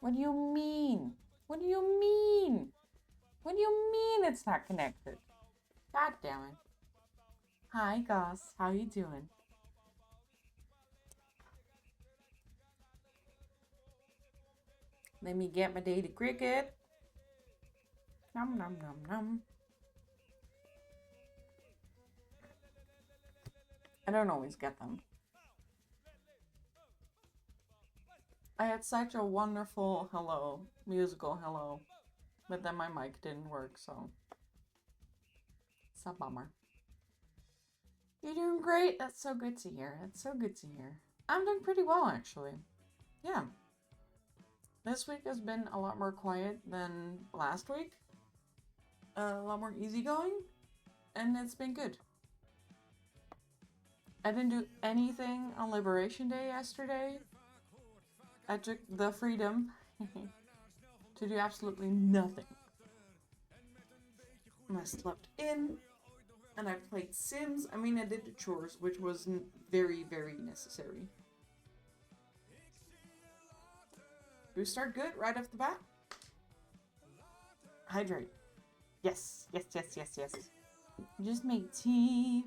What do you mean? What do you mean? What do you mean it's not connected? God damn it. Hi, Goss. How you doing? Let me get my daily cricket. Nom nom nom nom. I don't always get them. I had such a wonderful hello, musical hello, but then my mic didn't work, so it's a bummer. You're doing great. That's so good to hear. That's so good to hear. I'm doing pretty well, actually. Yeah. This week has been a lot more quiet than last week. A lot more easygoing, and it's been good. I didn't do anything on Liberation Day yesterday. I took the freedom to do absolutely nothing. I slept in, and I played Sims. I mean, I did the chores, which was very, very necessary. Do we start good right off the bat? Hydrate. Yes, yes, yes, yes, yes. Just make tea.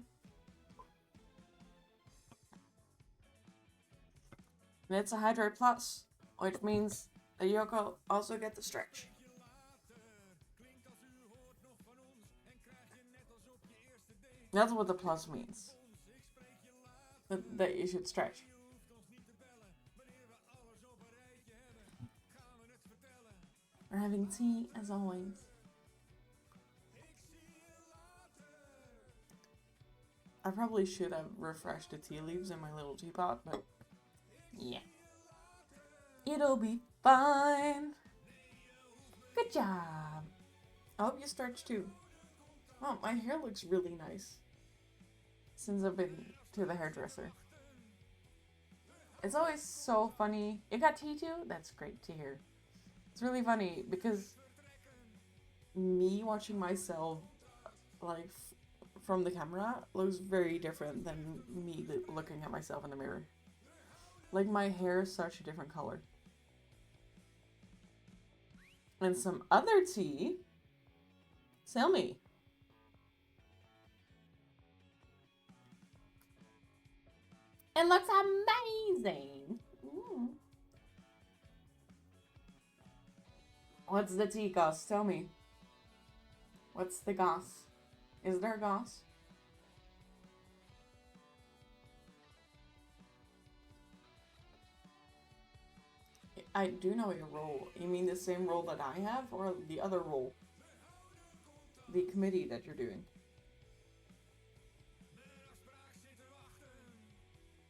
And it's a Hydrate Plus, which means that you also get the stretch. That's what the plus means. That you should stretch. We're having tea, as always. I probably should have refreshed the tea leaves in my little teapot, but yeah. It'll be fine. Good job. I hope you stretch too. Oh, my hair looks really nice since I've been to the hairdresser. It's always so funny. You got tea too? That's great to hear. It's really funny because me watching myself like from the camera looks very different than me looking at myself in the mirror. Like, my hair is such a different color. And some other tea. Tell me. It looks amazing. Ooh. What's the tea, Goss? Tell me. What's the goss? Is there goss? I do know your role. You mean the same role that I have, or the other role? The committee that you're doing?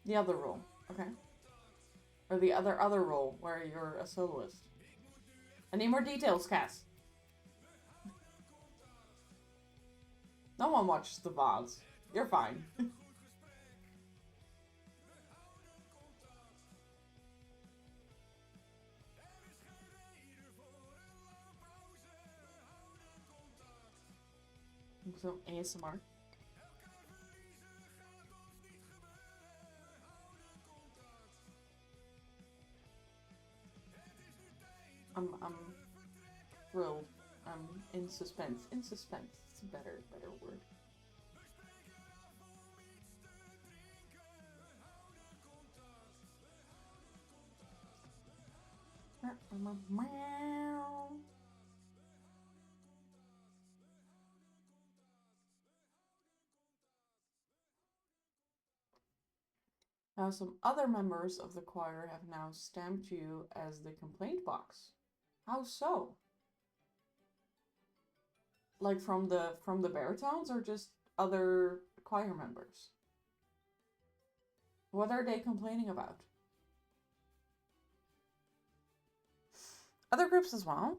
The other role, okay. Or the other role, where you're a soloist. I need more details, Cass. No one watches the VODs. You're fine. Some ASMR. I'm thrilled. I'm in suspense. In suspense. It's a better word. Now, some other members of the choir have now stamped you as the complaint box. How so? Like from the baritones, or just other choir members? What are they complaining about? Other groups as well?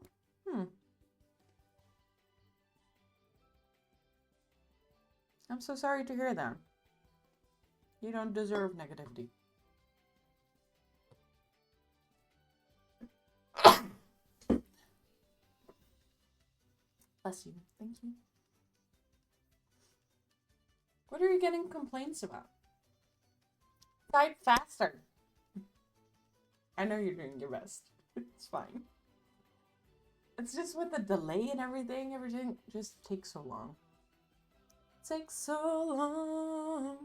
I'm so sorry to hear that. You don't deserve negativity. Bless you. Thank you. What are you getting complaints about? Type faster. I know you're doing your best. It's fine. It's just with the delay and everything just takes so long. It takes so long.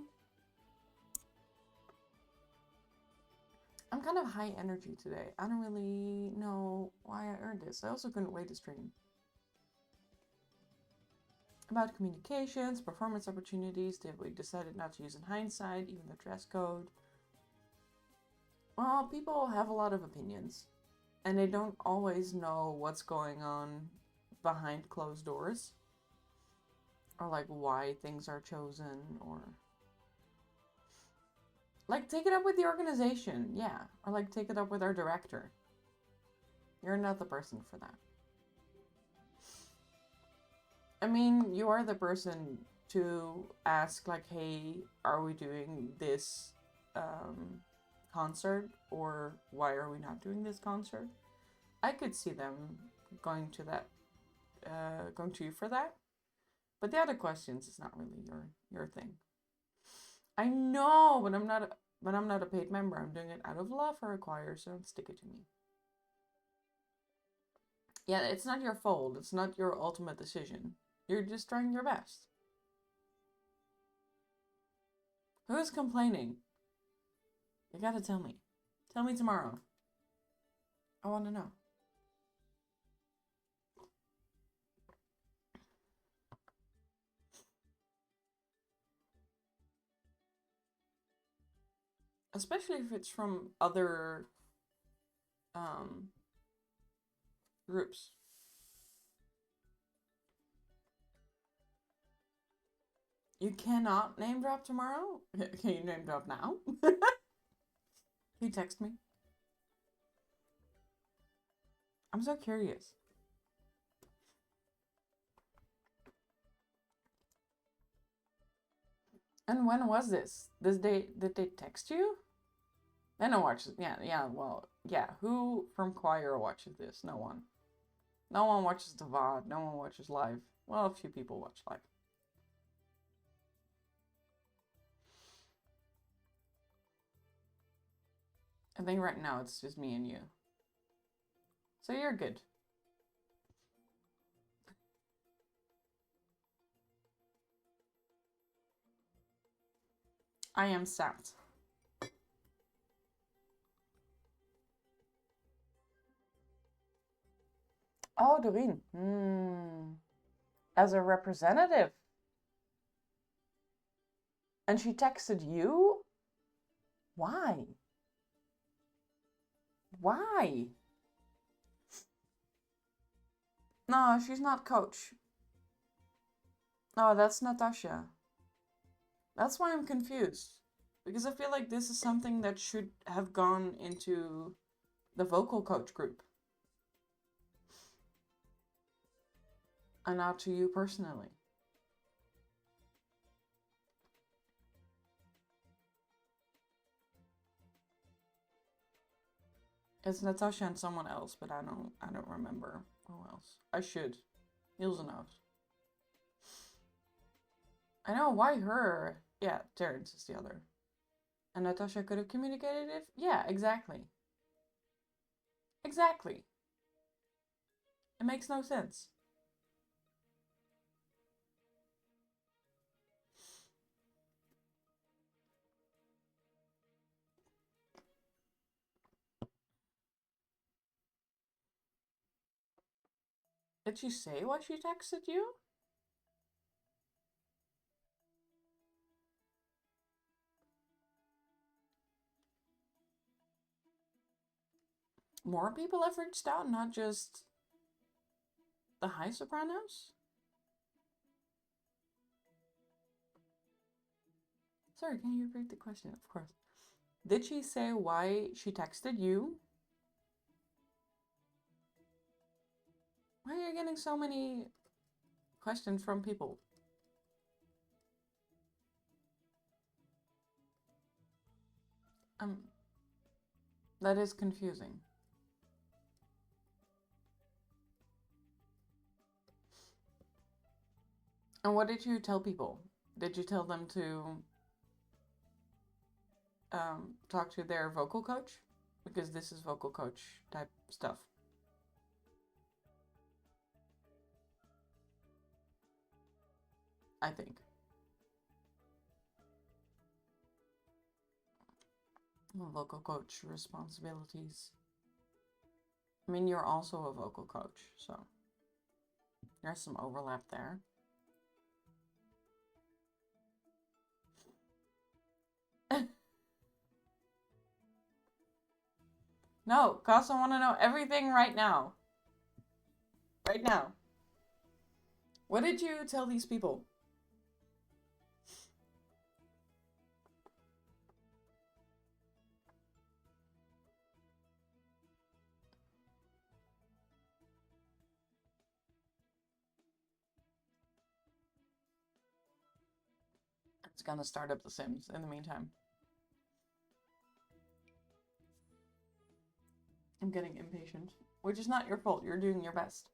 I'm kind of high energy today. I don't really know why I earned this. I also couldn't wait to stream. About communications, performance opportunities that we decided not to use in hindsight, even the dress code. Well, people have a lot of opinions, and they don't always know what's going on behind closed doors, or like why things are chosen, or like take it up with the organization, yeah, or like take it up with our director. You're not the person for that. I mean, you are the person to ask, like, hey, are we doing this concert, or why are we not doing this concert? I could see them going to that, going to you for that. But the other questions is not really your thing. I know, but I'm not a paid member. I'm doing it out of love for a choir, so don't stick it to me. Yeah, it's not your fault. It's not your ultimate decision. You're just trying your best. Who's complaining? You gotta tell me. Tell me tomorrow. I want to know. Especially if it's from other groups. You cannot name drop tomorrow? Can you name drop now? Can you text me? I'm so curious. And when was this? Did they text you? I don't watch it. Yeah, well, yeah. Who from choir watches this? No one. No one watches the VOD. No one watches live. Well, a few people watch live. I think right now it's just me and you. So you're good. I am sapped. Oh, Doreen. As a representative. And she texted you? Why? Why? No, she's not coach. No, that's Natasha. That's why I'm confused. Because I feel like this is something that should have gone into the vocal coach group. And not to you personally. It's Natasha and someone else, but I don't remember who else. I should. Ilse knows. I know, why her? Yeah, Terrence is the other. And Natasha could have communicated if... Yeah, exactly. Exactly. It makes no sense. Did she say why she texted you? More people have reached out, not just the high sopranos? Sorry, can you repeat the question? Of course. Did she say why she texted you? Why are you getting so many questions from people? That is confusing. And what did you tell people? Did you tell them to talk to their vocal coach? Because this is vocal coach type stuff. I think. Vocal coach responsibilities. I mean, you're also a vocal coach, so there's some overlap there. No, cause I want to know everything right now. Right now. What did you tell these people? It's gonna start up The Sims in the meantime. I'm getting impatient, which is not your fault. You're doing your best.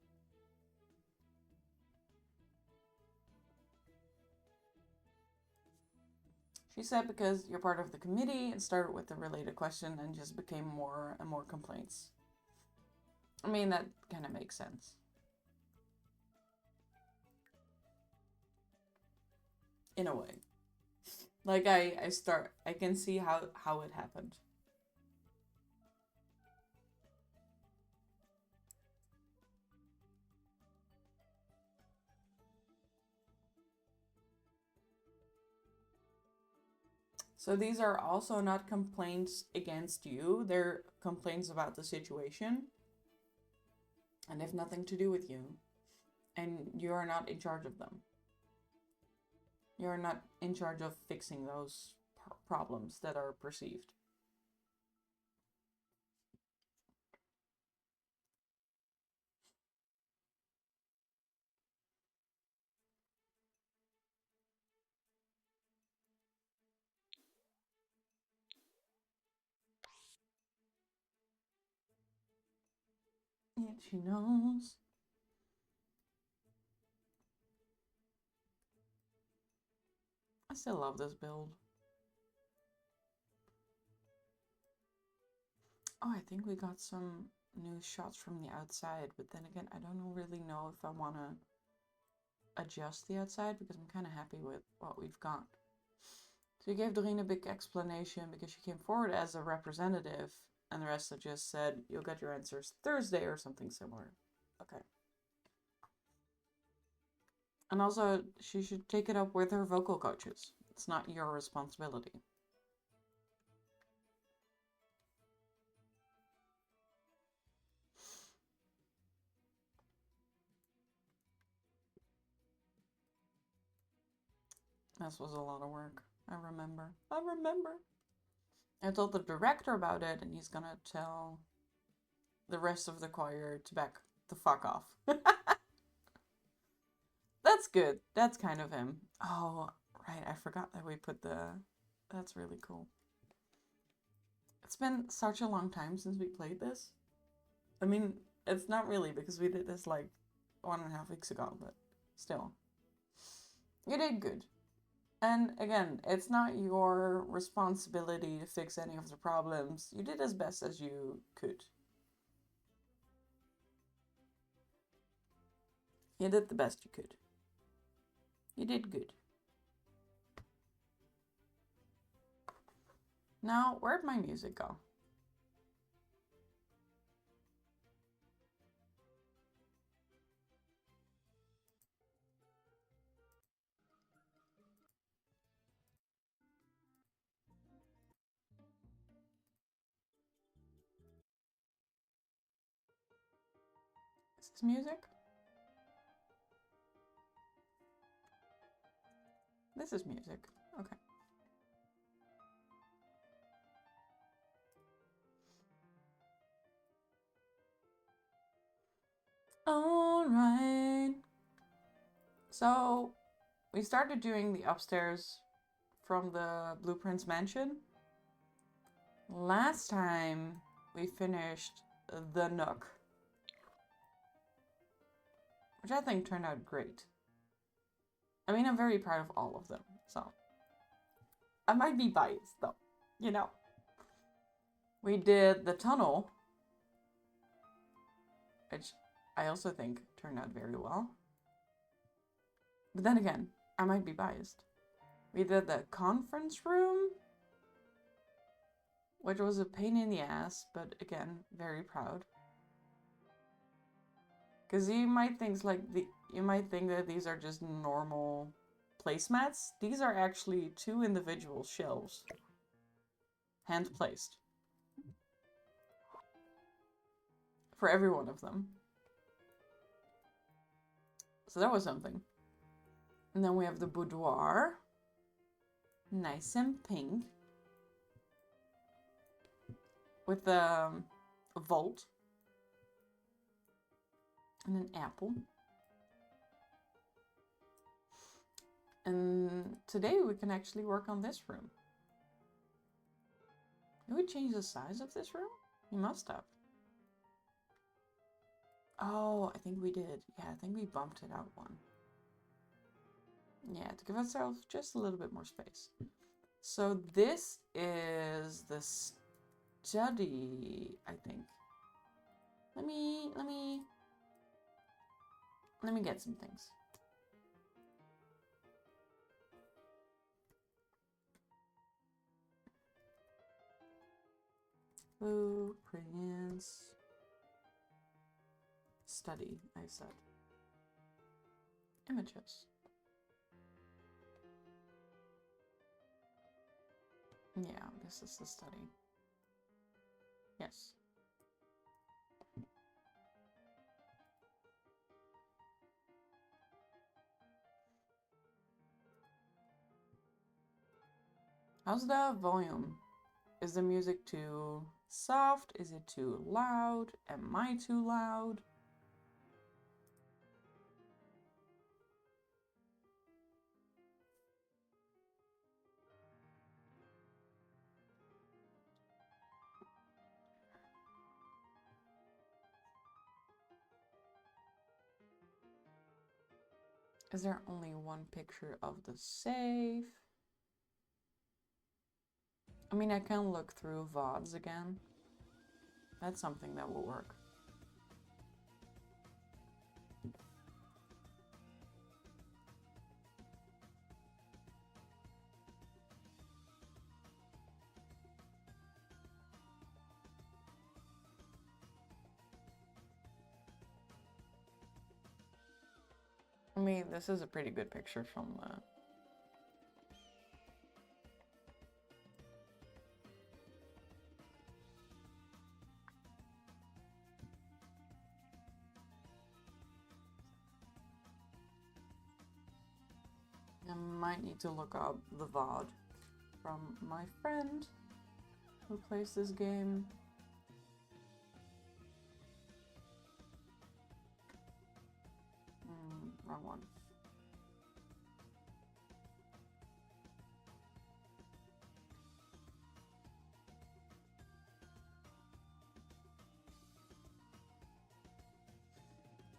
She said because you're part of the committee and started with a related question and just became more and more complaints. I mean, that kind of makes sense. In a way. Like, I can see how it happened. So these are also not complaints against you. They're complaints about the situation. And have nothing to do with you. And you are not in charge of them. You're not in charge of fixing those problems that are perceived. Itchy nose. I still love this build. Oh, I think we got some new shots from the outside, but then again, I don't really know if I want to adjust the outside because I'm kind of happy with what we've got. So you gave Doreen a big explanation because she came forward as a representative, and the rest of just said, you'll get your answers Thursday or something similar. Okay. And also, she should take it up with her vocal coaches. It's not your responsibility. This was a lot of work. I remember. I told the director about it, and he's gonna tell the rest of the choir to back the fuck off. That's good. That's kind of him. Oh, right. I forgot that we put the... That's really cool. It's been such a long time since we played this. I mean, it's not really because we did this like 1.5 weeks ago, but still. You did good. And again, it's not your responsibility to fix any of the problems. You did as best as you could. You did the best you could. You did good. Now, where'd my music go? Is this music? This is music. Okay. Alright. So, we started doing the upstairs from the Blueprints Mansion. Last time, we finished the Nook, which I think turned out great. I mean, I'm very proud of all of them, so. I might be biased, though, you know. We did the tunnel, which I also think turned out very well. But then again, I might be biased. We did the conference room, which was a pain in the ass, but again, very proud. Because you might think that these are just normal placemats. These are actually 2 individual shelves, hand placed, for every one of them. So that was something. And then we have the boudoir, nice and pink, with a vault and an apple. And today we can actually work on this room. Did we change the size of this room? We must have. Oh, I think we did. Yeah, I think we bumped it out 1. Yeah, to give ourselves just a little bit more space. So this is the study, I think. Let me get some things. Blueprints. Study, I said. Images. Yeah, this is the study. Yes. How's the volume? Is the music too soft? Is it too loud? Am I too loud? Is there only 1 picture of the safe? I mean, I can look through VODs again. That's something that will work. I mean, this is a pretty good picture from the... I might need to look up the VOD from my friend who plays this game. Wrong one.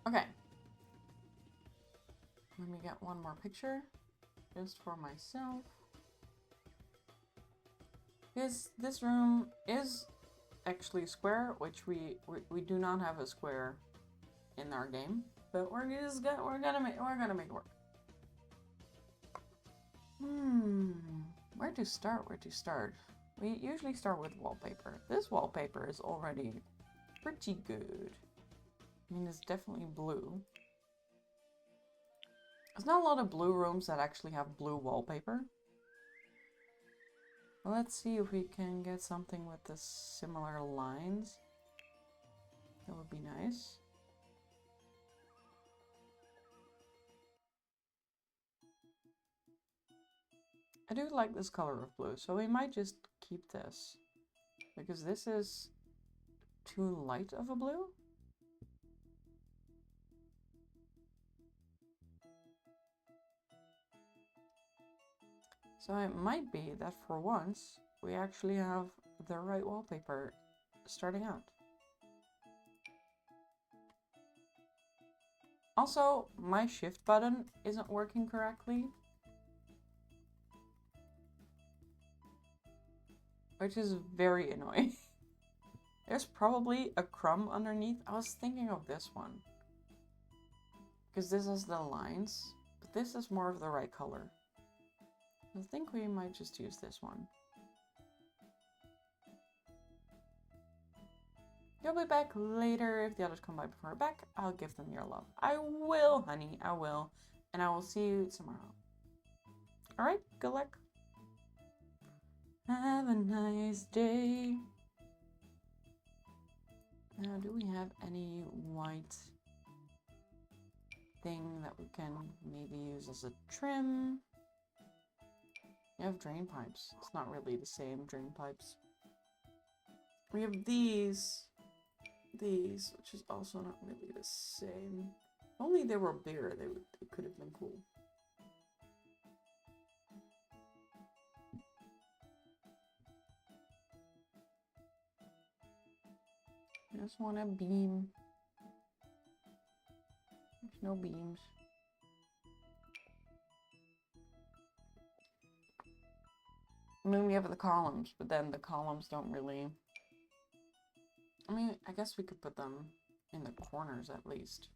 Okay. Let me get 1 more picture, just for myself. This room is actually square, which we do not have a square in our game, but we're gonna make it work. Where to start? Where to start? We usually start with wallpaper. This wallpaper is already pretty good. I mean, it's definitely blue. There's not a lot of blue rooms that actually have blue wallpaper. Well, let's see if we can get something with the similar lines. That would be nice. I do like this color of blue, so we might just keep this. Because this is too light of a blue. So it might be that for once, we actually have the right wallpaper starting out. Also, my shift button isn't working correctly. Which is very annoying. There's probably a crumb underneath. I was thinking of this one. Because this has the lines. But this is more of the right color. I think we might just use this one. You'll be back later. If the others come by before we're back, I'll give them your love. I will, honey. I will. And I will see you tomorrow. Alright, good luck. Have a nice day. Now, do we have any white thing that we can maybe use as a trim? We have drain pipes. It's not really the same drain pipes. We have these, which is also not really the same. If only they were bigger, it could have been cool. I just want a beam. There's no beams. I mean, we have the columns, but then the columns don't really... I mean, I guess we could put them in the corners at least.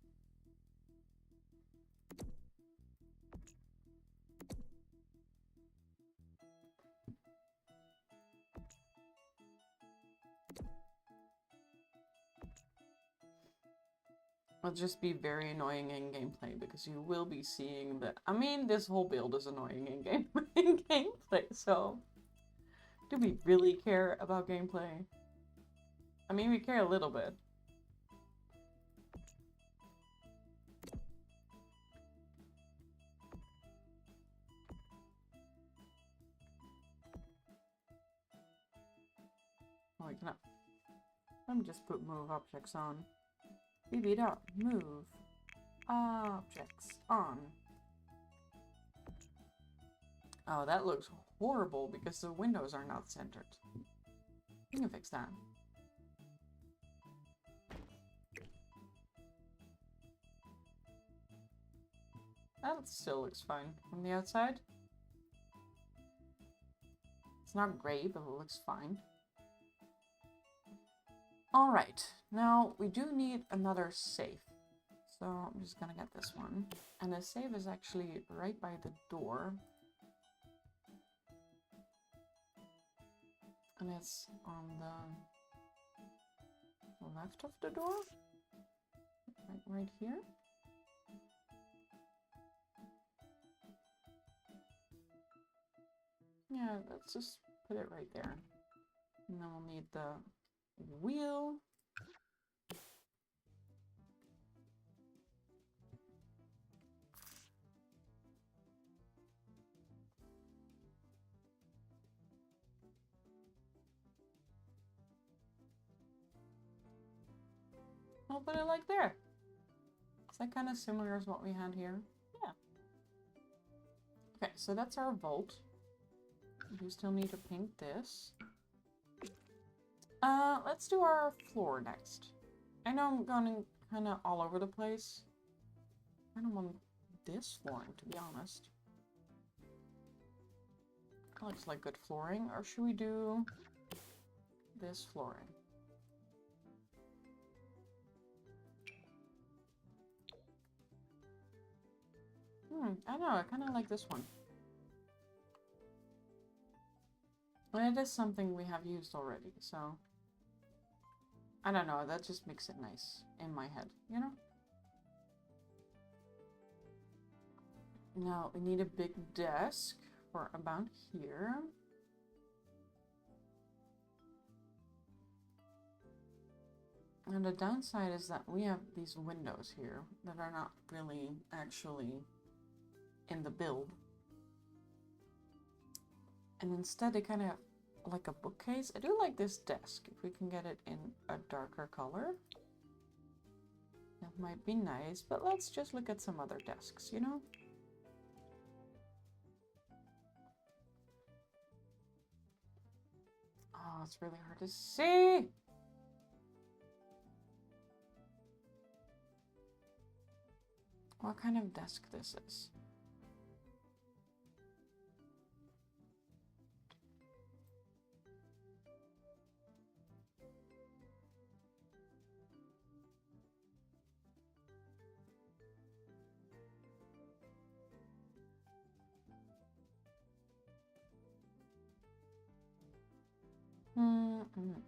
It'll just be very annoying in gameplay because you will be seeing that. I mean, this whole build is annoying in gameplay, so do we really care about gameplay? I mean, we care a little bit. Oh, I cannot. Let me just put move objects on. Move objects on. Oh, that looks horrible because the windows are not centered. We can fix that. That still looks fine from the outside. It's not great, but it looks fine. Alright, now we do need another safe. So I'm just gonna get this one. And the safe is actually right by the door. And it's on the left of the door. Right here. Yeah, let's just put it right there. And then we'll need the wheel. I'll put it like there. Is that kind of similar as what we had here? Yeah. Okay, so that's our vault. We still need to paint this. Let's do our floor next. I know I'm going kind of all over the place. I don't want this flooring, to be honest. That looks like good flooring. Or should we do this flooring? I don't know. I kind of like this one. And it is something we have used already, so... I don't know, that just makes it nice in my head, you know? Now, we need a big desk for about here. And the downside is that we have these windows here that are not really actually in the build. And instead they kind of have like a bookcase. I do like this desk. If we can get it in a darker color, that might be nice. But let's just look at some other desks, you know? Oh, it's really hard to see. What kind of desk this is? Luke,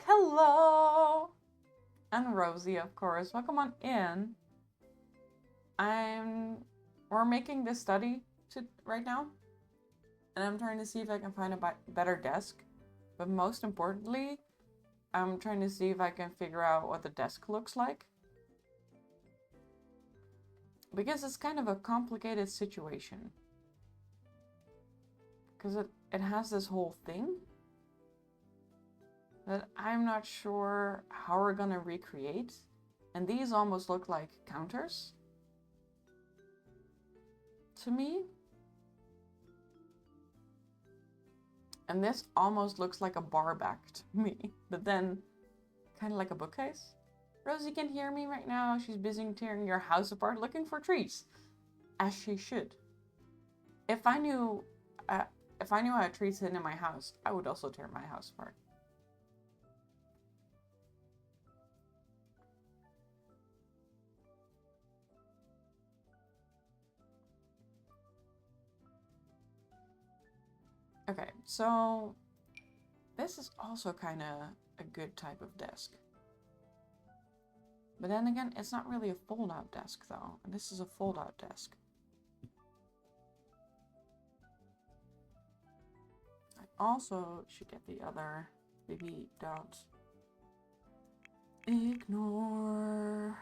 hello! And Rosie, of course. Welcome on in. We're making this study right now. And I'm trying to see if I can find a better desk. But most importantly, I'm trying to see if I can figure out what the desk looks like. Because it's kind of a complicated situation. Because it has this whole thing that I'm not sure how we're gonna recreate. And these almost look like counters to me. And this almost looks like a bar back to me, but then kind of like a bookcase. Rosie can hear me right now. She's busy tearing your house apart looking for trees, as she should. If I knew I had trees hidden in my house, I would also tear my house apart. Okay, so this is also kind of a good type of desk. But then again, it's not really a fold-out desk though. This is a fold-out desk. I also should get the other baby dots. Ignore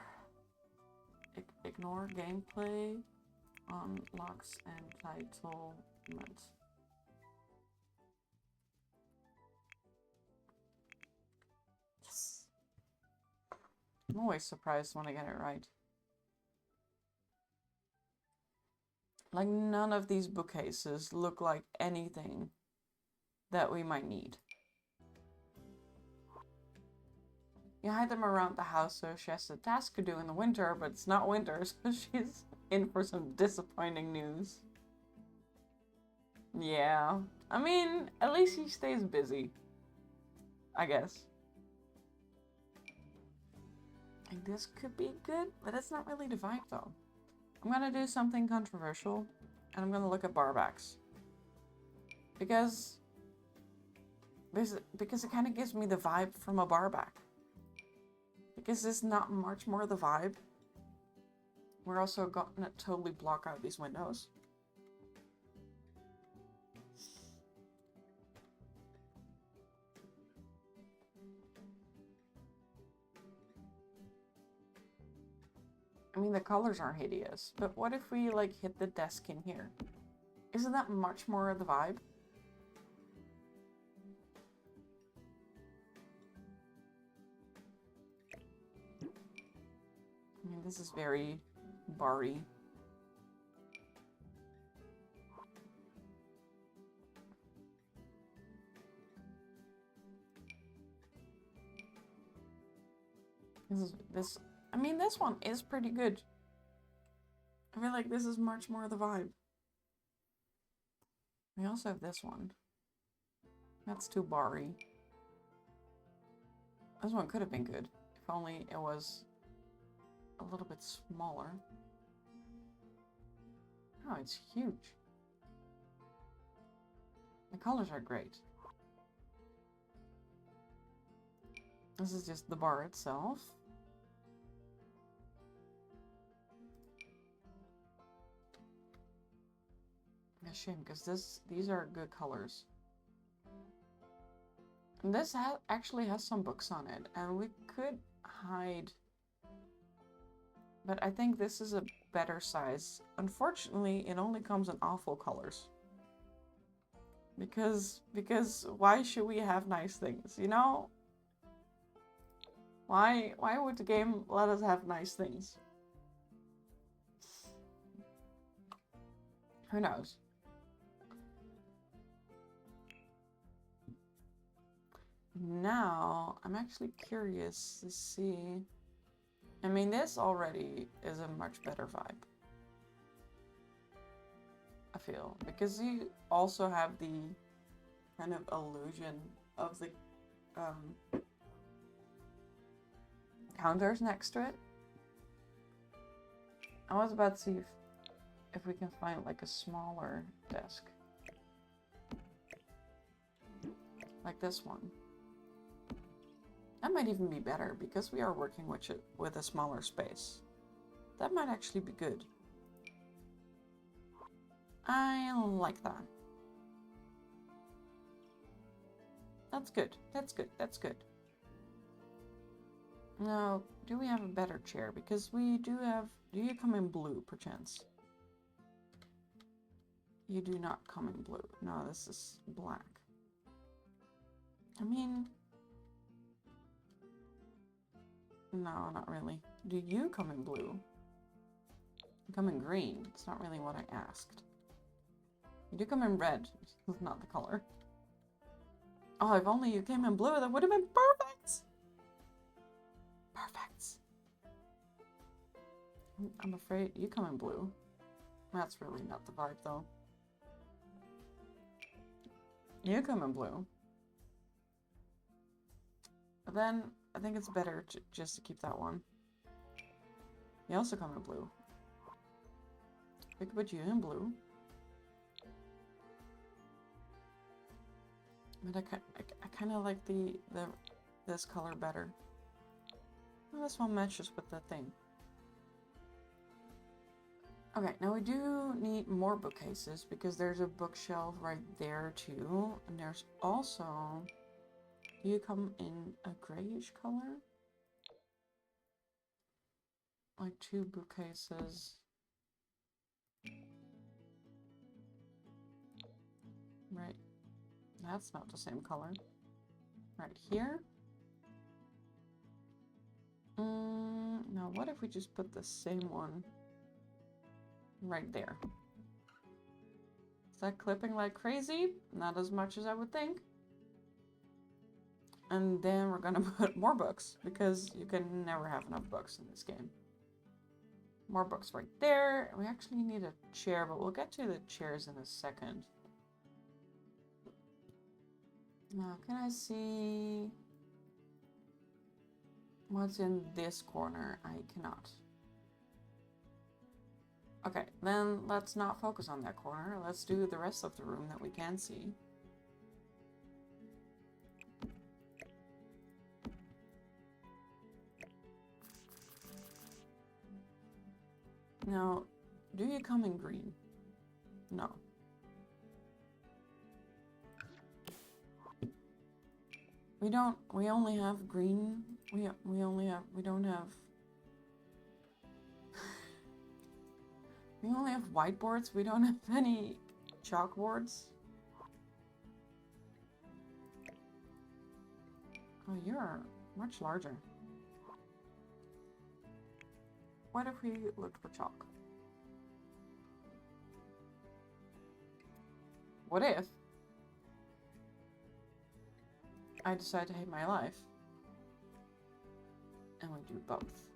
gameplay unlocks entitlement. Yes. I'm always surprised when I get it right. Like, none of these bookcases look like anything that we might need. You hide them around the house so she has a task to do in the winter, but it's not winter, so she's in for some disappointing news. Yeah. I mean, at least she stays busy. I guess. And this could be good, but it's not really the vibe though. I'm gonna do something controversial, and I'm gonna look at barbacks. Because it kind of gives me the vibe from a barback. Because it's not much more the vibe. We're also gonna totally block out these windows. I mean, the colors are hideous, but what if we, like, hit the desk in here? Isn't that much more of the vibe? I mean, this is very bar-y. I mean, this one is pretty good. I feel like this is much more the vibe. We also have this one. That's too bar-y. This one could have been good, if only it was a little bit smaller. Oh, it's huge. The colors are great. This is just the bar itself. A shame, because these are good colors. And this actually has some books on it, and we could hide. But I think this is a better size. Unfortunately, it only comes in awful colors. Because why should we have nice things, you know? Why would the game let us have nice things? Who knows? Now, I'm actually curious to see. I mean, this already is a much better vibe. I feel. Because you also have the kind of illusion of the counters next to it. I was about to see if we can find like a smaller desk. Like this one. That might even be better because we are working with a smaller space. That might actually be good. I like that. That's good. That's good. That's good. Now, do we have a better chair? Because we do have... Do you come in blue, perchance? You do not come in blue. No, this is black. I mean... No, not really. Do you come in blue? You come in green. It's not really what I asked. You do come in red. It's not the color. Oh, if only you came in blue, that would have been perfect! Perfect. I'm afraid you come in blue. That's really not the vibe, though. You come in blue. But then, I think it's better just to keep that one. You also come in blue. We could put you in blue. But I kind of like this color better. Well, this one matches with the thing. Okay, now we do need more bookcases because there's a bookshelf right there too. And there's also... Do you come in a grayish color? Like 2 bookcases. Right. That's not the same color. Right here. Now what if we just put the same one right there? Is that clipping like crazy? Not as much as I would think. And then we're gonna put more books, because you can never have enough books in this game. More books right there. We actually need a chair, but we'll get to the chairs in a second. Now, can I see what's in this corner? I cannot. Okay, then let's not focus on that corner. Let's do the rest of the room that we can see. Now, do you come in green? No. We only have green. We only have whiteboards. We don't have any chalkboards. Oh, you're much larger. What if we looked for chalk? What if I decide to hate my life and we do both?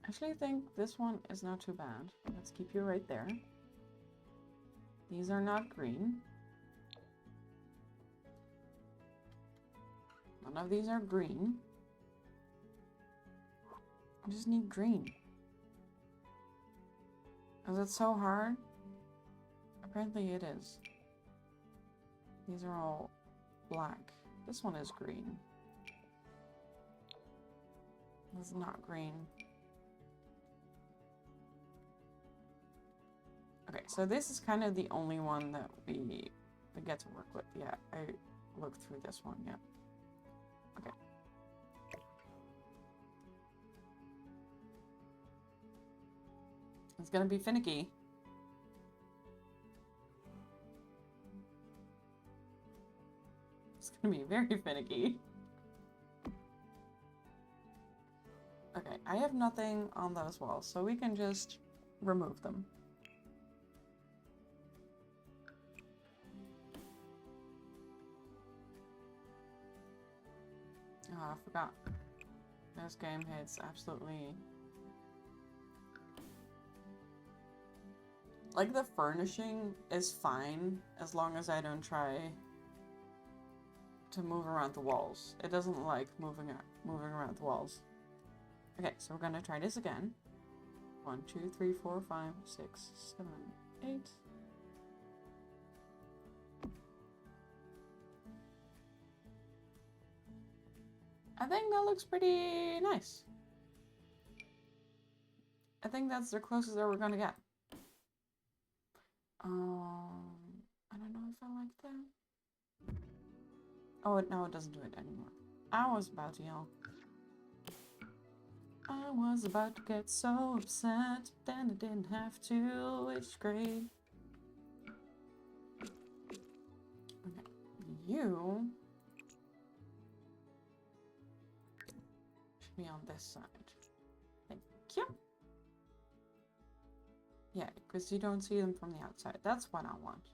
Actually, I think this one is not too bad. Let's keep you right there. These are not green. None of these are green. I just need green. Is it so hard? Apparently it is. These are all black. This one is green. This is not green. Okay, so this is kind of the only one that we get to work with. Yeah, I looked through this one, yeah. Okay. It's gonna be finicky. It's gonna be very finicky. Okay, I have nothing on those walls, so we can just remove them. Oh, I forgot. This game hates absolutely... Like, the furnishing is fine as long as I don't try to move around the walls. It doesn't like moving around the walls. Okay, so we're gonna try this again. 1, 2, 3, 4, 5, 6, 7, 8. I think that looks pretty nice. I think that's the closest that we're gonna get. I don't know if I like that. Oh, no, it doesn't do it anymore. I was about to yell. I was about to get so upset, then I didn't have to. Which grade? Okay, you should be on this side. Thank you. Yeah, because you don't see them from the outside. That's what I want.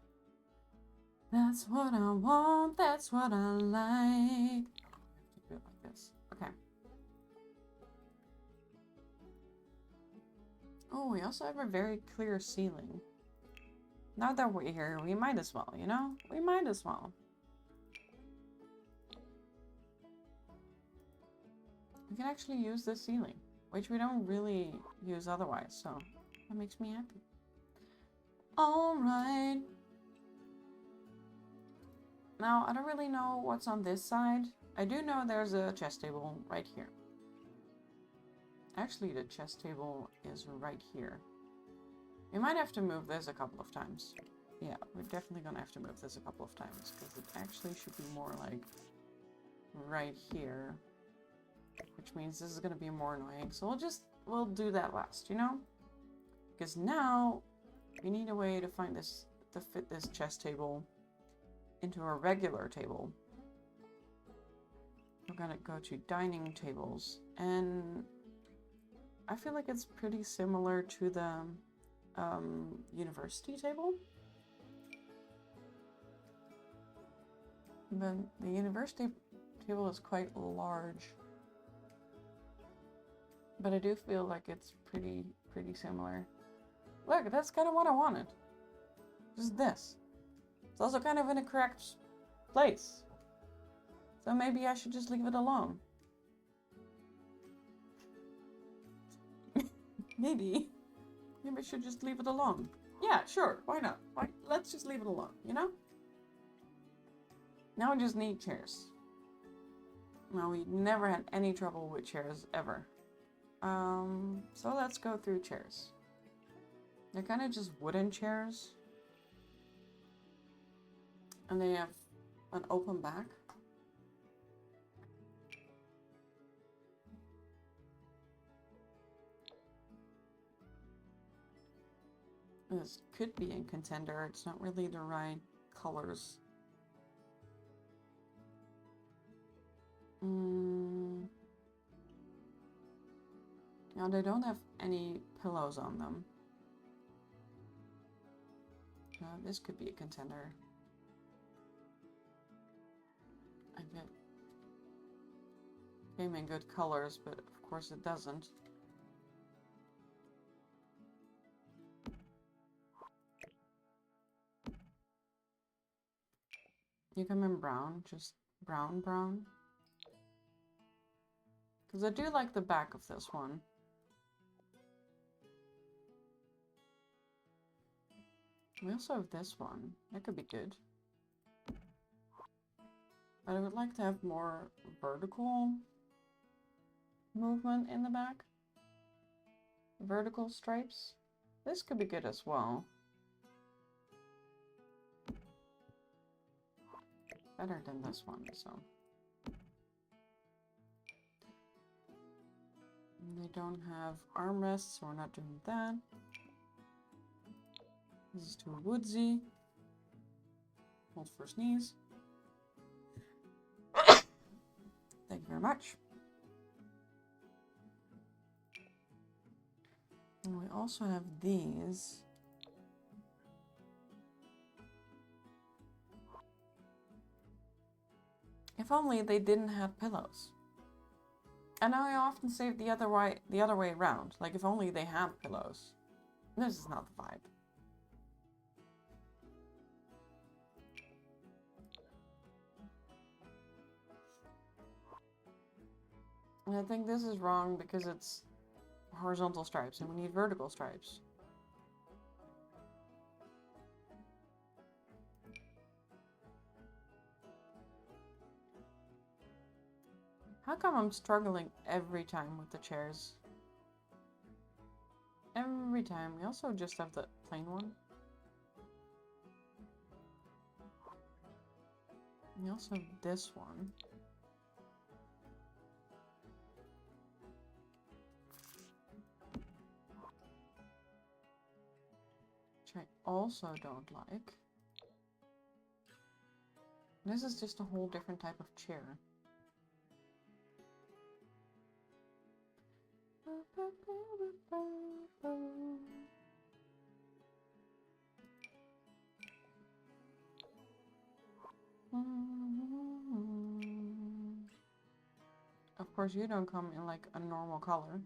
That's what I want. That's what I like. Do it like this. Okay. Oh, we also have a very clear ceiling. Now that we're here, we might as well, you know? We might as well. We can actually use this ceiling, which we don't really use otherwise, so that makes me happy. Alright. Now, I don't really know what's on this side. I do know there's a chess table right here. Actually, the chess table is right here. We might have to move this a couple of times. Yeah, we're definitely gonna have to move this a couple of times, because it actually should be more like right here. Which means this is gonna be more annoying. So we'll do that last, you know? Because now we need a way to find this, to fit this chess table into a regular table. We're gonna go to dining tables, and I feel like it's pretty similar to the university table. But the university table is quite large. But I do feel like it's pretty similar. Look, that's kind of what I wanted. Just this. It's also kind of in a cracked place. So maybe I should just leave it alone. Maybe I should just leave it alone. Yeah, sure. Why not? Let's just leave it alone, you know? Now we just need chairs. Well, we never had any trouble with chairs, ever. So let's go through chairs. They're kind of just wooden chairs. And they have an open back. This could be in contender. It's not really the right colors. Now they don't have any pillows on them. This could be a contender. I bet it came in good colors, but of course it doesn't. You come in brown, just brown. Because I do like the back of this one. We also have this one. That could be good. But I would like to have more vertical movement in the back. Vertical stripes. This could be good as well. Better than this one, so. And they don't have armrests, so we're not doing that. This is too woodsy. Hold for sneeze. Thank you very much. And we also have these. If only they didn't have pillows. And I often say it the other way around. Like, if only they had pillows. This is not the vibe. And I think this is wrong because it's horizontal stripes and we need vertical stripes. How come I'm struggling every time with the chairs? Every time. We also just have the plain one. We also have this one. Which I also don't like. This is just a whole different type of chair. Of course, you don't come in like a normal color.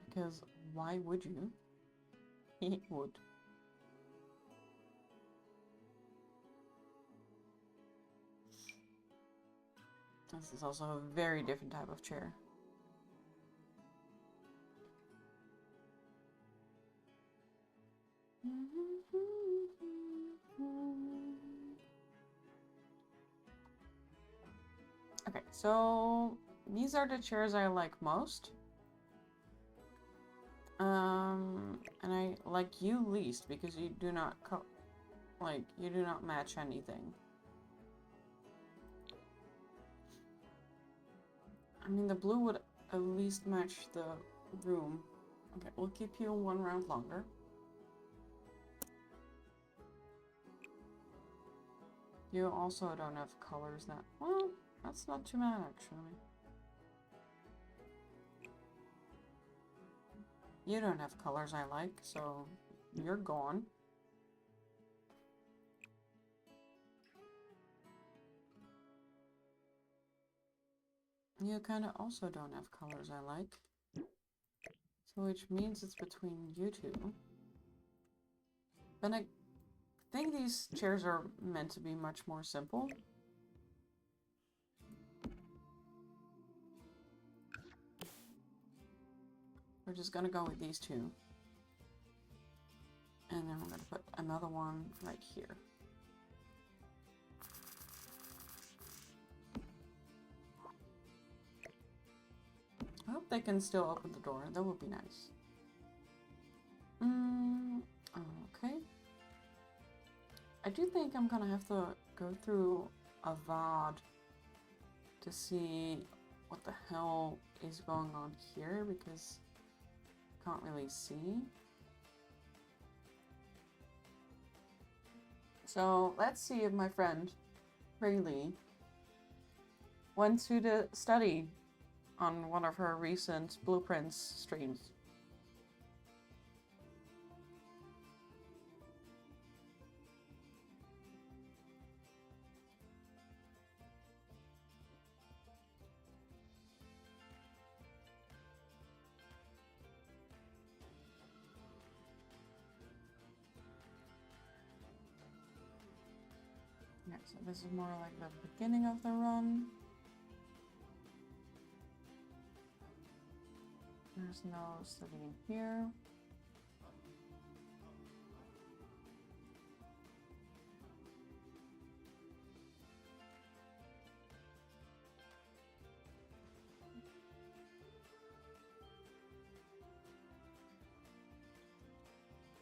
Because why would you? He would. This is also a very different type of chair. Okay, so these are the chairs I like most. And I like you least because you do not you do not match anything. I mean, the blue would at least match the room. Okay, we'll keep you 1 round longer. You also don't have colors that... Well, that's not too bad, actually. You don't have colors I like, so you're gone. You kind of also don't have colors I like. So which means it's between you two. But I think these chairs are meant to be much more simple. We're just gonna go with these two. And then we're gonna put another one right here. I hope they can still open the door. That would be nice. Okay. I do think I'm gonna have to go through a VOD to see what the hell is going on here because I can't really see. So let's see if my friend Rayleigh went to the study on one of her recent Blueprints streams. Yeah, so this is more like the beginning of the run. There's no studying here.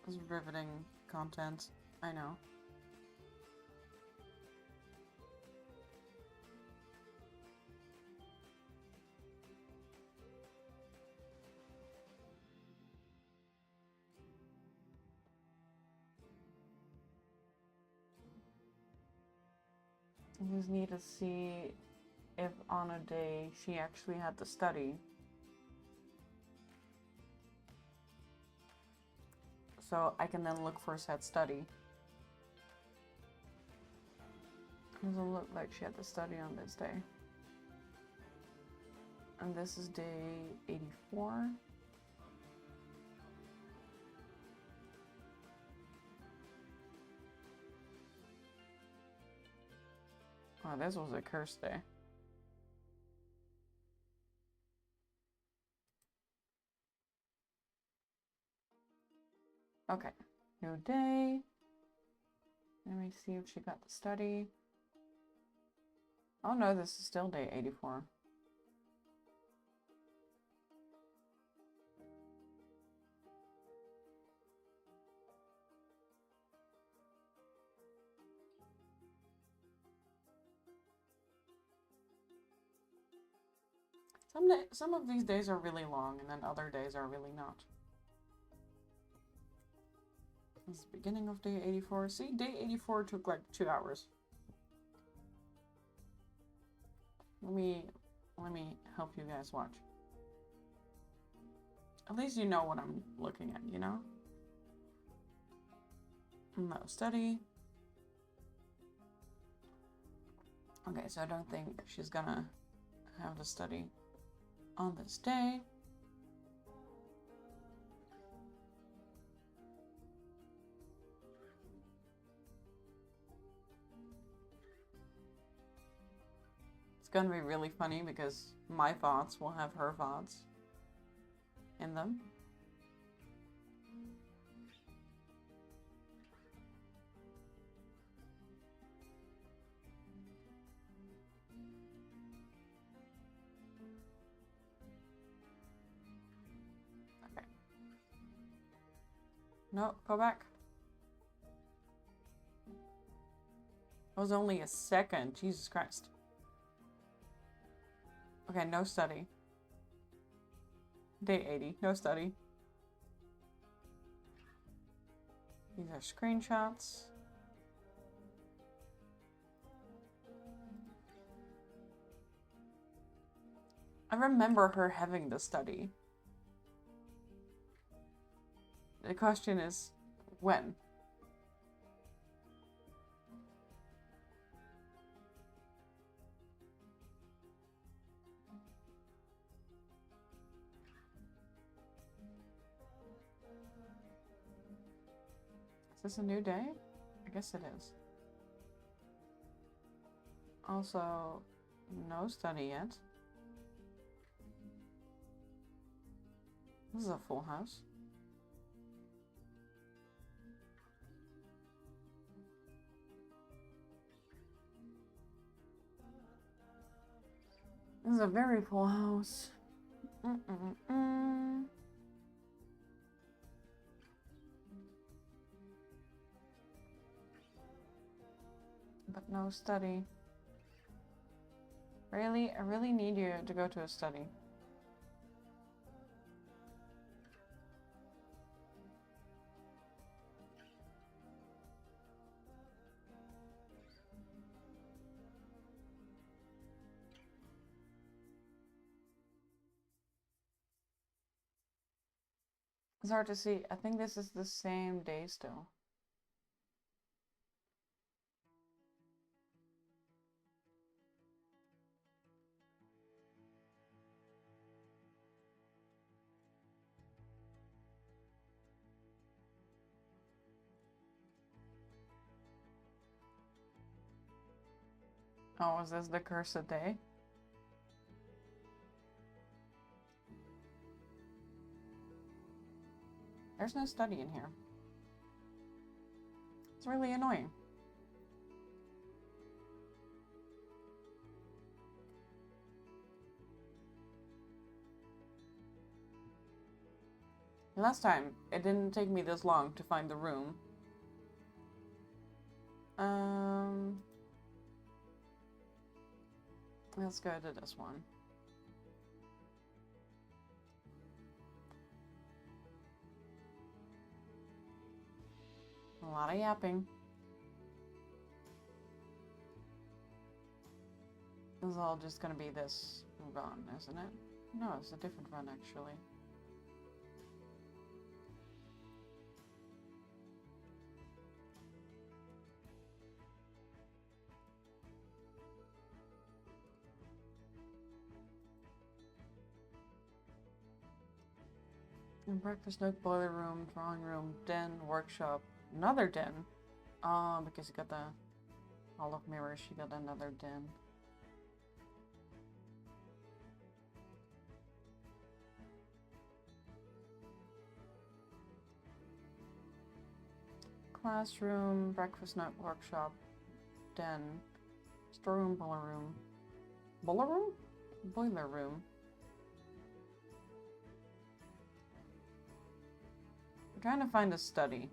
This is riveting content, I know. I just need to see if on a day she actually had to study. So I can then look for said study. Doesn't look like she had to study on this day. And this is day 84. Oh, this was a cursed day. Okay, new day. Let me see if she got the study. Oh no, this is still day 84. Some of these days are really long, and then other days are really not. This is the beginning of day 84. See, day 84 took like 2 hours. Let me help you guys watch. At least you know what I'm looking at, you know? No study. Okay, so I don't think she's gonna have the study on this day. It's gonna be really funny because my VODs will have her VODs in them. Okay. No, go back. It was only a second. Jesus Christ. Okay, no study. Day 80, no study. These are screenshots. I remember her having the study. The question is, when? Is this a new day? I guess it is. Also, no study yet. This is a full house. This is a very full house. But no study. Really? I really need you to go to a study. It's hard to see. I think this is the same day still. Oh, is this the cursed day? There's no study in here. It's really annoying. Last time, it didn't take me this long to find the room. Let's go to this one. A lot of yapping. This is all just gonna be this run, isn't it? No, it's a different run, actually. Breakfast nook, boiler room, drawing room, den, workshop, another den. Oh, because you got the All of mirrors, she got another den. Classroom, breakfast nook, workshop, den, storeroom, boiler room. Boiler room? Boiler room. We're trying to find a study.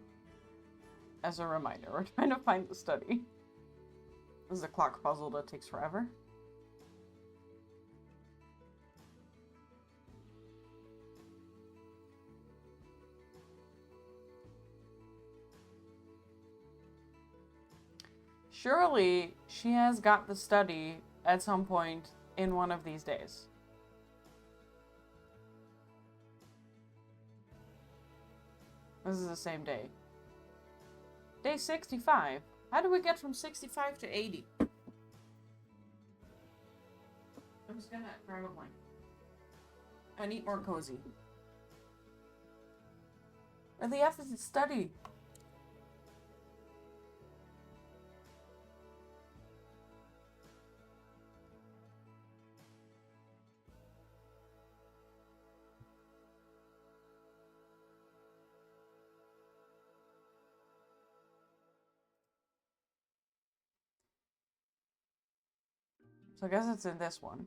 As a reminder, we're trying to find the study. This is a clock puzzle that takes forever. Surely she has got the study at some point in one of these days. This is the same day. Day 65. How do we get from 65 to 80? I was gonna grab a blanket. I need more cozy. Or the F is to study. So I guess it's in this one.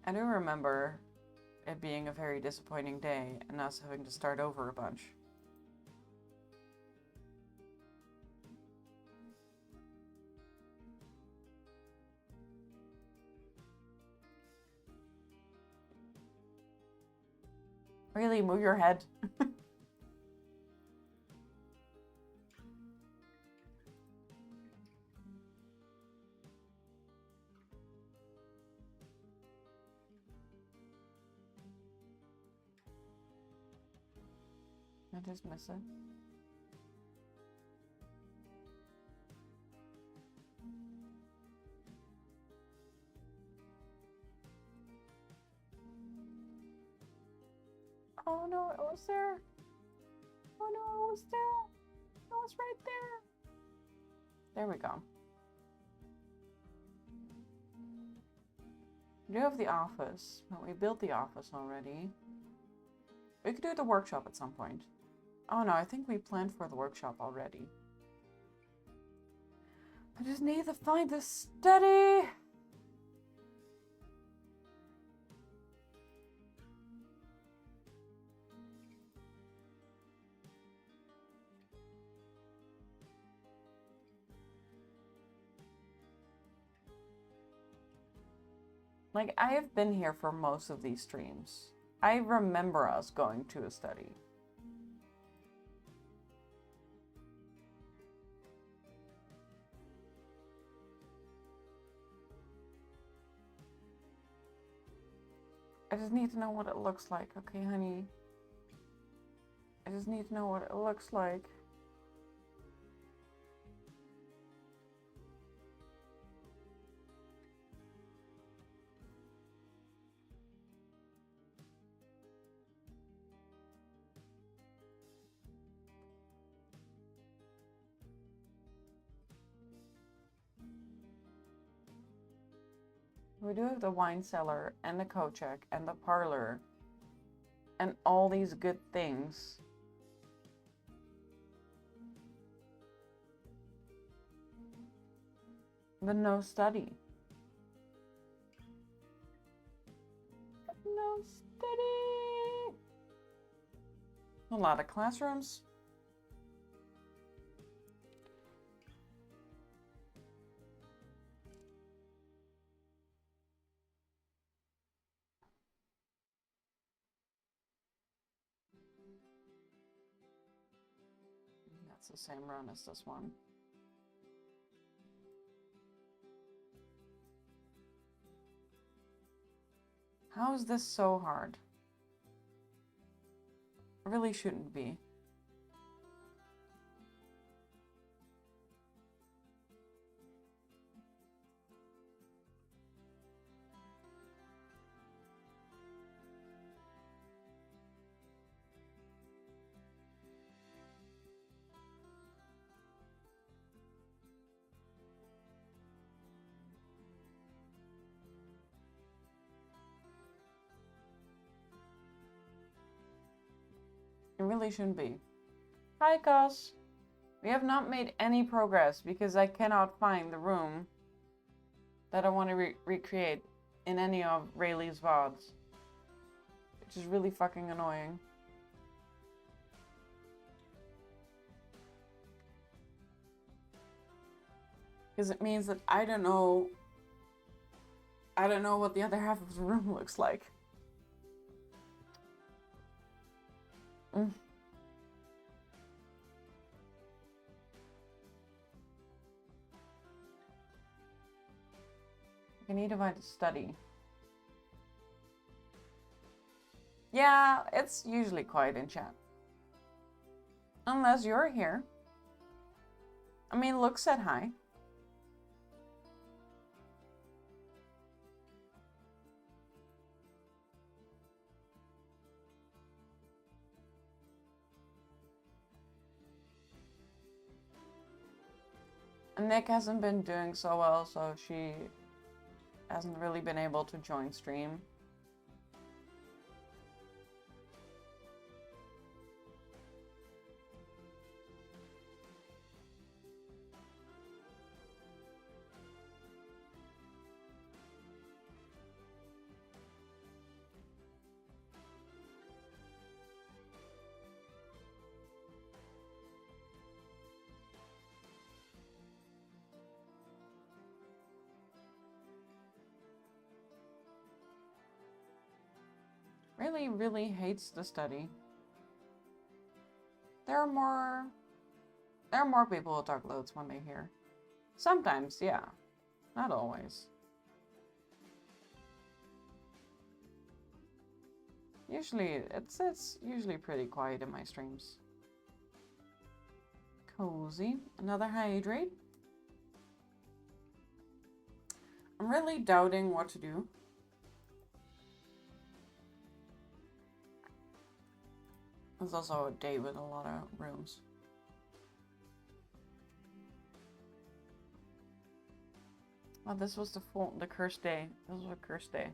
I do remember it being a very disappointing day and us having to start over a bunch. Really, move your head. I just miss it. Oh no, it was there. Oh no, it was there. It was right there. There we go. We do have the office, but we built the office already. We could do the workshop at some point. Oh no, I think we planned for the workshop already. I just need to find the study. Like, I have been here for most of these streams. I remember us going to a study. I just need to know what it looks like, okay, honey? I just need to know what it looks like. We do have the wine cellar and the Kochek and the parlor and all these good things. But no study. No study. A lot of classrooms. That's the same run as this one. How is this so hard? It really shouldn't be. It really shouldn't be. Hi, Cos. We have not made any progress because I cannot find the room that I want to recreate in any of Rayleigh's VODs. Which is really fucking annoying. Because it means that I don't know what the other half of the room looks like. I need to find a study. Yeah, it's usually quiet in chat. Unless you're here. I mean, Luke said hi. And Nick hasn't been doing so well, so she hasn't really been able to join stream. Really hates the study. There are more people who talk loads when they hear. Sometimes, yeah. Not always. Usually, it's usually pretty quiet in my streams. Cozy. Another hydrate. I'm really doubting what to do. It's also a day with a lot of rooms. Oh, this was the cursed day. This was a cursed day.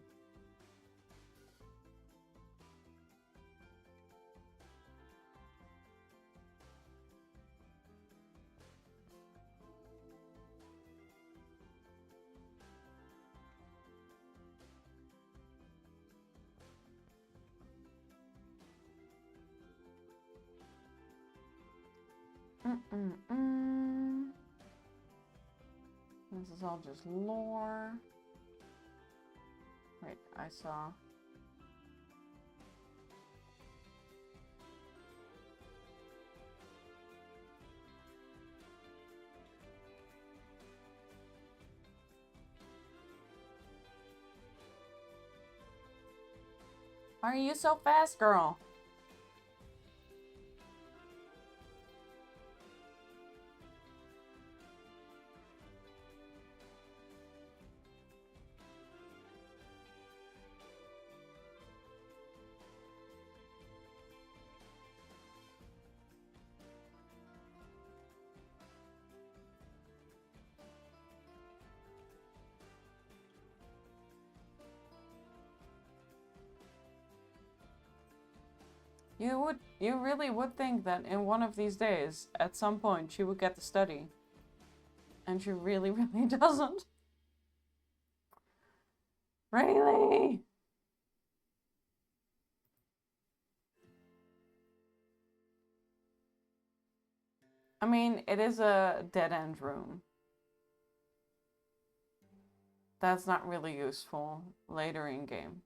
This is all just lore. Wait, I saw. Why are you so fast, girl? You really would think that in one of these days, at some point, she would get the study. And she really doesn't. Rayleigh! I mean, it is a dead-end room. That's not really useful later in game.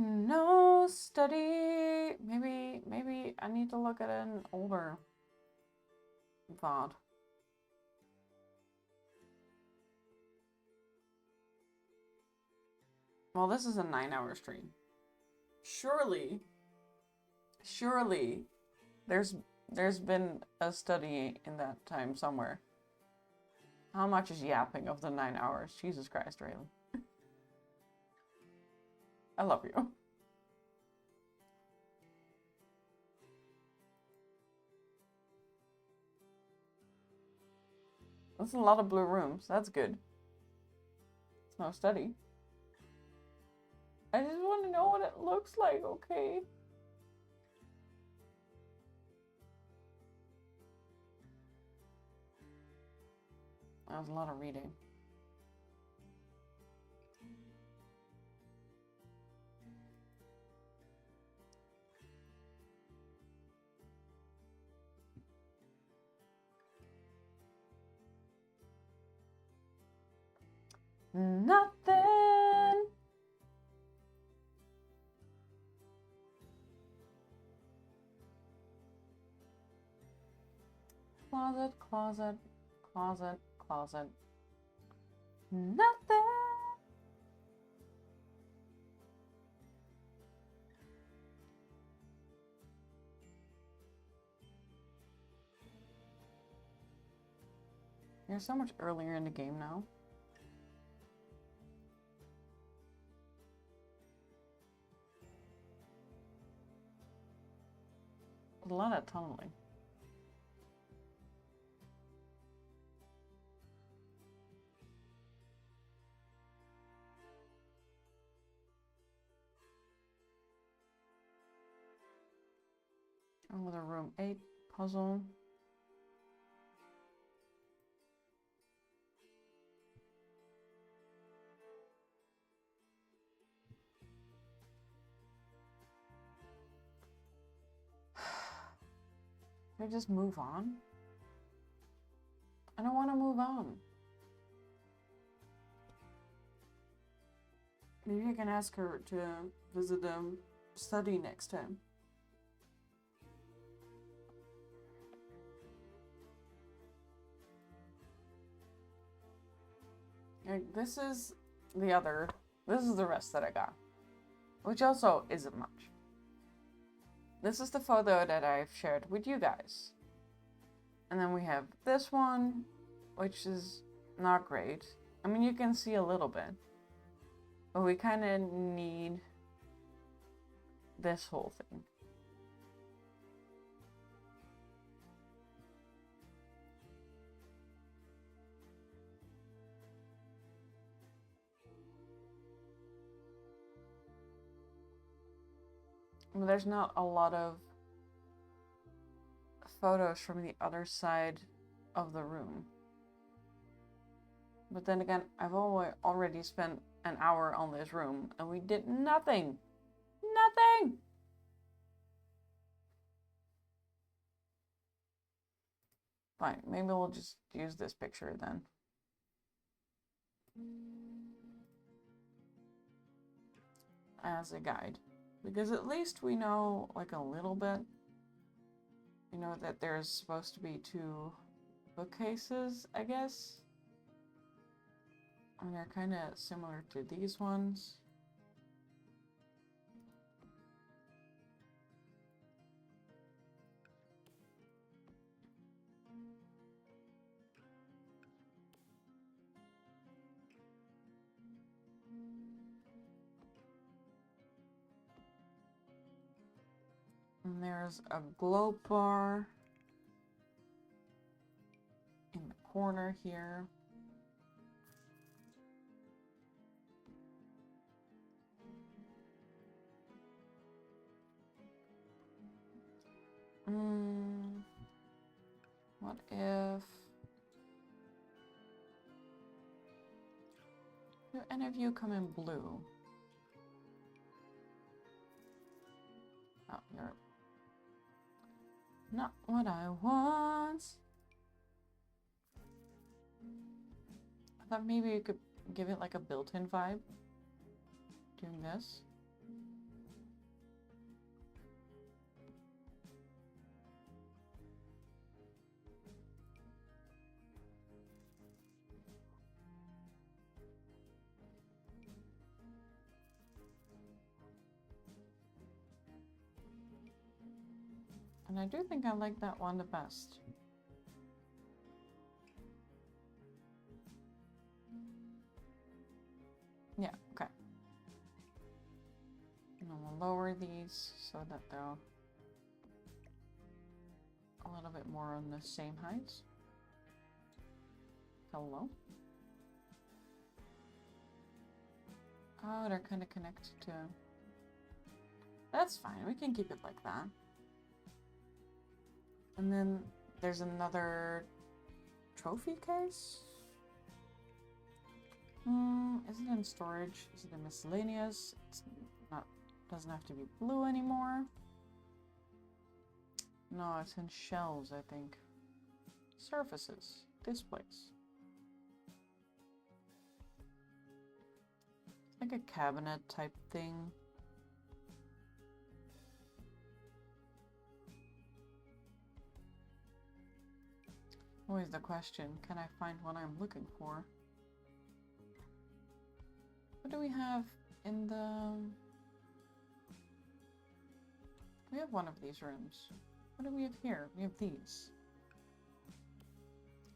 No study. Maybe I need to look at an older VOD. Well, this is a 9-hour stream. Surely, there's There's been a study in that time somewhere. How much is yapping of the 9 hours? Jesus Christ, Raylan. I love you. That's a lot of blue rooms. That's good. It's no study. I just want to know what it looks like, okay? That was a lot of reading. Nothing. Closet, closet, closet, closet. Nothing. You're so much earlier in the game now. A lot of tunneling. Another room 8 puzzle. Can I just move on? I don't want to move on. Maybe I can ask her to visit study next time. Like, this is the rest that I got. Which also isn't much. This is the photo that I've shared with you guys. And then we have this one, which is not great. I mean, you can see a little bit. But we kind of need this whole thing. I mean, there's not a lot of photos from the other side of the room. But then again, I've already spent an hour on this room and we did nothing. Nothing! Fine, maybe we'll just use this picture then. As a guide. Because at least we know, like, a little bit. We know that there's supposed to be 2 bookcases, I guess. And they're kind of similar to these ones. And there's a glow bar in the corner here. What if... Do any of you come in blue? Oh, you're... Not what I want. I thought maybe you could give it like a built-in vibe. Doing this. And And I do think I like that one the best. Yeah, okay. And we'll lower these so that they're a little bit more on the same height. Hello? Oh, they're kind of connected to... That's fine, we can keep it like that. And then there's another trophy case? Is it in storage? Is it in miscellaneous? It's not, doesn't have to be blue anymore. No, it's in shelves, I think. Surfaces, displays. Like a cabinet type thing. Always the question, can I find what I'm looking for? What do we have in the... We have one of these rooms. What do we have here? We have these.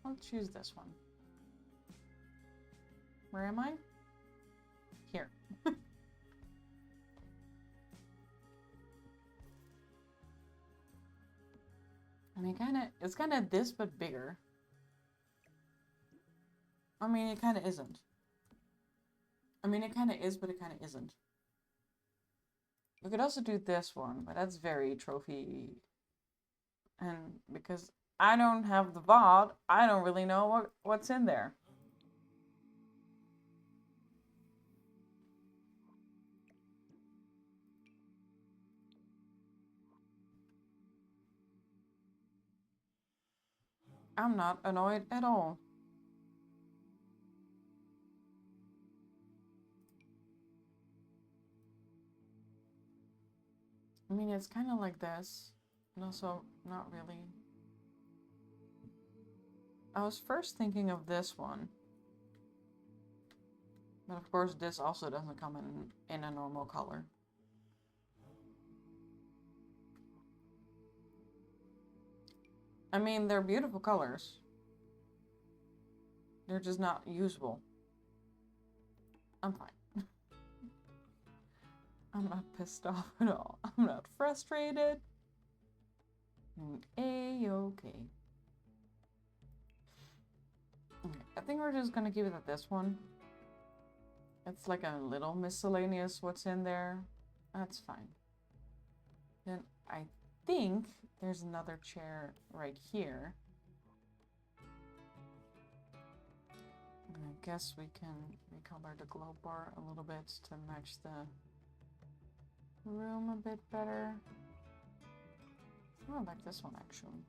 I'll choose this one. Where am I? Here. I mean, it's kind of this, but bigger. I mean, it kind of isn't. I mean, it kind of is, but it kind of isn't. We could also do this one, but that's very trophy. And because I don't have the VOD, I don't really know what's in there. I'm not annoyed at all. I mean, it's kind of like this, and also not really. I was first thinking of this one. But of course, this also doesn't come in a normal color. I mean, they're beautiful colors. They're just not usable. I'm fine. I'm not pissed off at all. I'm not frustrated. A-okay. Okay, I think we're just gonna keep it at this one. It's like a little miscellaneous what's in there. That's fine. Then I think there's another chair right here. And I guess we can recolor the glow bar a little bit to match the room a bit better. Oh, I like this one actually.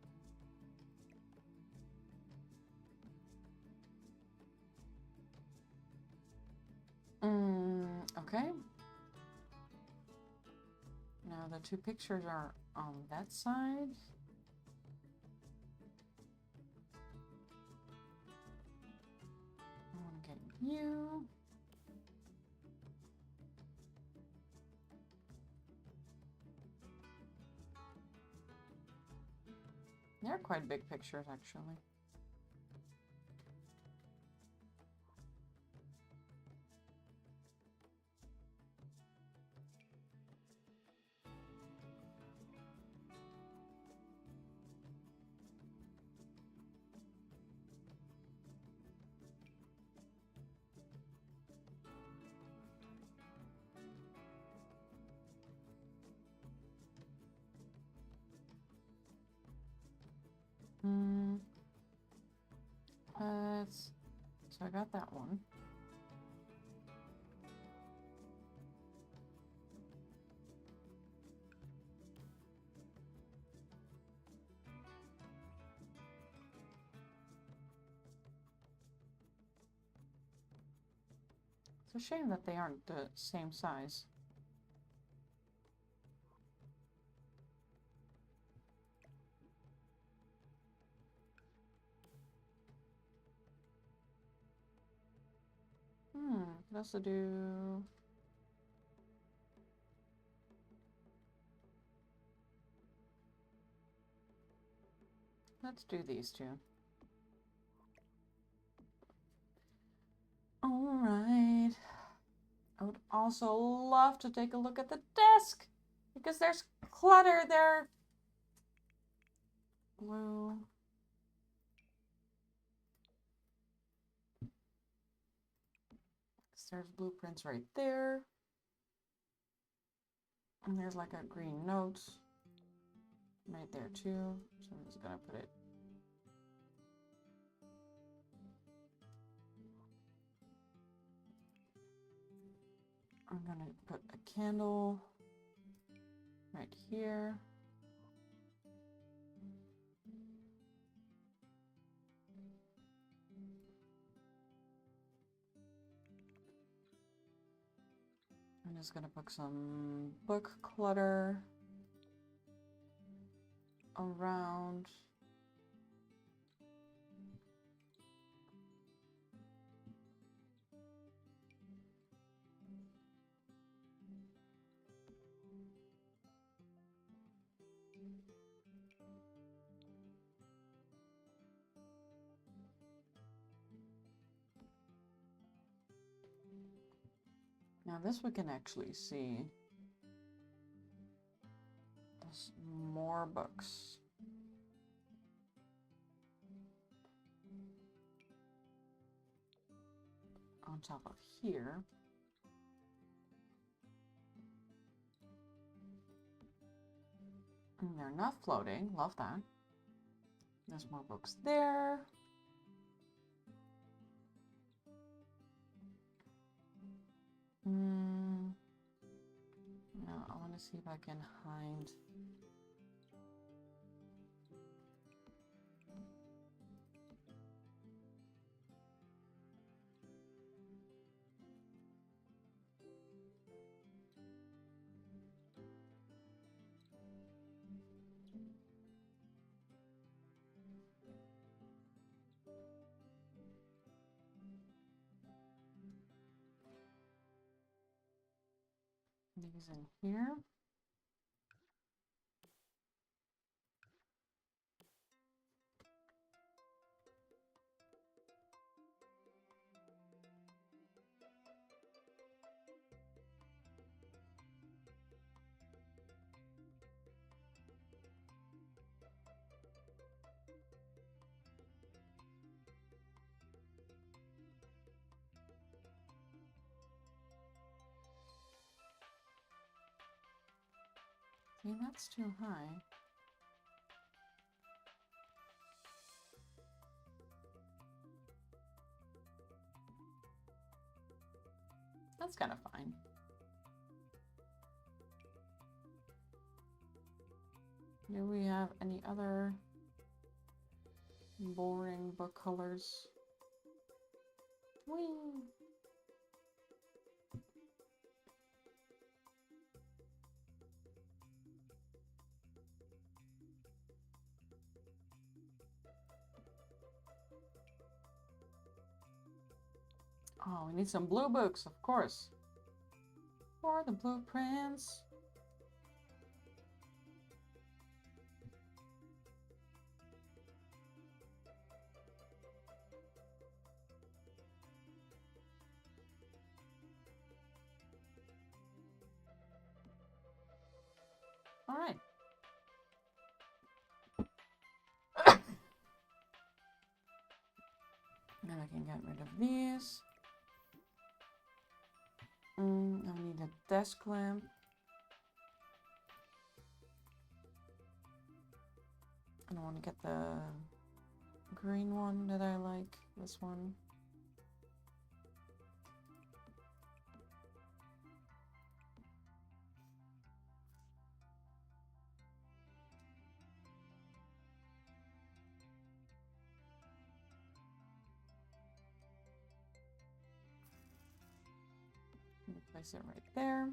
Okay. Now the two pictures are on that side. I want to get you. They're quite big pictures, actually. So I got that one. It's a shame that they aren't the same size. Could also do... let's do these two. All right. I would also love to take a look at the desk because there's clutter there. Blue. There's blueprints right there. And there's like a green note right there too. So I'm just gonna put it. I'm gonna put a candle right here. I'm just gonna put some book clutter around. Now this we can actually see. There's more books. On top of here. And they're not floating. Love that. There's more books there. No, I want to see if I can hide. These in here. See, that's too high. That's kind of fine. Do we have any other boring book colors? Whee! Oh, we need some blue books, of course. For the blueprints. All right. Then I can get rid of these. I need a desk lamp. I don't want to get the green one that I like. This one. Place it right there.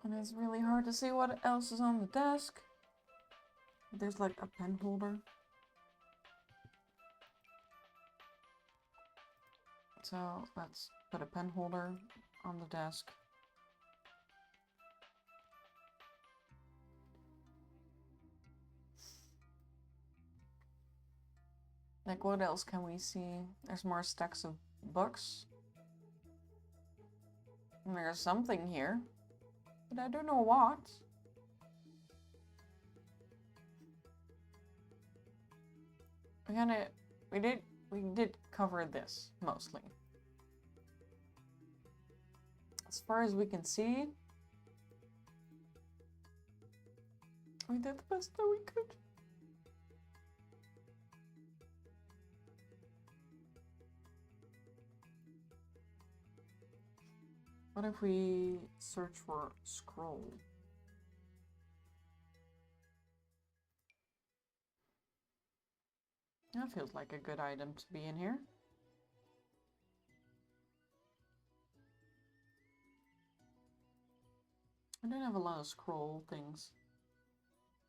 And it's really hard to see what else is on the desk. There's like a pen holder. So let's put a pen holder on the desk. Like, what else can we see? There's more stacks of books. And there's something here, but I don't know what. We did cover this mostly. As far as we can see, we did the best that we could. What if we search for scroll? That feels like a good item to be in here. I don't have a lot of scroll things.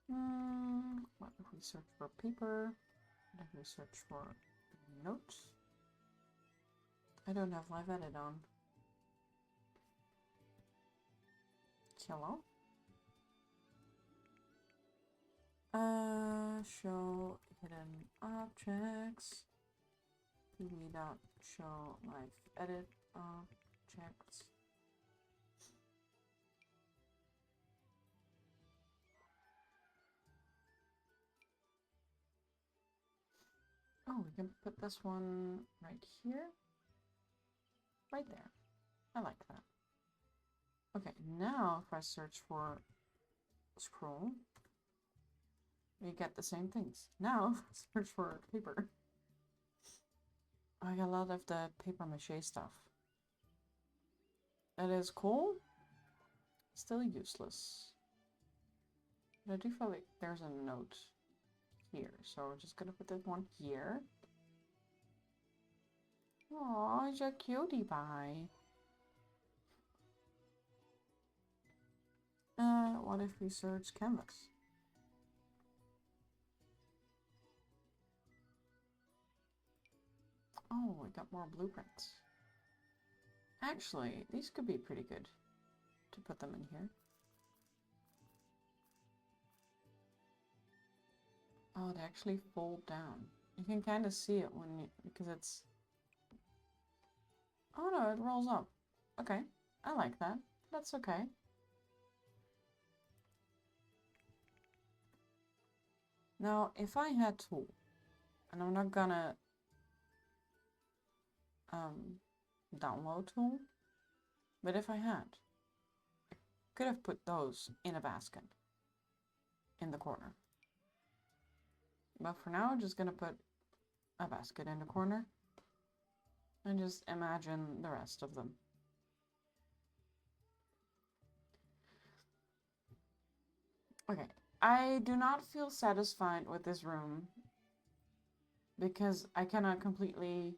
What if we search for paper? What if we search for notes? I don't have live edit on. Hello? Show hidden objects. TV.show live edit objects. Oh, we can put this one right here. Right there. I like that. Okay, now if I search for scroll, we get the same things. Now, search for paper. I got a lot of the paper mache stuff. That is cool. Still useless. But I do feel like there's a note here. So we're just gonna put this one here. Aw, he's a cutie pie. What if we search canvas? Oh, we got more blueprints. Actually, these could be pretty good to put them in here. Oh, they actually fold down. You can kind of see it when you, because it's... Oh no, it rolls up. Okay, I like that. That's okay. Now, if I had tool, and I'm not gonna download tool, but if I had, I could have put those in a basket in the corner. But for now, I'm just gonna put a basket in the corner and just imagine the rest of them. Okay, I do not feel satisfied with this room because I cannot completely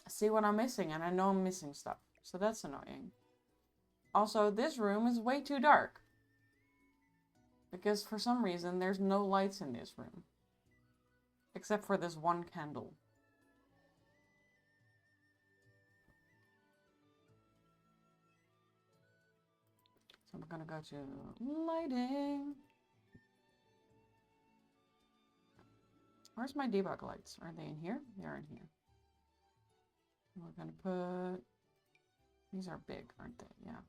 see what I'm missing, and I know I'm missing stuff, so that's annoying. Also, this room is way too dark because for some reason there's no lights in this room except for this one candle. So we're gonna go to lighting. Where's my debug lights? Are they in here? They're in here. We're gonna put... These are big, aren't they? Yeah.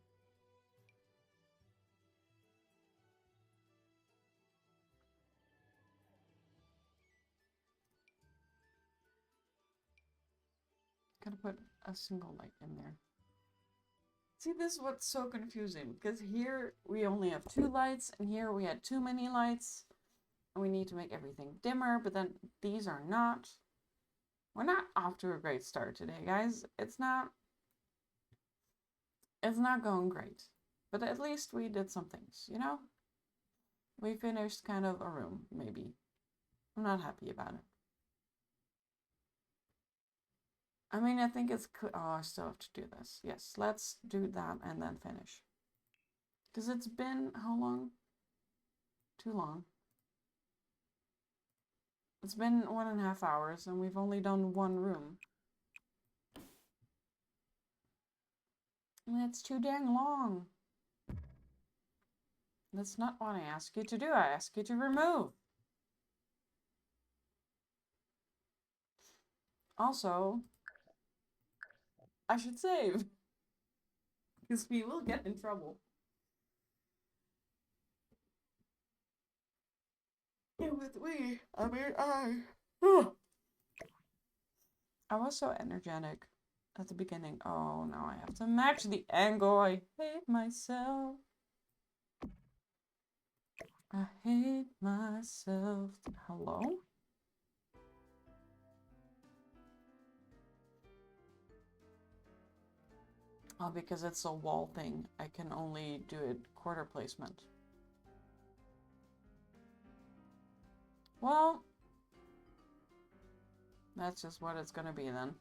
Gotta put a single light in there. See, this is what's so confusing, because here we only have 2 lights, and here we had too many lights. And we need to make everything dimmer, but then these are not. We're not off to a great start today, guys. It's not going great. But at least we did some things, you know? We finished kind of a room, maybe. I'm not happy about it. I mean, I think it's... Oh, I still have to do this. Yes, let's do that and then finish. Because it's been... How long? Too long. It's been 1.5 hours and we've only done 1 room. And it's too dang long. That's not what I ask you to do. I ask you to remove. Also, I should save. Because we will get in trouble. And with we, I mean I. I was so energetic at the beginning. Oh, now I have to match the angle. I hate myself. I hate myself. Hello? Oh, because it's a wall thing. I can only do it quarter placement. Well, that's just what it's gonna be then.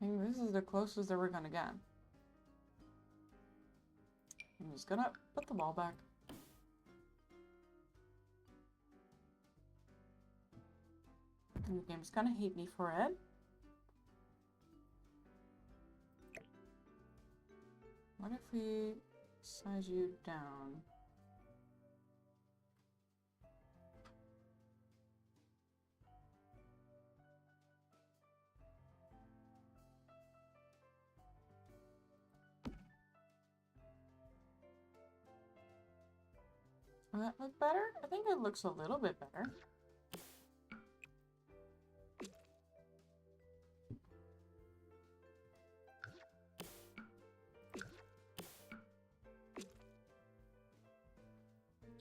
I think this is the closest that we're gonna get. I'm just gonna put the ball back. And the game's gonna hate me for it. What if we size you down? Will that look better? I think it looks a little bit better.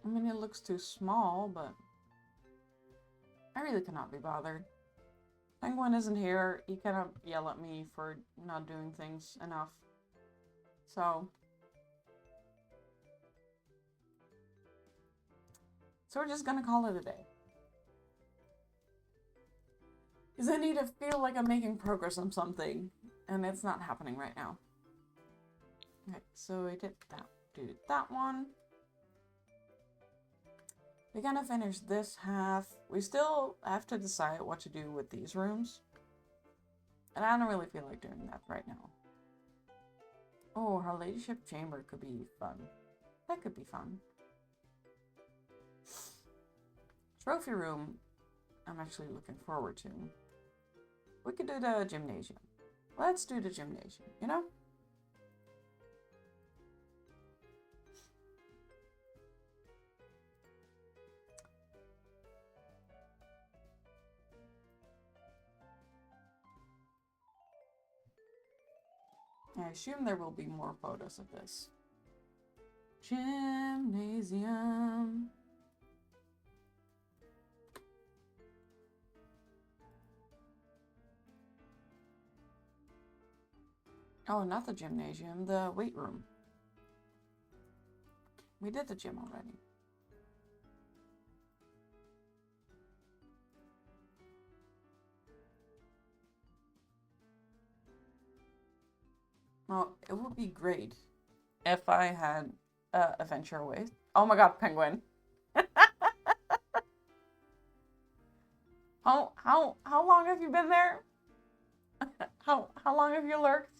I mean, it looks too small, but I really cannot be bothered. Penguin isn't here. He cannot yell at me for not doing things enough. So we're just gonna call it a day. Because I need to feel like I'm making progress on something, and it's not happening right now. Okay, so we did that. Do that one. We're gonna finish this half. We still have to decide what to do with these rooms. And I don't really feel like doing that right now. Oh, Her Ladyship Chamber could be fun. That could be fun. Trophy room, I'm actually looking forward to. We could do the gymnasium. Let's do the gymnasium, you know? I assume there will be more photos of this. Gymnasium. Oh, not the gymnasium, the weight room. We did the gym already. Well, it would be great if I had Adventure Away. Oh my god, Penguin. How long have you been there? how long have you lurked?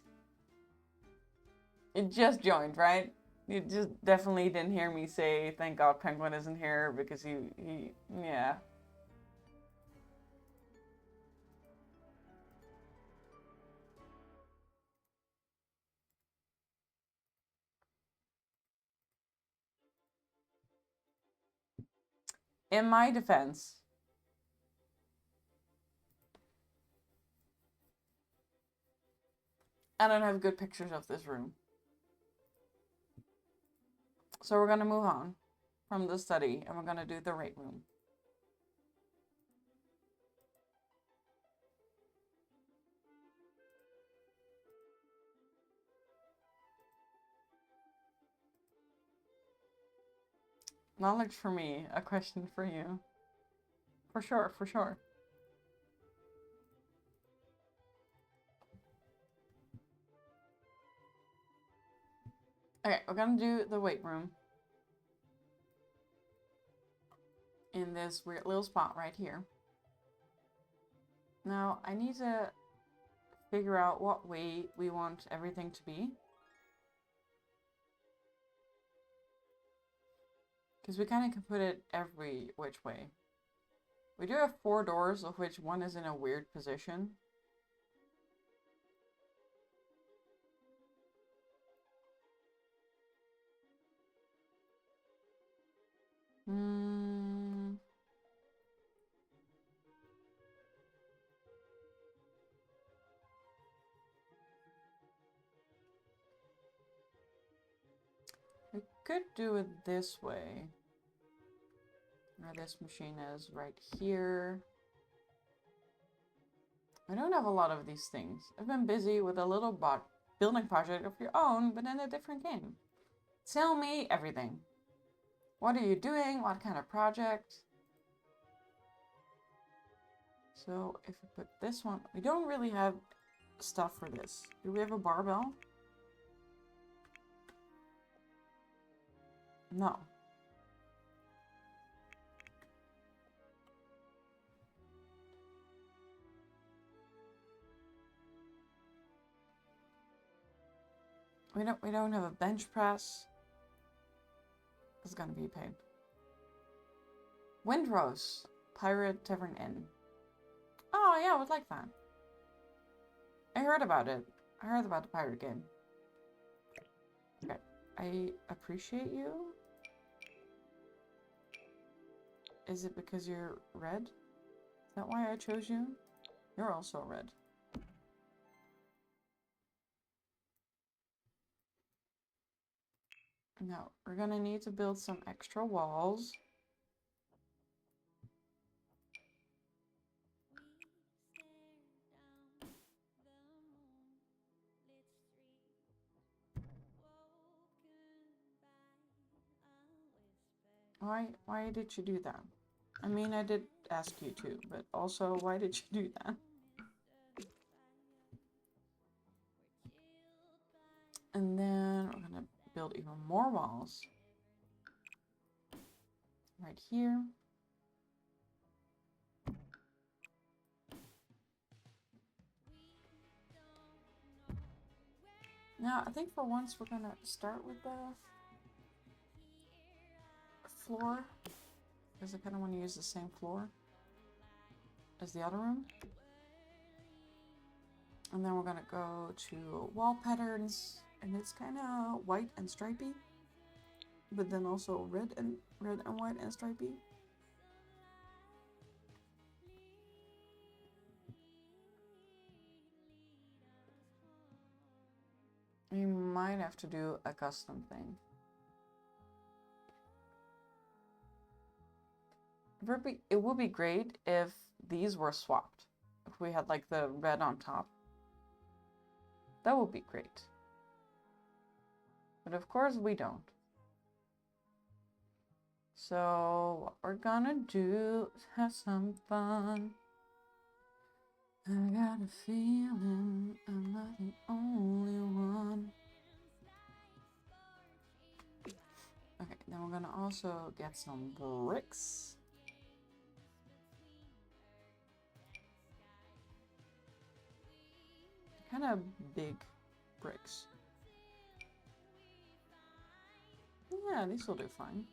You just joined, right? You just definitely didn't hear me say, thank God Penguin isn't here, because he yeah. In my defense, I don't have good pictures of this room. So we're gonna move on from the study, and we're gonna do the rate room. Knowledge for me, a question for you. For sure, for sure. Okay, we're gonna do the weight room. In this weird little spot right here. Now, I need to figure out what weight we want everything to be. Because we kind of can put it every which way. We do have 4 doors, of which one is in a weird position. We could do it this way. Where this machine is right here. I don't have a lot of these things. I've been busy with a little building project of your own, but in a different game. Tell me everything. What are you doing? What kind of project? So if we put this one, we don't really have stuff for this. Do we have a barbell? No. We don't have a bench press. It's gonna be a pain. Windrose, Pirate Tavern Inn. Oh yeah, I would like that. I heard about it. I heard about the pirate game. Okay, I appreciate you. Is it because you're red? Is that why I chose you? You're also red. Now, we're gonna need to build some extra walls. Why did you do that? I mean, I did ask you to, but also, why did you do that? And then we're gonna build even more walls. Right here. Now, I think for once we're gonna start with the floor, because I kind of want to use the same floor as the other room. And then we're gonna go to wall patterns, and it's kind of white and stripy, but then also red and white and stripy. You might have to do a custom thing. It would be great if these were swapped. If we had like the red on top. That would be great. But of course we don't. So what we're gonna do is have some fun. I got a feeling I'm not the only one. Okay, then we're gonna also get some bricks. Kind of big bricks. Yeah, these will do fine.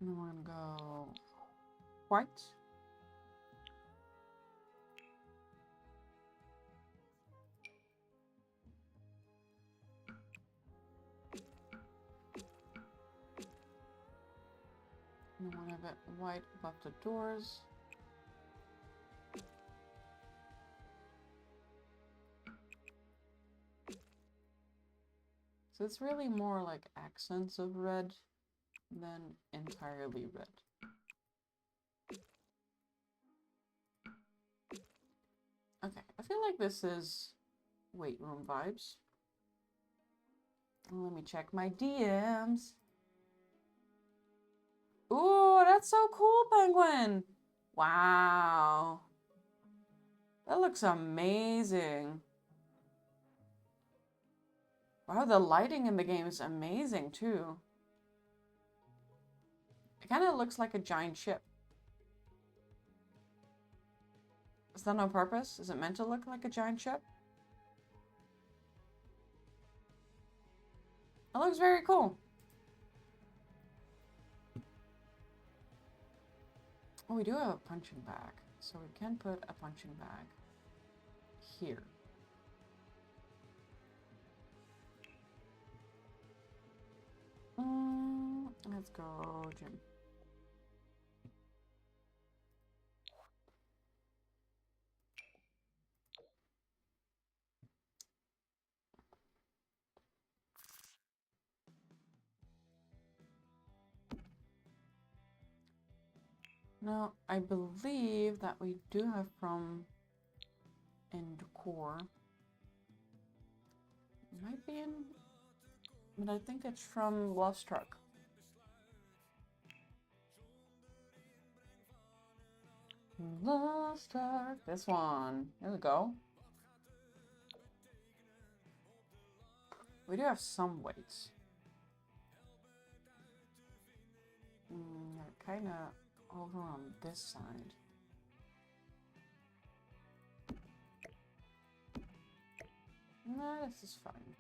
And then we're gonna go white. And then we're gonna have it white above the doors. So it's really more like accents of red than entirely red. Okay, I feel like this is weight room vibes. Let me check my DMs. Ooh, that's so cool, Penguin. Wow. That looks amazing. Wow, the lighting in the game is amazing too. It kind of looks like a giant ship. Is that on purpose? Is it meant to look like a giant ship? It looks very cool. Oh, we do have a punching bag. So we can put a punching bag here. Let's go, Jim. Now, I believe that we do have from in decor. It might be in, but I think it's from Lost Truck. Lost Truck. This one. Here we go. We do have some weights. They're kind of over on this side. Nah, this is fine.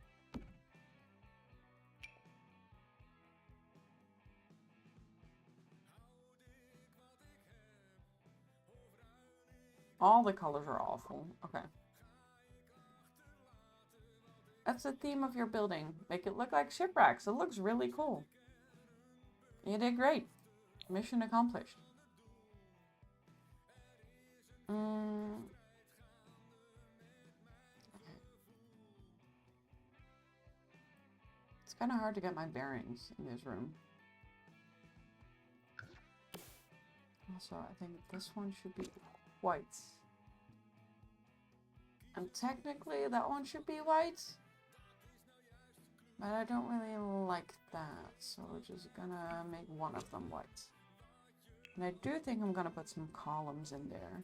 All the colors are awful. Okay. That's the theme of your building. Make it look like shipwrecks. It looks really cool. You did great. Mission accomplished. Okay. It's kind of hard to get my bearings in this room. Also, I think this one should be white. And technically, that one should be white. But I don't really like that. So we're just gonna make one of them white. And I do think I'm gonna put some columns in there.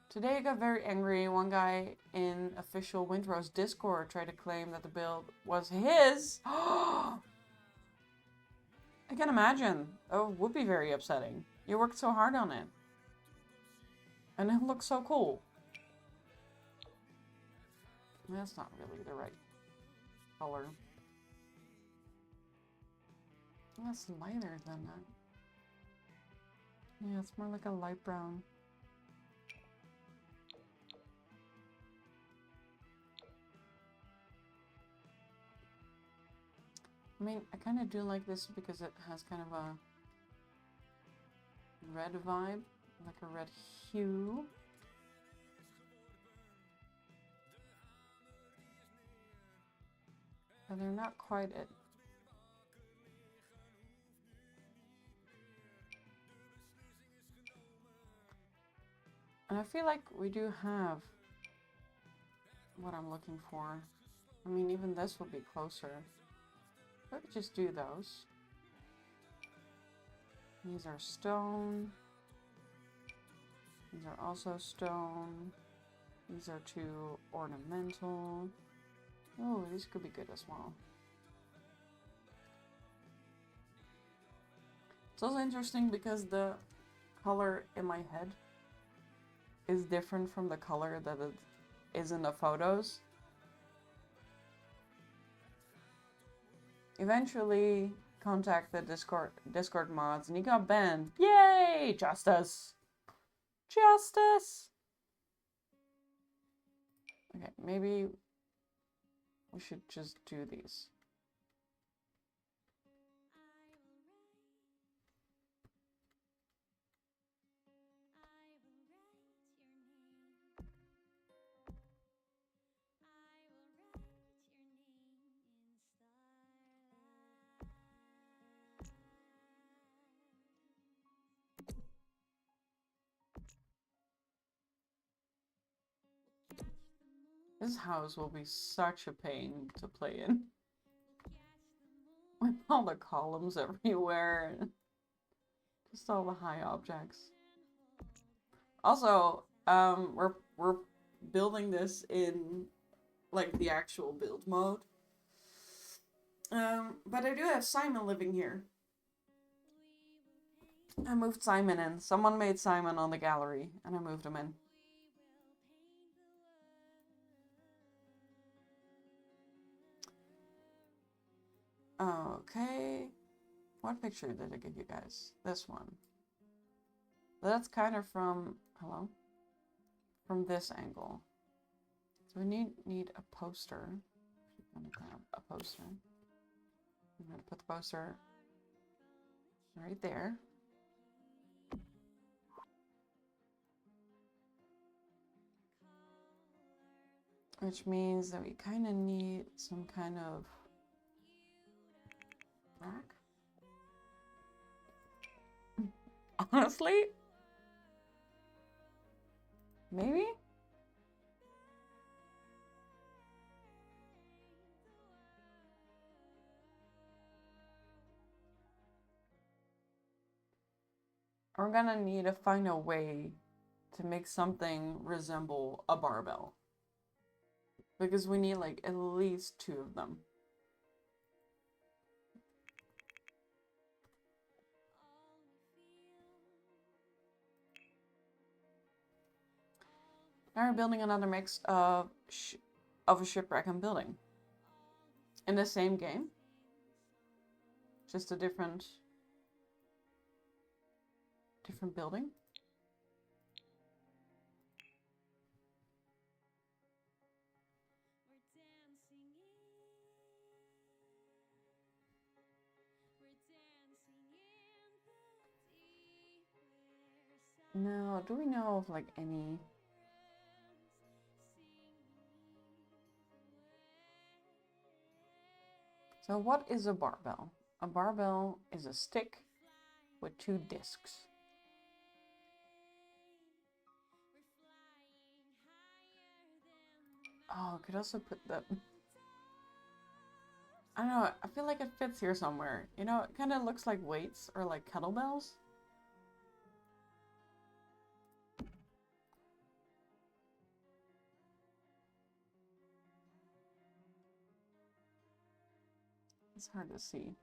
Today I got very angry. One guy in official Windrose Discord tried to claim that the build was his. I can imagine. Oh, it would be very upsetting. You worked so hard on it. And it looks so cool. That's not really the right color. That's lighter than that. Yeah, it's more like a light brown. I mean, I kind of do like this because it has kind of a red vibe, like a red hue. But they're not quite it. And I feel like we do have what I'm looking for. I mean, even this will be closer. I could just do those. These are stone. These are also stone. These are two ornamental. Oh, these could be good as well. It's also interesting because the color in my head is different from the color that it is in the photos. Eventually contact the Discord mods and he got banned. Yay! Justice! Justice! Okay, maybe we should just do these. This house will be such a pain to play in. With all the columns everywhere. And just all the high objects. Also, we're building this in like the actual build mode. But I do have Simon living here. I moved Simon in. Someone made Simon on the gallery, and I moved him in. Okay. What picture did I give you guys? This one. That's kind of from... Hello? From this angle. So we need a poster. I'm going to grab a poster. I'm going to put the poster right there. Which means that we kind of need some kind of rack. Honestly? Maybe? We're gonna need to find a way to make something resemble a barbell. Because we need like at least 2 of them. Now we're building another mix of a shipwreck I'm building. In the same game. Just a different building. Now, do we know of like any... So what is a barbell? A barbell is a stick with 2 discs. Oh, I could also put the... I don't know, I feel like it fits here somewhere. You know, it kind of looks like weights or like kettlebells. It's hard to see.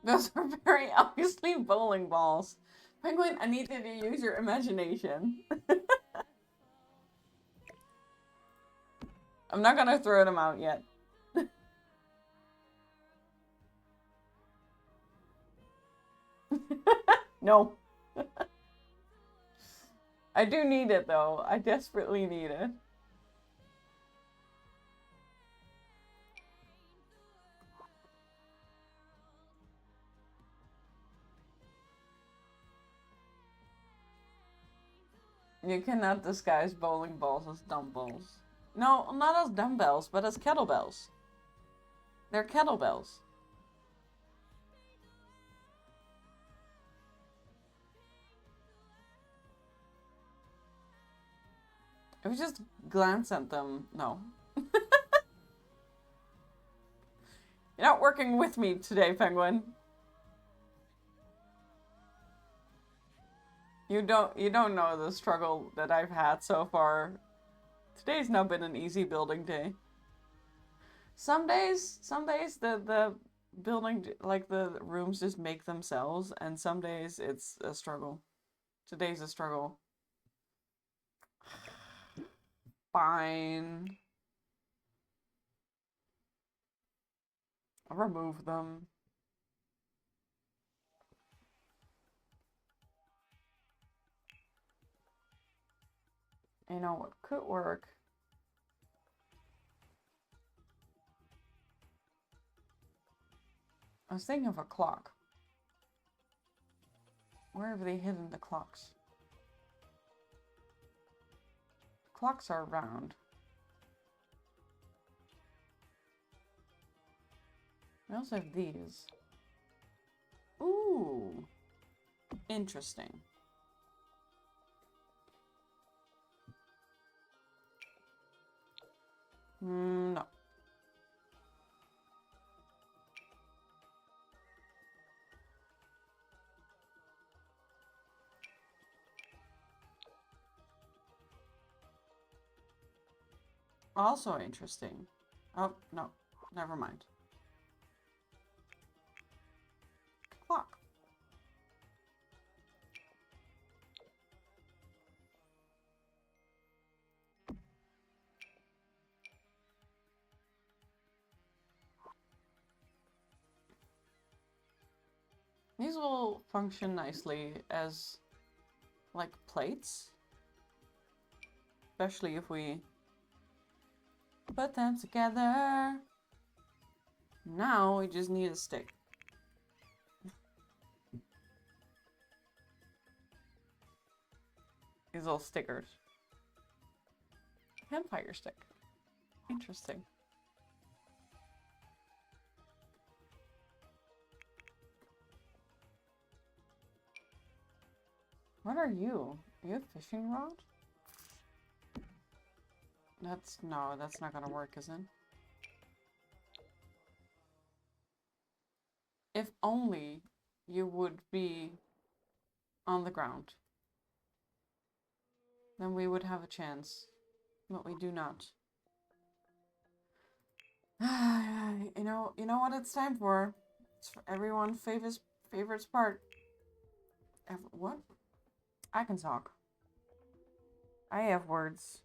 Those are very obviously bowling balls. Penguin, I need you to use your imagination. I'm not gonna throw them out yet. No. I do need it though. I desperately need it. You cannot disguise bowling balls as dumbbells. No, not as dumbbells, but as kettlebells. They're kettlebells. If you just glance at them, no. You're not working with me today, Penguin. You don't know the struggle that I've had so far. Today's not been an easy building day. Some days the building, like the rooms just make themselves, and some days it's a struggle. Today's a struggle. Fine. I'll remove them. You know what could work? I was thinking of a clock. Where have they hidden the clocks? Clocks are round. I also have these. Ooh. Interesting. No. Also interesting. Oh, no. Never mind. Clock. These will function nicely as, like, plates. Especially if we put them together. Now we just need a stick. These little stickers. Campfire stick. Interesting. What are you? Are you a fishing rod? No, that's not gonna work, is it? If only you would be on the ground. Then we would have a chance. But we do not. You know what it's time for? It's for everyone's favorite part. What? I can talk. I have words.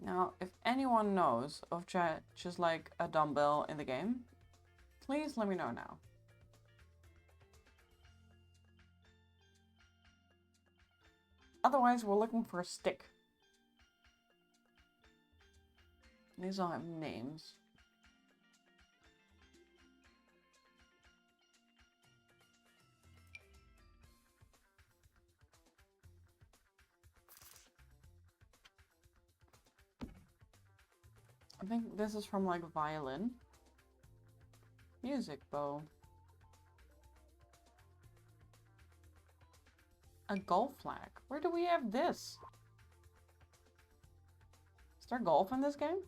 Now, if anyone knows of just like a dumbbell in the game, please let me know now. Otherwise, we're looking for a stick. These all have names. I think this is from like violin. Music bow. A golf flag. Where do we have this? Is there golf in this game?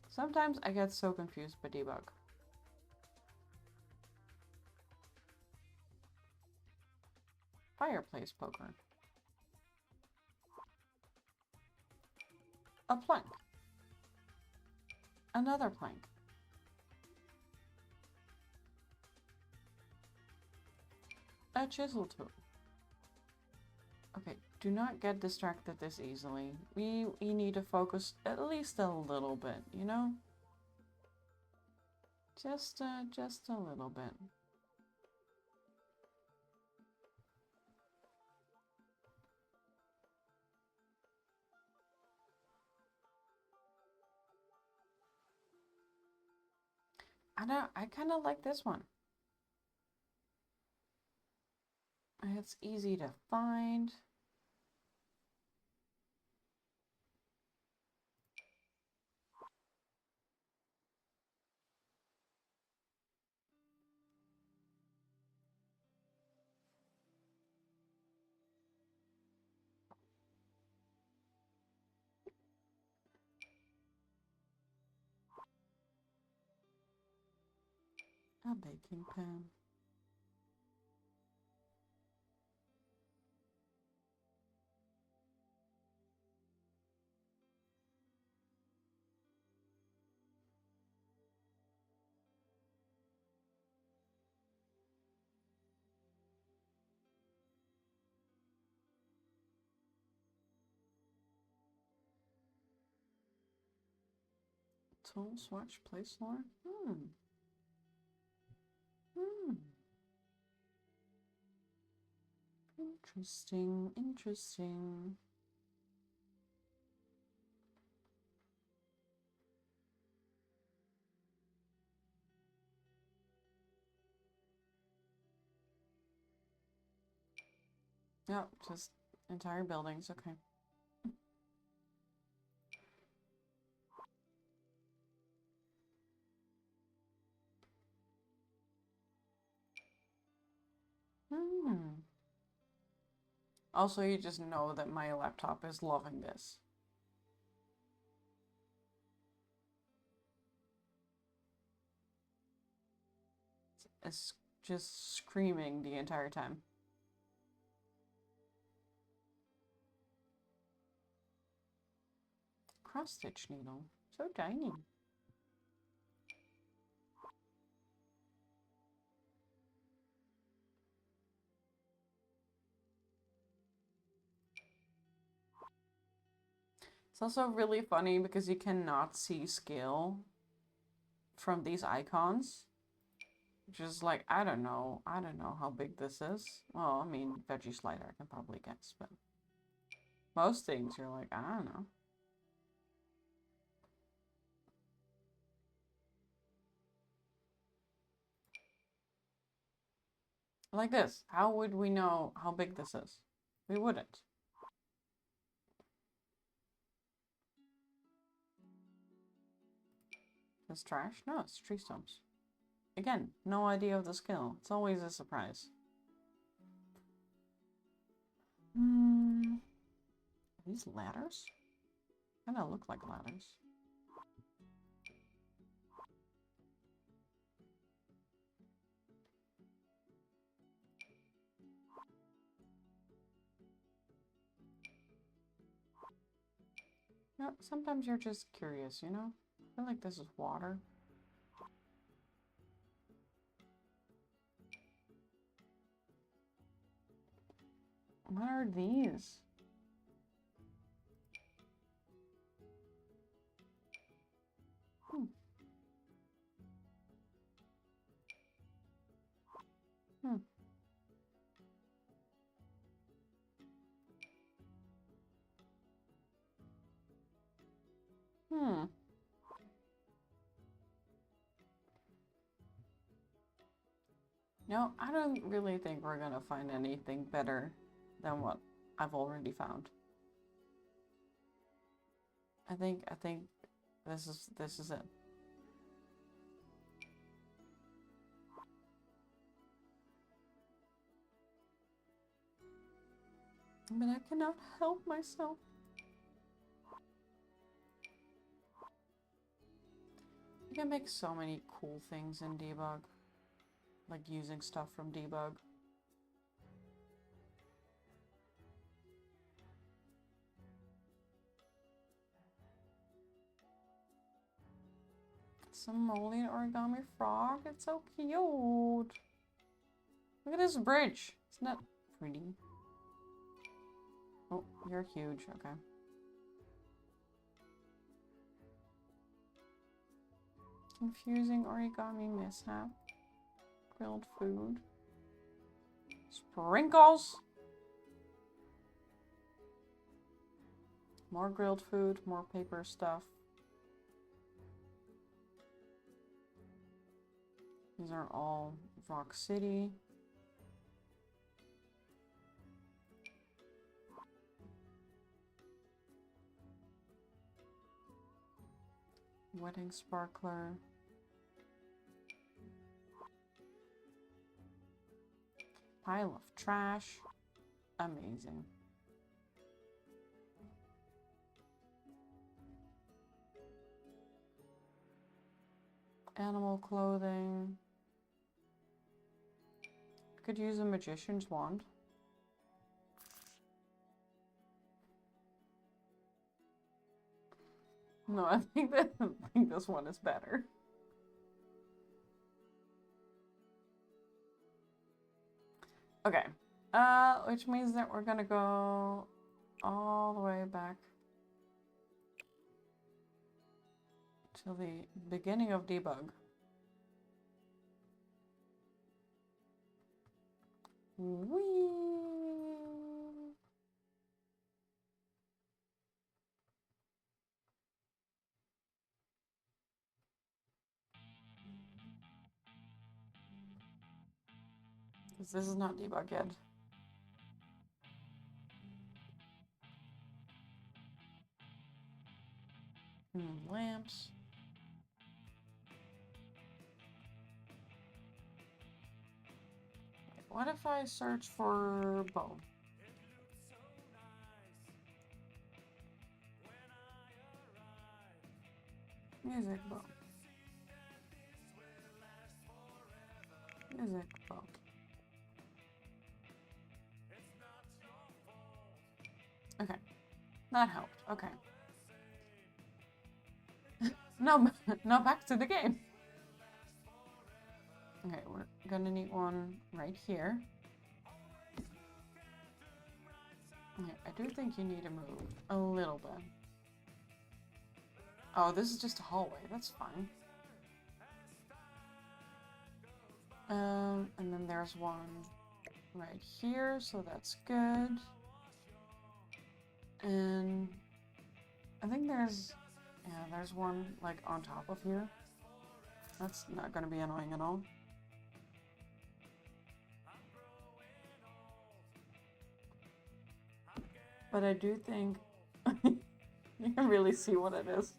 Sometimes I get so confused by debug. Fireplace poker. A plank. Another plank. A chisel tool. Okay, do not get distracted this easily. We need to focus at least a little bit, you know? Just a little bit. I kind of like this one. It's easy to find. A baking pan. Tool swatch place lore? Interesting, interesting. Yep, just entire buildings, okay. Hmm. Also, you just know that my laptop is loving this. It's just screaming the entire time. Cross-stitch needle. So tiny. It's also really funny because you cannot see scale from these icons. Just like, I don't know how big this is. Well, I mean, veggie slider, I can probably guess, but most things you're like, I don't know. Like this, how would we know how big this is? We wouldn't. It's trash? No, it's tree stumps. Again, no idea of the scale. It's always a surprise. Hmm. Are these ladders? Kinda look like ladders. No, sometimes you're just curious, you know? I feel like this is water. What are these? Hmm. Hmm. Hmm. No, I don't really think we're gonna find anything better than what I've already found. I think this is it. I mean, I cannot help myself. You can make so many cool things in debug. Like using stuff from debug. Some moldy origami frog. It's so cute. Look at this bridge. Isn't that pretty? Oh, you're huge. Okay. Confusing origami mishap. Grilled food. Sprinkles! More grilled food, more paper stuff. These are all Rock City. Wedding sparkler. Pile of trash. Amazing. Animal clothing. Could use a magician's wand. No, I think this one is better. Okay. Which means that we're gonna go all the way back to the beginning of debug. Whee! Because this is not debug yet. Lamps. What if I search for bow? Music bow. Music bow. Okay. That helped. Okay. No, no, back to the game. Okay, we're gonna need one right here. Okay, I do think you need to move a little bit. Oh, this is just a hallway. That's fine. And then there's one right here, so that's good. And I think there's one like on top of here. That's not gonna be annoying at all. But I do think you can really see what it is.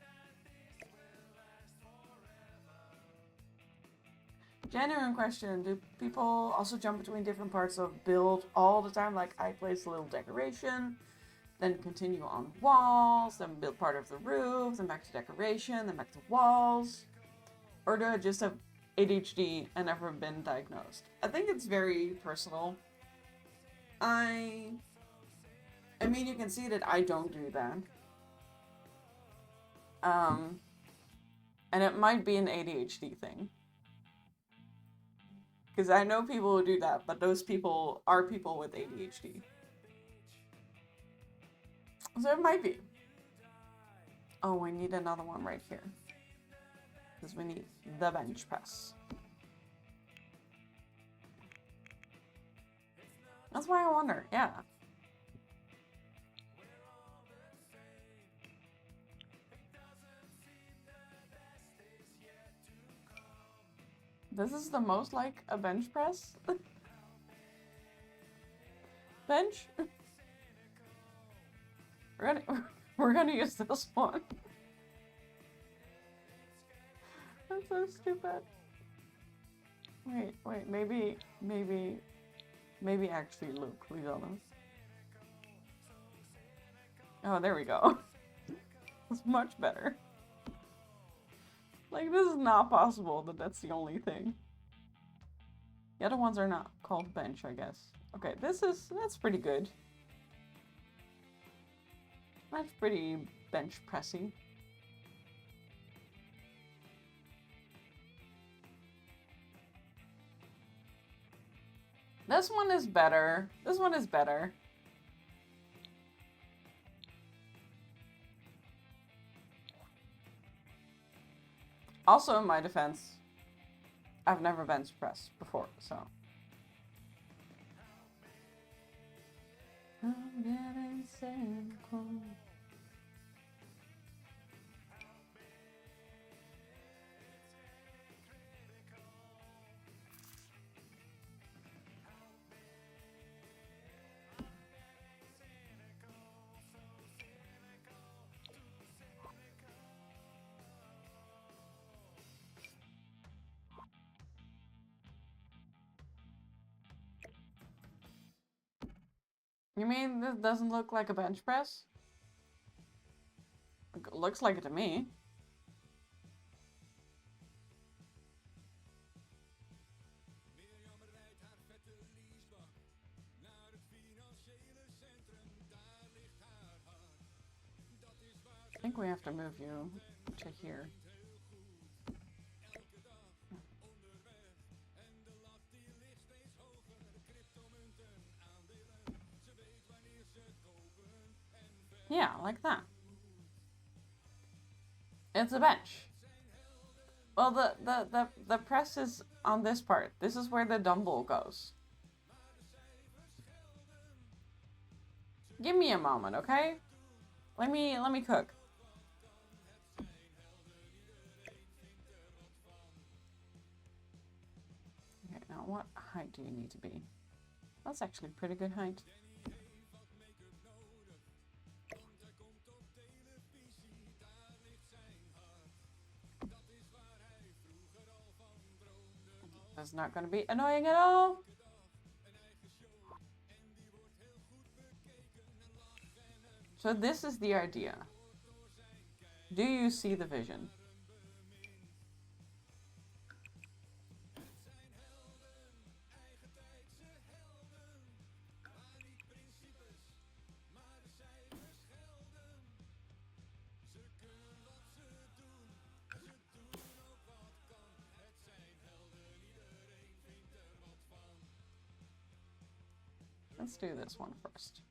Genuine question, do people also jump between different parts of build all the time? Like I place a little decoration, then continue on walls, then build part of the roof, then back to decoration, then back to walls? Or do I just have ADHD and never been diagnosed? I think it's very personal. I mean, you can see that I don't do that. And it might be an ADHD thing. Because I know people who do that, but those people are people with ADHD. So it might be. Oh, we need another one right here. Because we need the bench press. That's why I wonder, yeah. This is the most like a bench press. Bench? We're gonna use this one. That's so stupid. Wait, maybe actually Luke, we don't know. Oh, there we go. It's much better. Like, this is not possible that that's the only thing. The other ones are not called bench, I guess. Okay, that's pretty good. That's pretty bench pressy. This one is better. This one is better. Also, in my defense, I've never bench pressed before, so. I'm getting cynical. You mean this doesn't look like a bench press? It looks like it to me. I think we have to move you to here. Yeah, like that. It's a bench. Well, the press is on this part. This is where the dumbbell goes. Give me a moment, okay? Let me cook. Okay, now what height do you need to be? That's actually a pretty good height. is not going to be annoying at all. So this is the idea. Do you see the vision? Let's do this one first.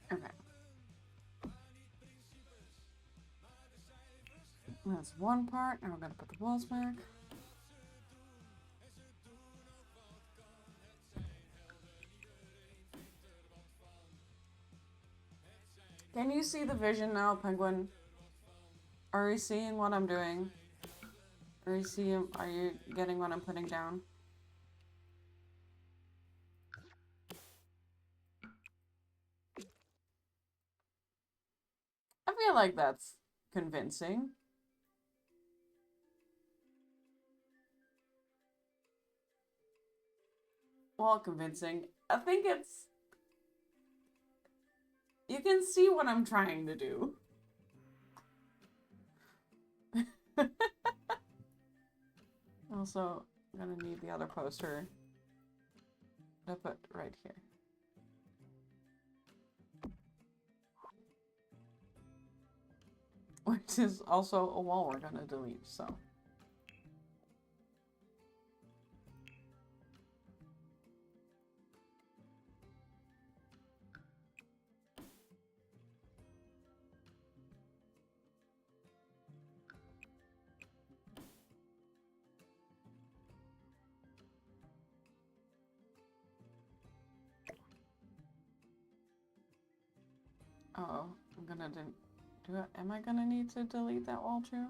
Okay. That's one part. Now we're gonna put the walls back. Can you see the vision now, Penguin? Are you seeing what I'm doing? Are you getting what I'm putting down? I feel like that's convincing. Well, convincing. I think it's... You can see what I'm trying to do. Also, I'm gonna need the other poster to put right here. Which is also a wall we're gonna delete, so. Uh-oh, I'm gonna am I gonna need to delete that wall too?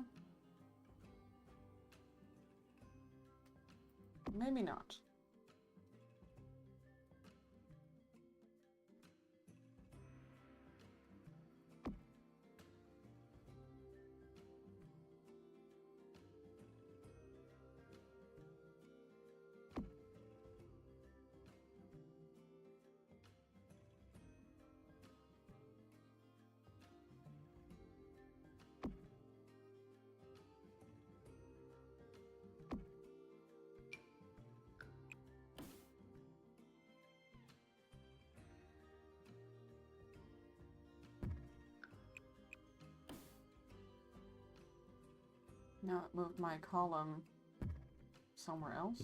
Maybe not. Now it moved my column somewhere else.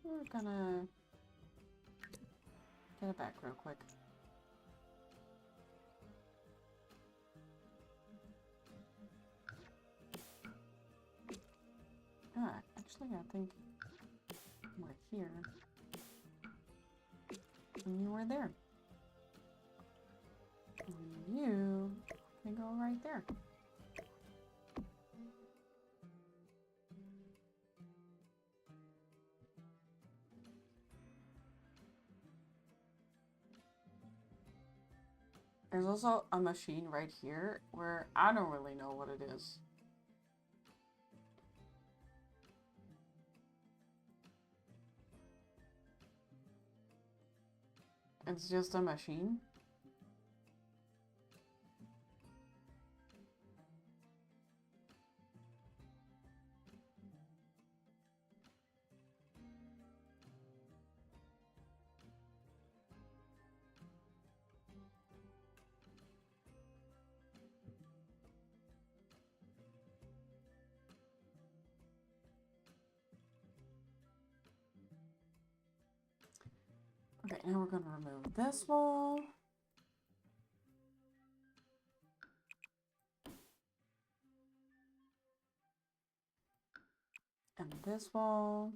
We're gonna get it back real quick. Ah, actually I think we're here. And you were there. And you can go right there. There's also a machine right here where I don't really know what it is. It's just a machine. Okay, now we're going to remove this wall. And this wall.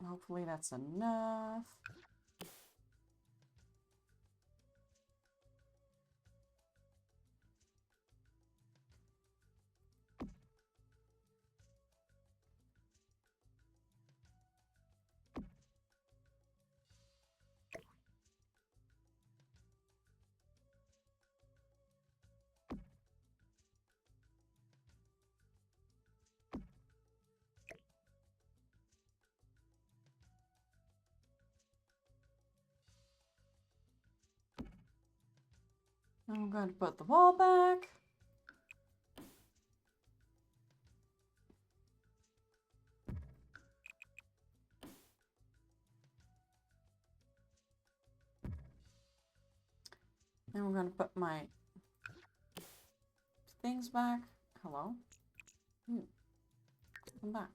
Hopefully that's enough. I'm going to put the wall back. And we're going to put my things back. Hello? You. Come back.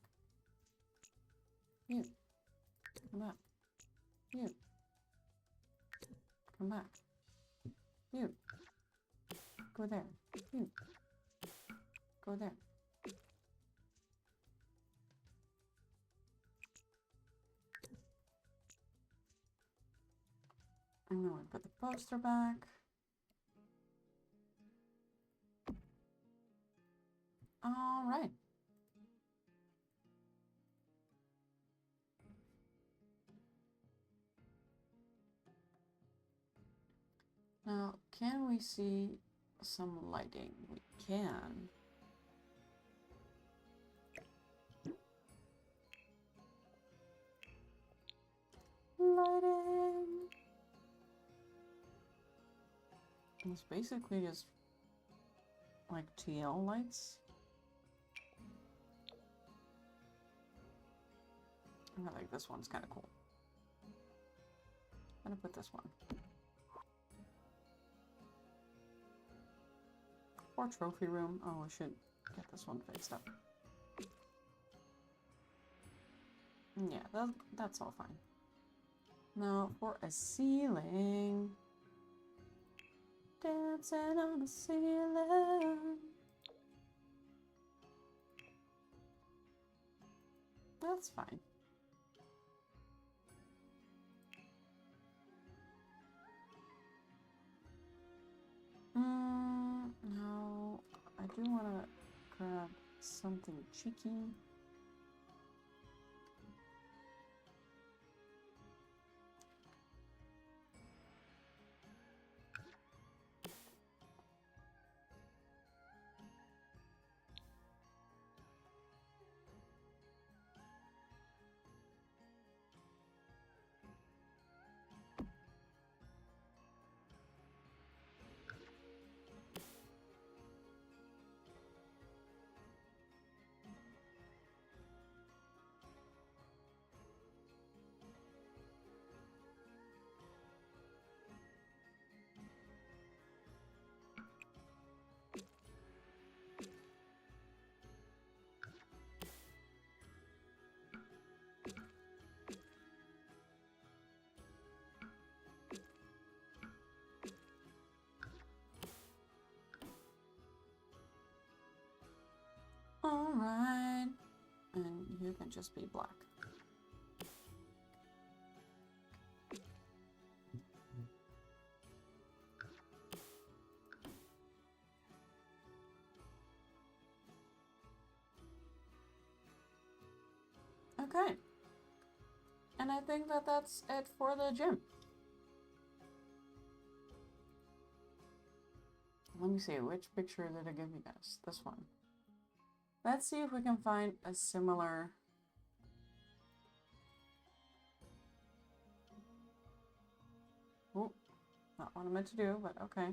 You. Come back. You. Come back. You. Go there. You. Go there. And then we put the poster back. All right. Now, can we see some lighting? We can. Lighting. It's basically just like TL lights. I like this one's kind of cool. I'm gonna put this one. Or trophy room. Oh, we should get this one fixed up. Yeah, that's all fine. Now for a ceiling. Dancing on the ceiling. That's fine. No, I do want to grab something cheeky. All right, and you can just be black. Okay, and I think that that's it for the gym. Let me see, which picture did I give you guys? This one. Let's see if we can find a similar... Oh, not what I meant to do, but okay.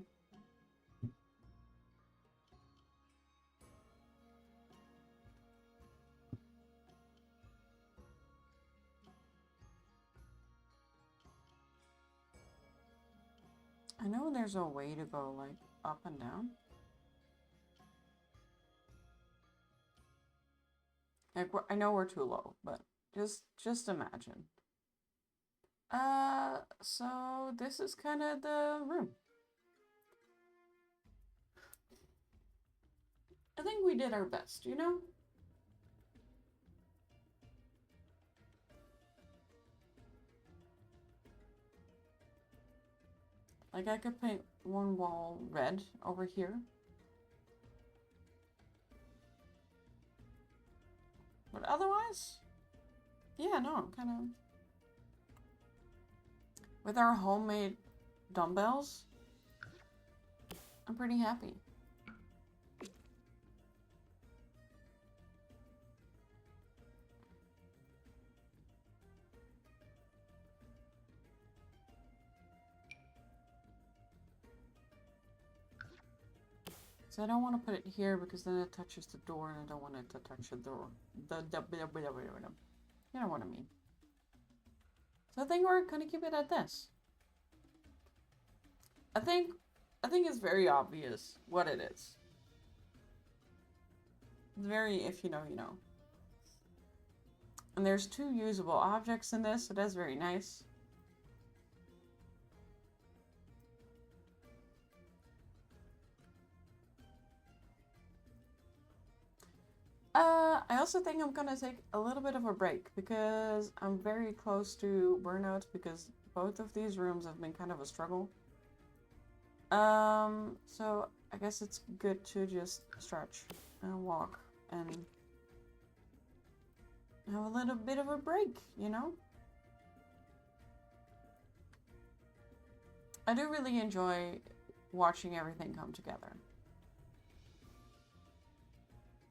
I know there's a way to go, like, up and down. Like, I know we're too low, but just imagine. So this is kind of the room. I think we did our best, you know? Like, I could paint one wall red over here. But otherwise, yeah, no, kind of. With our homemade dumbbells, I'm pretty happy. So I don't want to put it here because then it touches the door and I don't want it to touch the door. You know what I mean. So I think we're gonna keep it at this. I think it's very obvious what it is. It's very, if you know, you know. And there's 2 usable objects in this, so that's very nice. I also think I'm gonna take a little bit of a break because I'm very close to burnout because both of these rooms have been kind of a struggle. So I guess it's good to just stretch and walk and have a little bit of a break, you know? I do really enjoy watching everything come together.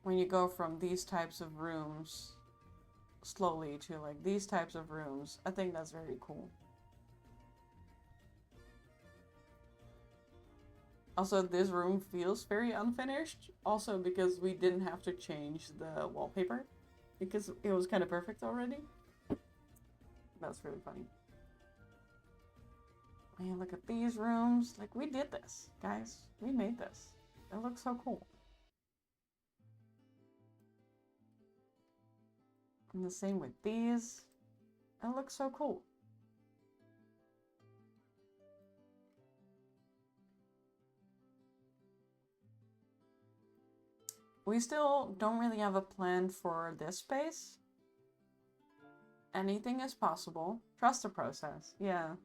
When you go from these types of rooms slowly to like these types of rooms, I think that's very cool. Also, this room feels very unfinished, also because we didn't have to change the wallpaper, because it was kind of perfect already. That's really funny. Man, look at these rooms. Like, we did this, guys. We made this. It looks so cool. And the same with these. It looks so cool. We still don't really have a plan for this space. Anything is possible. Trust the process. Yeah.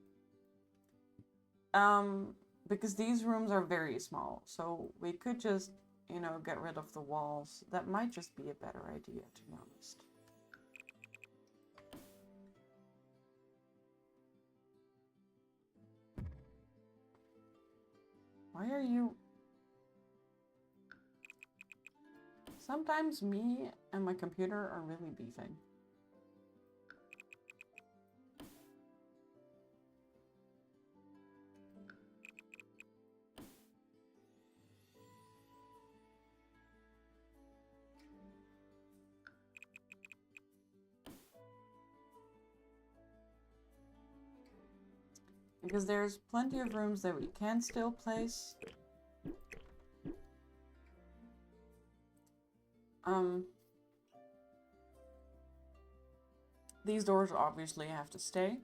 Because these rooms are very small, so we could just, you know, get rid of the walls. That might just be a better idea, to be honest. Why are you... Sometimes me and my computer are really beefing. Because there's plenty of rooms that we can still place. These doors obviously have to stay.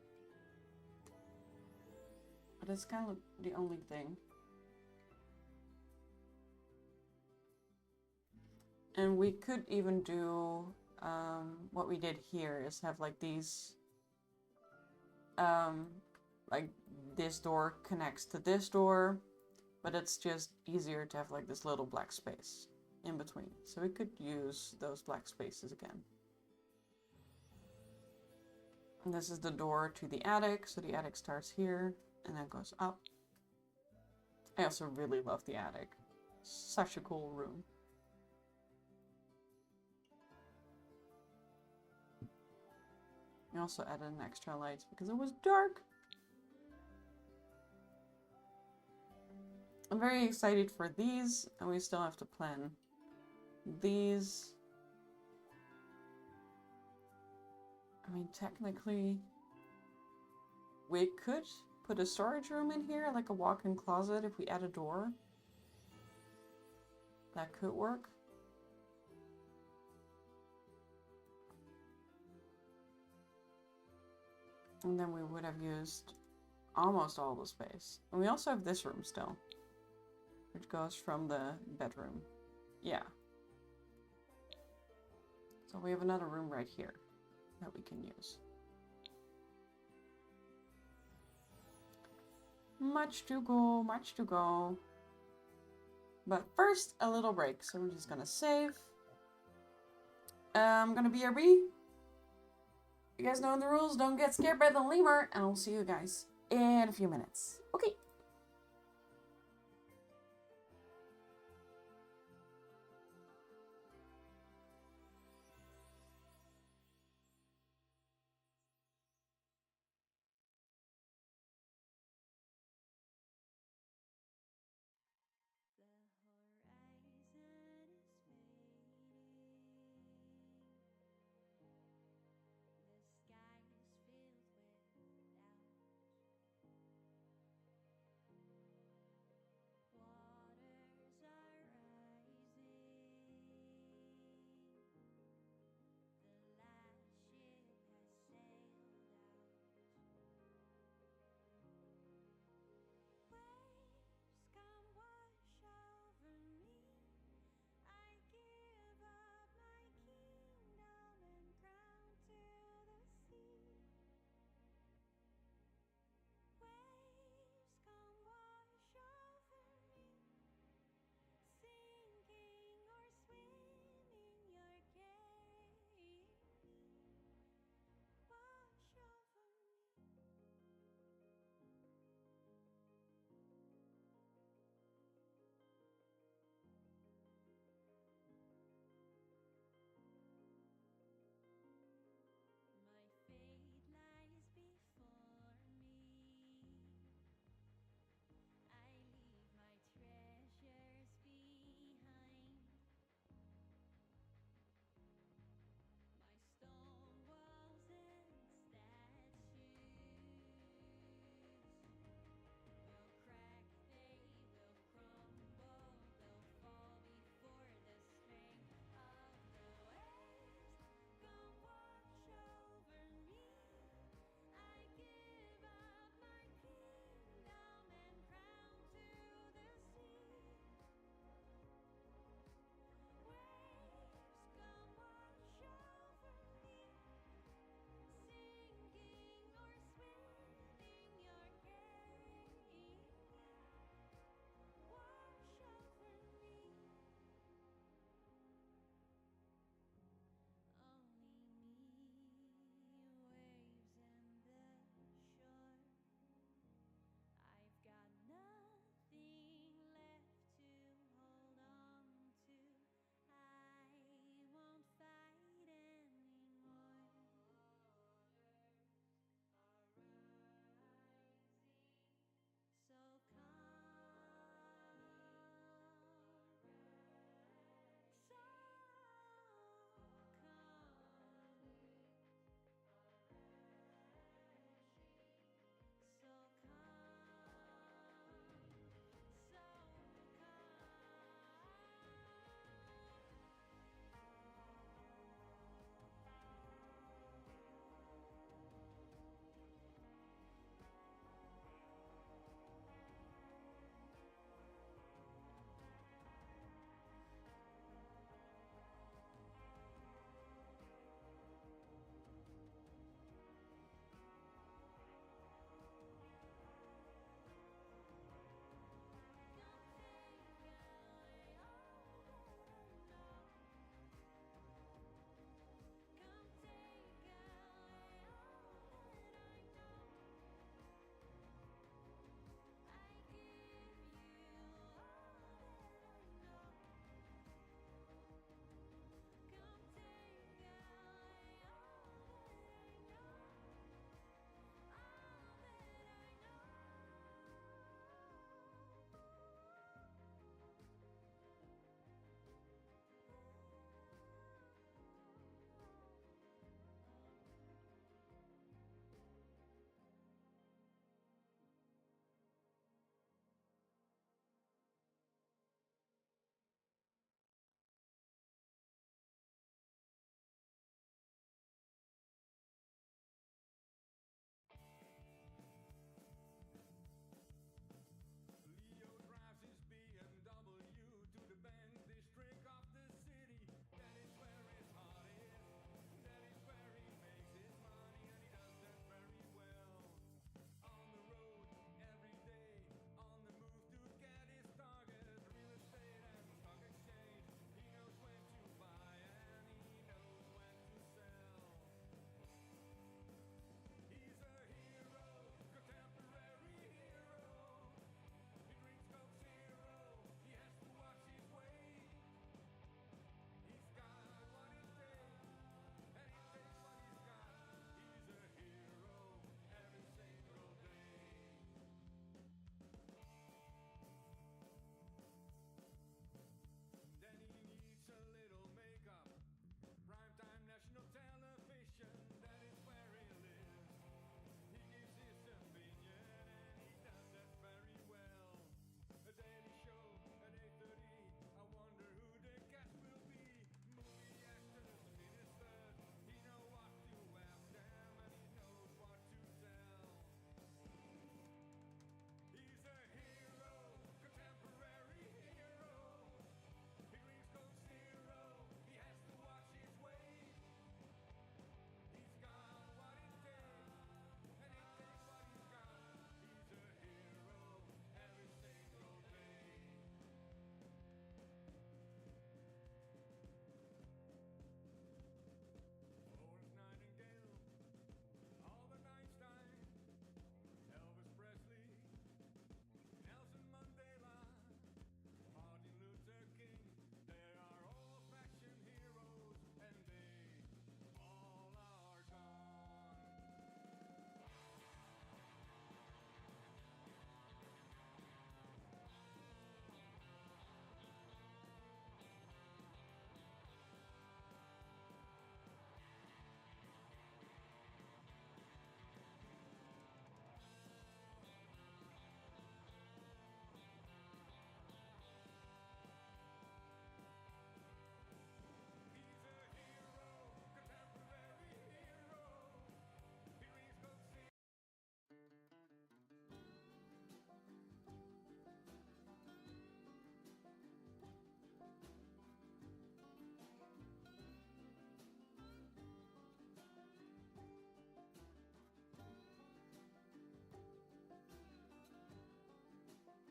But it's kind of the only thing. And we could even do, what we did here is have like these, like this door connects to this door, but it's just easier to have like this little black space in between. So we could use those black spaces again. And this is the door to the attic, so the attic starts here and then goes up. I also really love the attic. Such a cool room. I also added an extra light because it was dark. I'm very excited for these, and we still have to plan these. I mean, technically, we could put a storage room in here, like a walk-in closet, if we add a door. That could work. And then we would have used almost all the space. And we also have this room still, which goes from the bedroom. Yeah. So we have another room right here that we can use. Much to go, much to go. But first, a little break. So we're just gonna save. I'm gonna BRB. You guys know the rules. Don't get scared by the lemur. And I'll see you guys in a few minutes. Okay.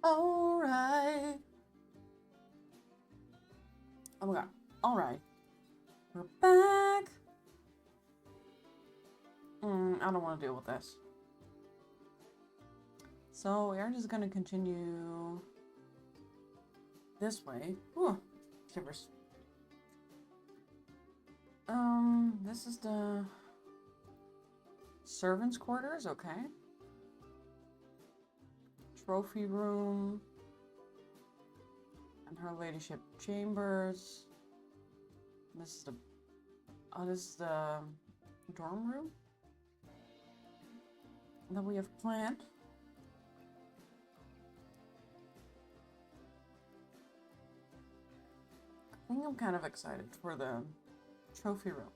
Alright. Oh my god. Alright. We're back. I don't want to deal with this. So we are just gonna continue this way. Ooh, shivers. This is the servants' quarters, okay. Trophy room. And her ladyship chambers. This is the dorm room that we have planned. I think I'm kind of excited for the trophy room.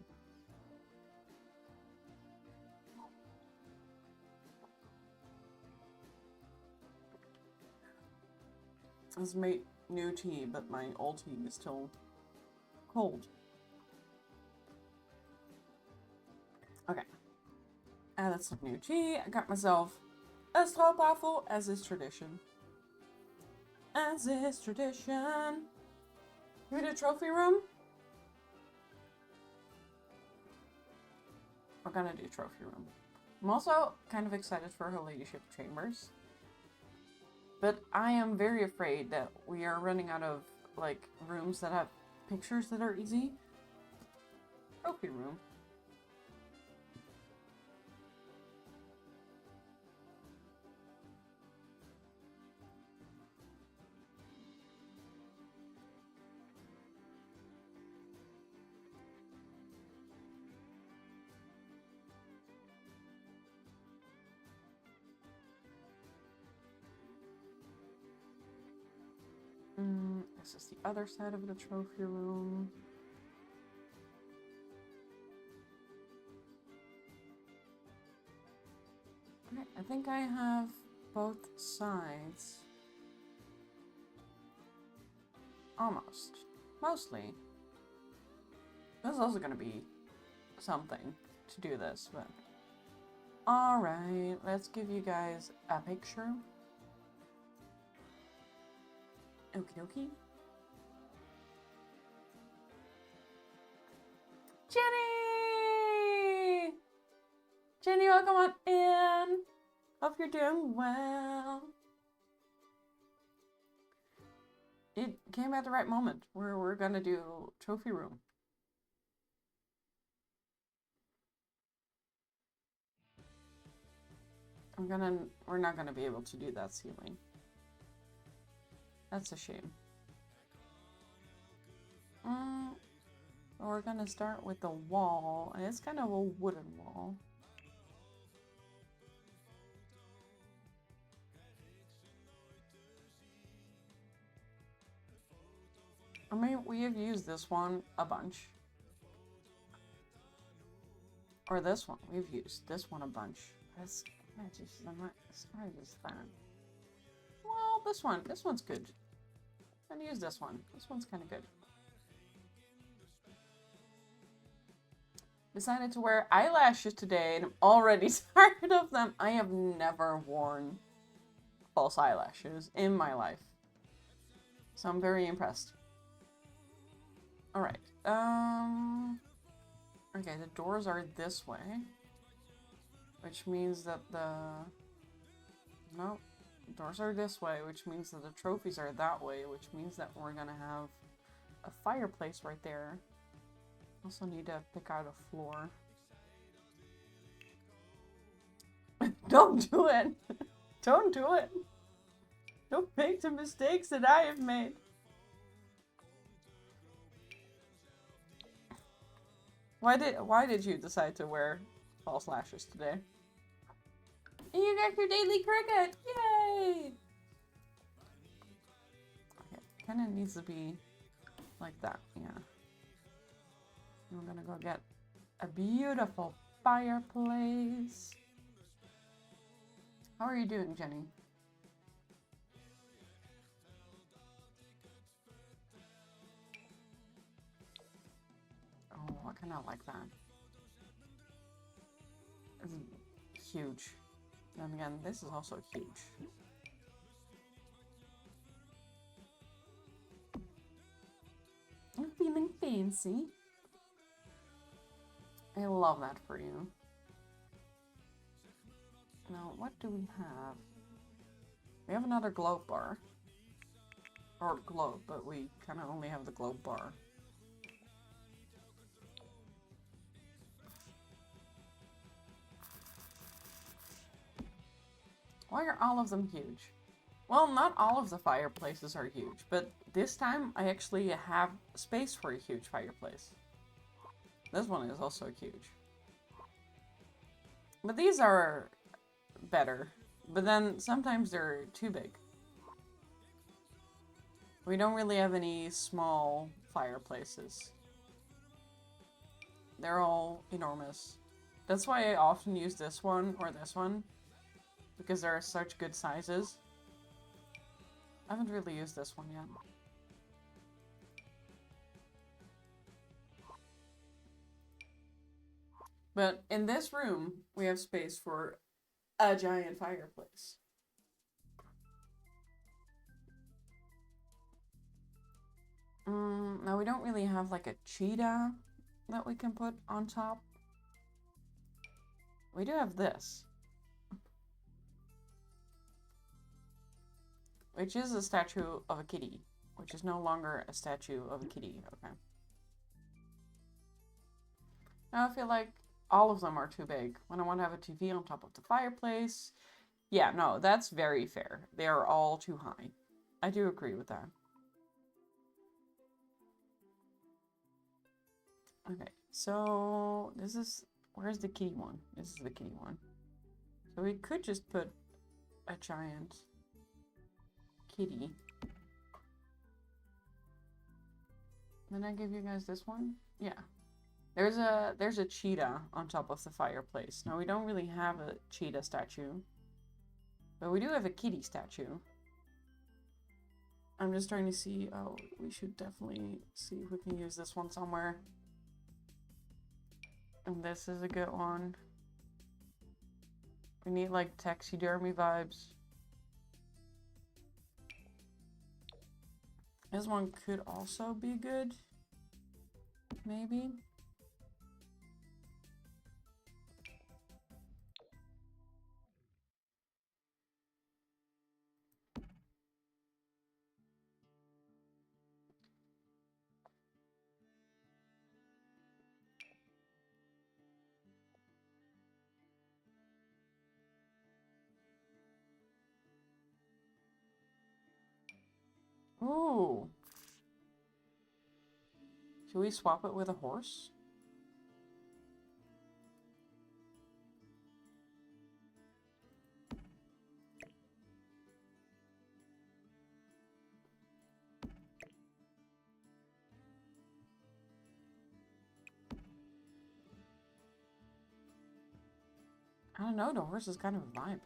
Let's make new tea, but my old tea is still cold. Okay. Added some new tea. I got myself a stroopwafel, as is tradition. As is tradition. We do trophy room? We're gonna do trophy room. I'm also kind of excited for her ladyship chambers. But I am very afraid that we are running out of, like, rooms that have pictures that are easy. Trophy room. This is the other side of the trophy room. Okay, I think I have both sides. Almost. Mostly. This is also going to be something to do this, but... Alright, let's give you guys a picture. Okie dokie. Jenny! Jenny, welcome on in. Hope you're doing well. It came at the right moment where we're gonna do trophy room. We're not gonna be able to do that ceiling. That's a shame. We're gonna start with the wall, and it's kind of a wooden wall. I mean, we have used this one a bunch. Or this one. We've used this one a bunch. That's just fun. Well, this one's good. I'm gonna use this one. This one's kind of good. Decided to wear eyelashes today, and I'm already tired of them. I have never worn false eyelashes in my life. So I'm very impressed. Alright. Okay, the doors are this way. Which means that no, doors are this way, which means that the trophies are that way, which means that we're gonna have a fireplace right there. Also need to pick out a floor. Don't do it! Don't do it! Don't make the mistakes that I have made. Why did you decide to wear false lashes today? And you got your daily cricket! Yay! Okay, kinda needs to be like that, yeah. We're gonna go get a beautiful fireplace. How are you doing, Jenny? Oh, I kind of like that. It's huge. And again, this is also huge. fancy. I love that for you. Now, what do we have? We have another globe bar. Or globe, but we kind of only have the globe bar. Why are all of them huge? Well, not all of the fireplaces are huge, but this time I actually have space for a huge fireplace. This one is also huge. But these are better. But then sometimes they're too big. We don't really have any small fireplaces. They're all enormous. That's why I often use this one or this one. Because they're such good sizes. I haven't really used this one yet. But in this room, we have space for a giant fireplace. Now we don't really have like a cheetah that we can put on top. We do have this. Which is a statue of a kitty. Which is no longer a statue of a kitty. Okay. Now I feel like all of them are too big. When I want to have a TV on top of the fireplace. Yeah, no, that's very fair. They are all too high. I do agree with that. Okay, so this is... Where's the kitty one? This is the kitty one. So we could just put a giant kitty. Then I give you guys this one? Yeah. There's a cheetah on top of the fireplace. Now we don't really have a cheetah statue. But we do have a kitty statue. I'm just trying to see... Oh, we should definitely see if we can use this one somewhere. And this is a good one. We need like taxidermy vibes. This one could also be good. Maybe. Ooh. Should we swap it with a horse? I don't know, the horse is kind of a vibe.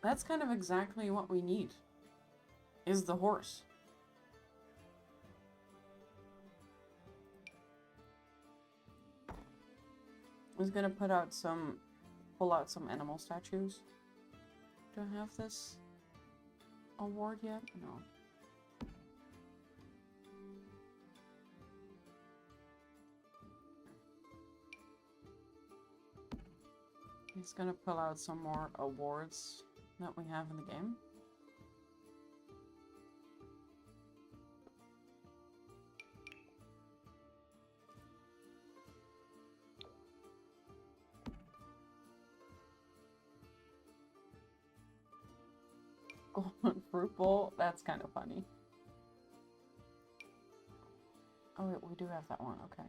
That's kind of exactly what we need. Is the horse. I was gonna pull out some animal statues. Do I have this award yet? No. He's gonna pull out some more awards that we have in the game. Golden fruit bowl? That's kind of funny. Oh, wait, we do have that one. Okay.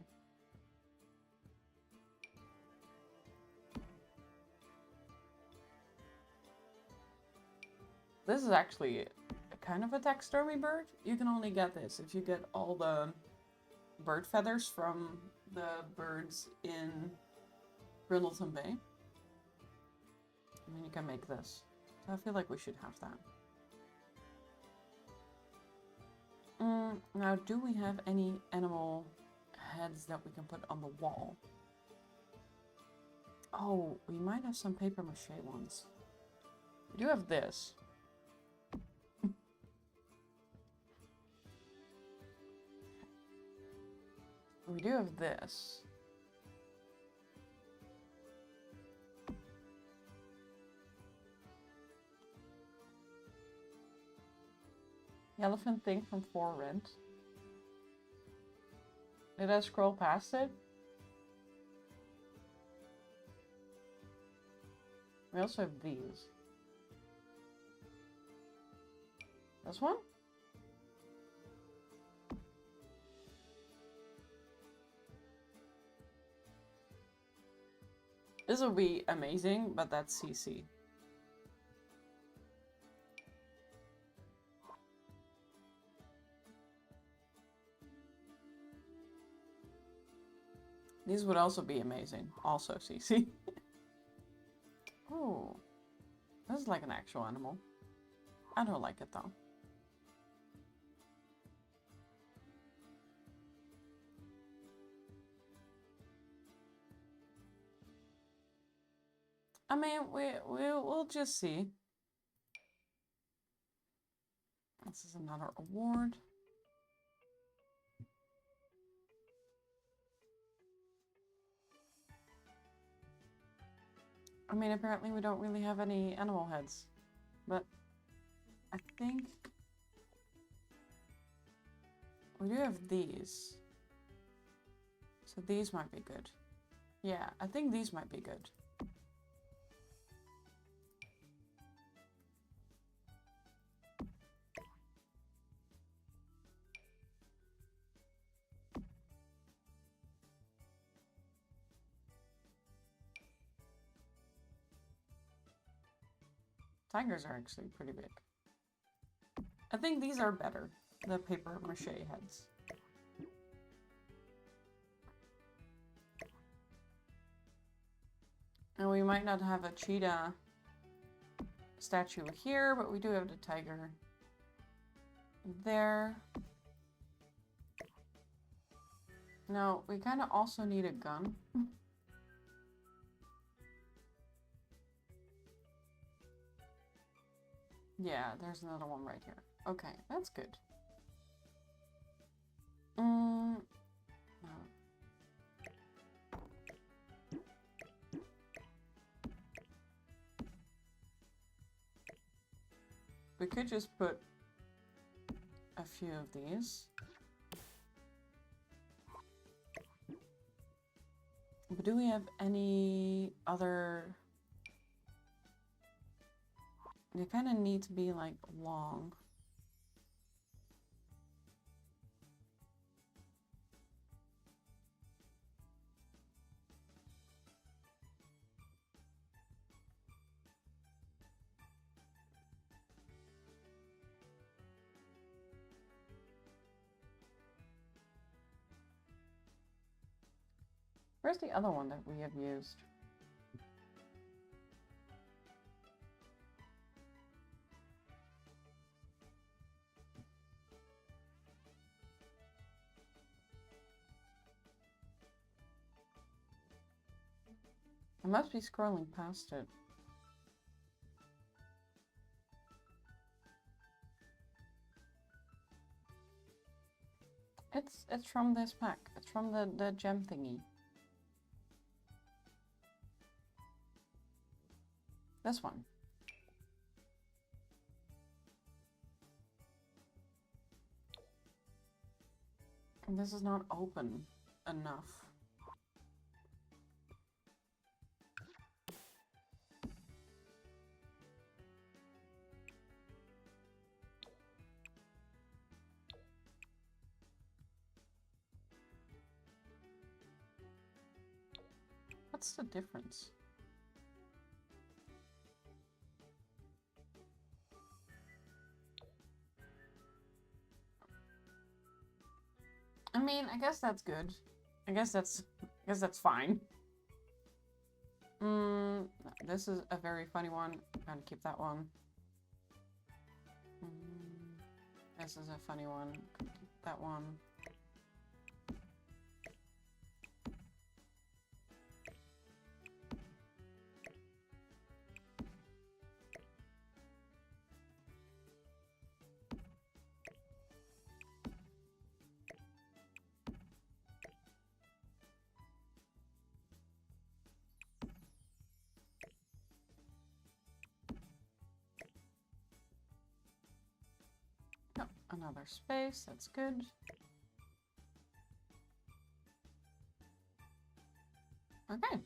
This is actually kind of a taxidermy bird. You can only get this if you get all the bird feathers from the birds in Brindleton Bay. And then you can make this. So I feel like we should have that. Now, do we have any animal heads that we can put on the wall? Oh, we might have some paper mache ones. We do have this. We do have this. The elephant thing from For Rent. Did I scroll past it? We also have these. This one? This will be amazing, but that's CC. These would also be amazing. Also CC. Oh. This is like an actual animal. I don't like it though. I mean, we'll just see. This is another award. I mean, apparently we don't really have any animal heads, but I think we do have these. So these might be good. Yeah, I think these might be good. Tigers are actually pretty big. I think these are better, the paper mache heads. And we might not have a cheetah statue here, but we do have the tiger there. Now, we kind of also need a gun. Yeah, there's another one right here. Okay, that's good. No. We could just put a few of these. But do we have any other... They kind of need to be, like, long. Where's the other one that we have used? I must be scrolling past it. It's from this pack. It's from the gem thingy. This one. And this is not open enough. What's the difference? I mean, I guess that's good. I guess that's fine. This is a very funny one. I'm gonna keep that one. This is a funny one. Keep that one. Another space, that's good. Okay.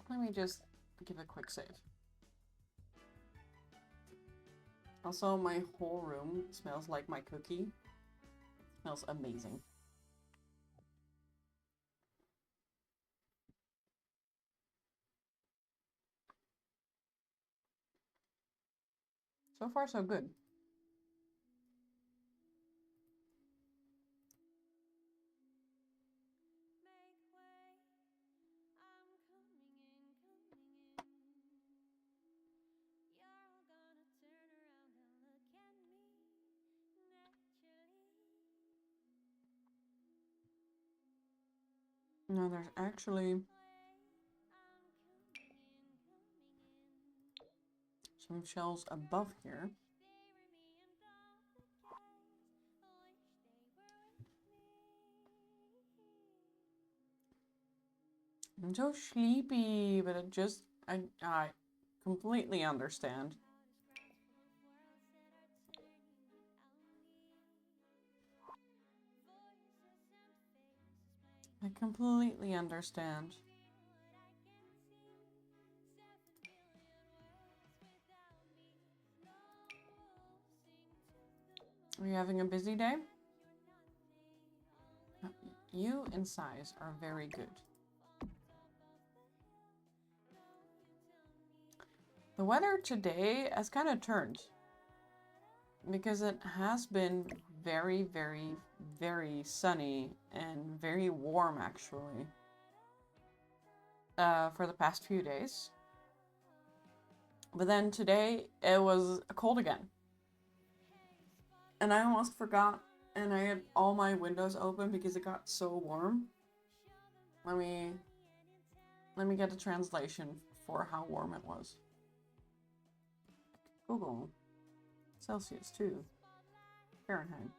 Let me just give a quick save. Also, my whole room smells like my cookie. It smells amazing. So far, so good. No, there's actually some shells above here. I'm so sleepy, but I completely understand. I completely understand. Are you having a busy day? You and size are very good. The weather today has kind of turned. Because it has been very, very, very sunny and very warm, actually. For the past few days. But then today, it was cold again. And I almost forgot, and I had all my windows open because it got so warm. Let me get a translation for how warm it was. Google. Celsius, too. Fahrenheit.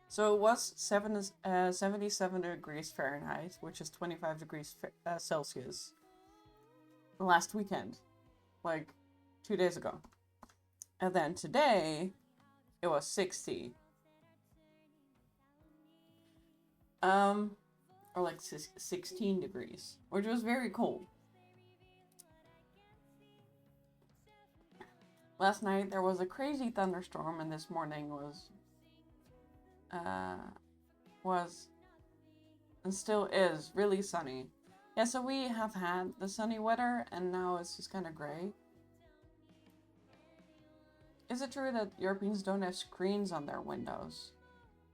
So it was 77 degrees Fahrenheit, which is 25 degrees Celsius, last weekend, like 2 days ago. And then today, it was 60. Or like 16 degrees, which was very cold. Last night there was a crazy thunderstorm, and this morning was and still is really sunny. Yeah, so we have had the sunny weather, and now it's just kind of gray. Is it true that Europeans don't have screens on their windows?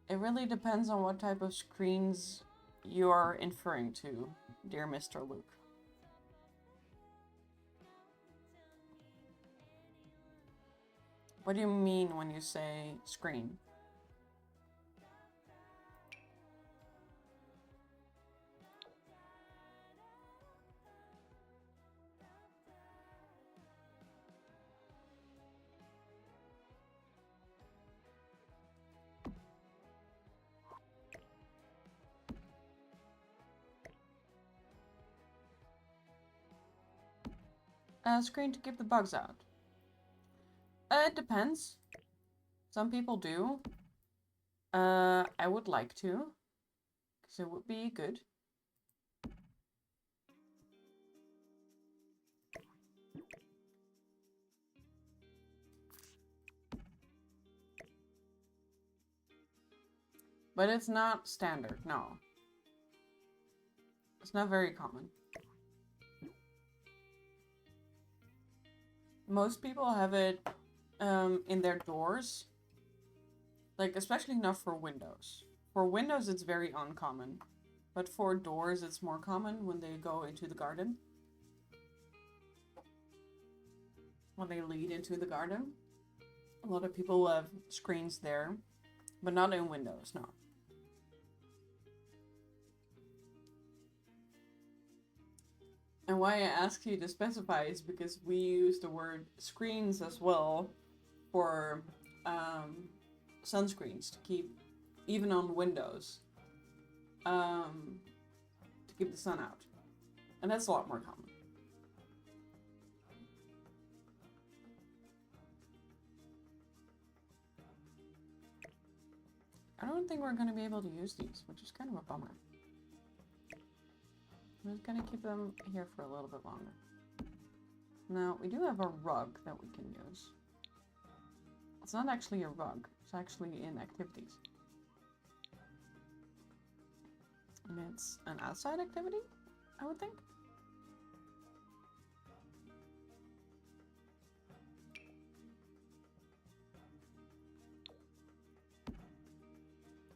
It really depends on what type of screens you are inferring to, dear Mr. Luke. What do you mean when you say screen? Screen to keep the bugs out. It depends. Some people do. I would like to, because it would be good. But it's not standard, no. It's not very common. Most people have it in their doors. Like, especially not for windows. For windows, it's very uncommon. But for doors, it's more common when they go into the garden. When they lead into the garden. A lot of people have screens there. But not in windows, no. And why I ask you to specify is because we use the word screens as well for sunscreens to keep, even on windows, to keep the sun out. And that's a lot more common. I don't think we're going to be able to use these, which is kind of a bummer. I'm just going to keep them here for a little bit longer. Now, we do have a rug that we can use. It's not actually a rug. It's actually in activities. And it's an outside activity, I would think.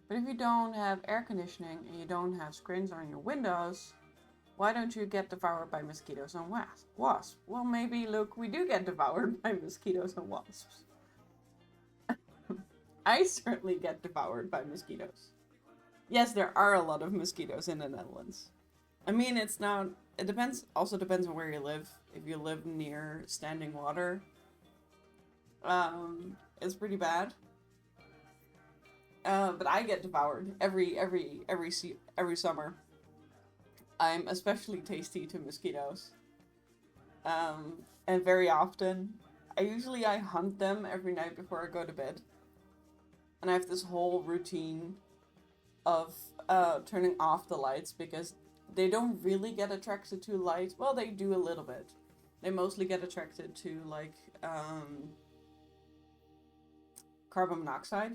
But if you don't have air conditioning and you don't have screens on your windows, why don't you get devoured by mosquitoes and wasps? Well, maybe, look, we do get devoured by mosquitoes and wasps. I certainly get devoured by mosquitoes. Yes, there are a lot of mosquitoes in the Netherlands. I mean, it also depends on where you live. If you live near standing water, it's pretty bad. But I get devoured every summer. I'm especially tasty to mosquitoes. And very often, I hunt them every night before I go to bed. And I have this whole routine of turning off the lights because they don't really get attracted to light. Well, they do a little bit. They mostly get attracted to like carbon monoxide.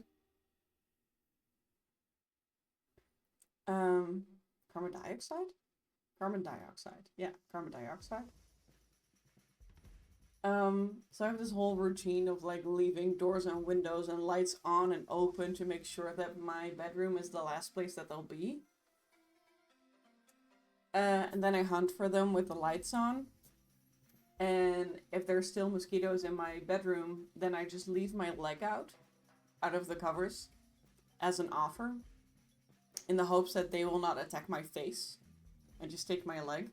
Carbon dioxide? Carbon dioxide. Yeah, carbon dioxide. So I have this whole routine of like leaving doors and windows and lights on and open to make sure that my bedroom is the last place that they'll be. And then I hunt for them with the lights on. And if there's still mosquitoes in my bedroom, then I just leave my leg out of the covers as an offer in the hopes that they will not attack my face. I just take my leg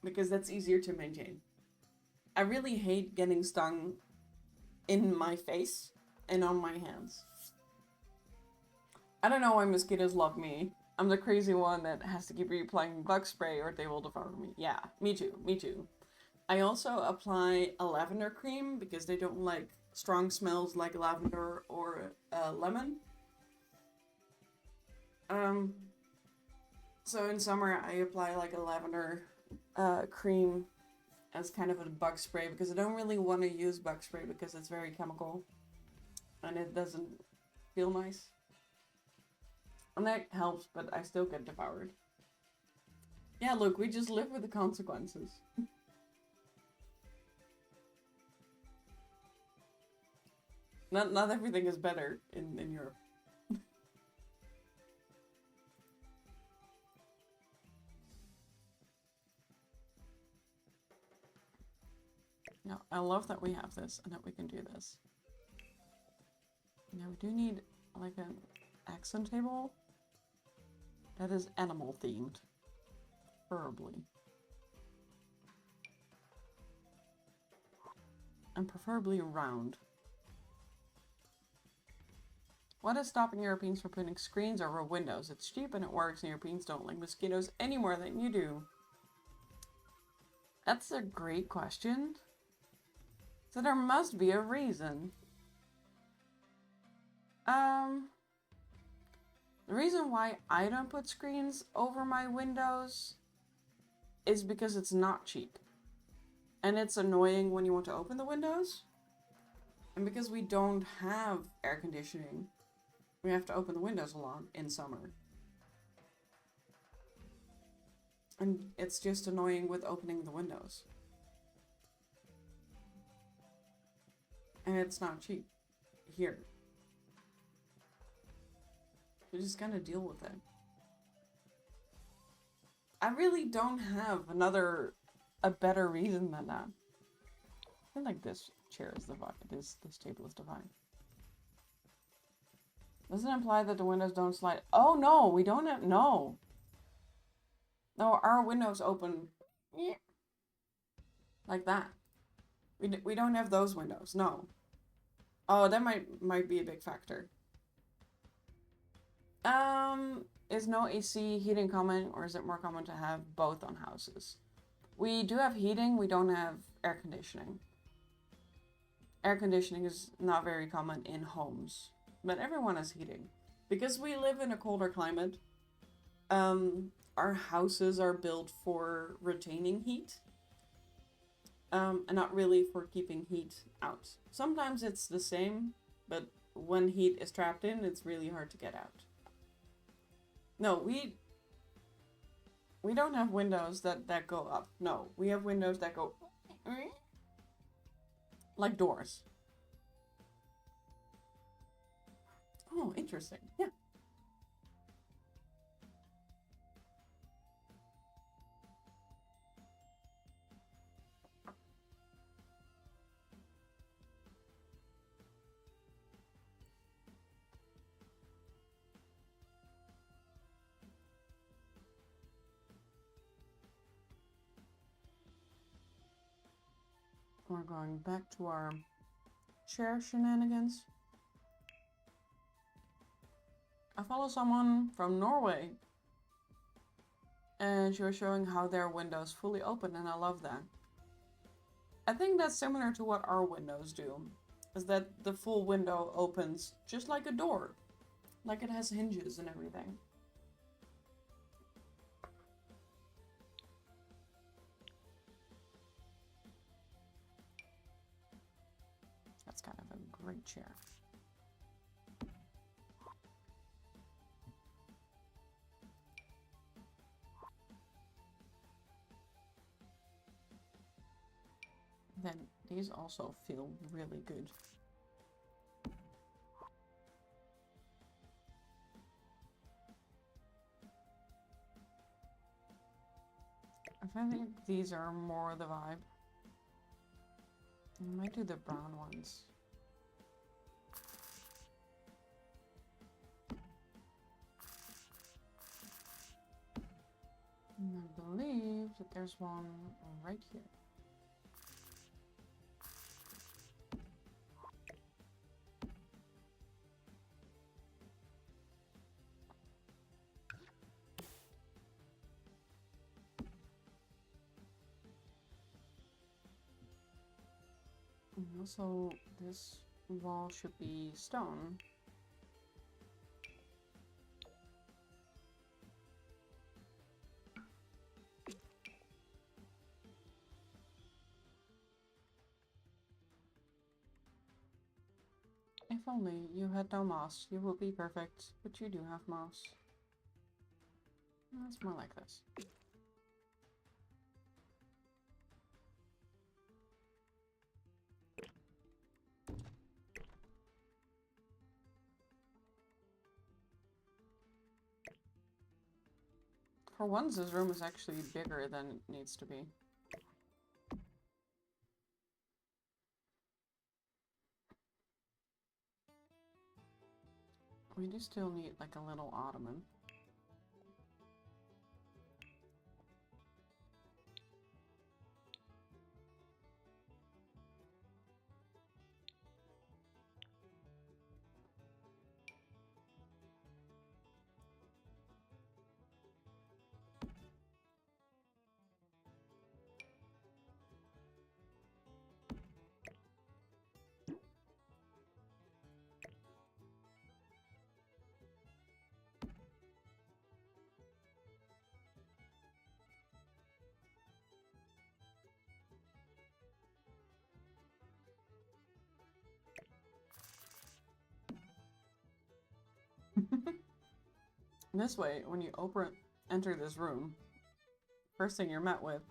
because that's easier to maintain. I really hate getting stung in my face and on my hands. I don't know why mosquitoes love me. I'm the crazy one that has to keep reapplying bug spray or they will devour me. Yeah, me too. I also apply a lavender cream because they don't like strong smells like lavender or lemon. So in summer I apply like a lavender cream as kind of a bug spray because I don't really want to use bug spray because it's very chemical and it doesn't feel nice. And that helps, but I still get devoured. Yeah, look, we just live with the consequences. Not everything is better in Europe. No, I love that we have this and that we can do this. Now we do need like an accent table that is animal themed, preferably. And preferably round. What is stopping Europeans from putting screens over windows? It's cheap and it works and Europeans don't like mosquitoes any more than you do. That's a great question. So there must be a reason. The reason why I don't put screens over my windows is because it's not cheap. And it's annoying when you want to open the windows. And because we don't have air conditioning, we have to open the windows a lot in summer. And it's just annoying with opening the windows. And it's not cheap here. You just gotta deal with it. I really don't have a better reason than that. I feel like this chair is divine. This table is divine. Does it imply that the windows don't slide? Oh no, we don't have, no. No, our windows open like that. We don't have those windows, no. Oh, that might be a big factor. Is no AC heating common, or is it more common to have both on houses? We do have heating, we don't have air conditioning. Air conditioning is not very common in homes, but everyone has heating. Because we live in a colder climate, our houses are built for retaining heat, and not really for keeping heat out. Sometimes it's the same, but when heat is trapped in, it's really hard to get out. No, we don't have windows that go up. No, we have windows that go like doors. Oh, interesting. Yeah. We're going back to our chair shenanigans. I follow someone from Norway, and she was showing how their windows fully open, and I love that. I think that's similar to what our windows do, is that the full window opens just like a door, like it has hinges and everything. That's kind of a great chair. Then these also feel really good. I think these are more the vibe. I might do the brown ones. And I believe that there's one right here. And also, this wall should be stone. If only you had no moss, you would be perfect, but you do have moss. That's more like this. For once, this room is actually bigger than it needs to be. We do still need like a little ottoman. This way, when you enter this room, first thing you're met with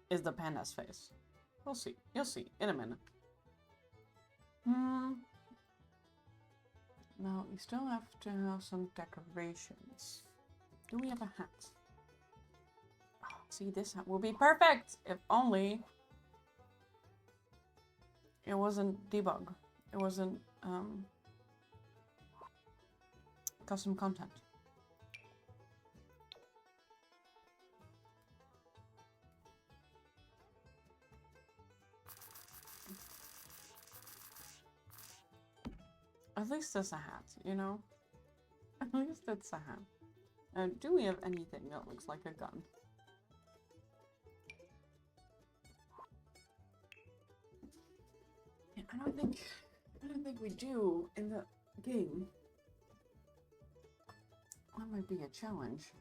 is the panda's face. We'll see. You'll see in a minute. Now, you still have to have some decorations. Do we have a hat? Oh, see, this hat will be perfect! If only it wasn't debug. It wasn't, custom content. I At least it's a hat, you know? At least it's a hat. Do we have anything that looks like a gun? Yeah, I don't think we do in the game. That might be a challenge.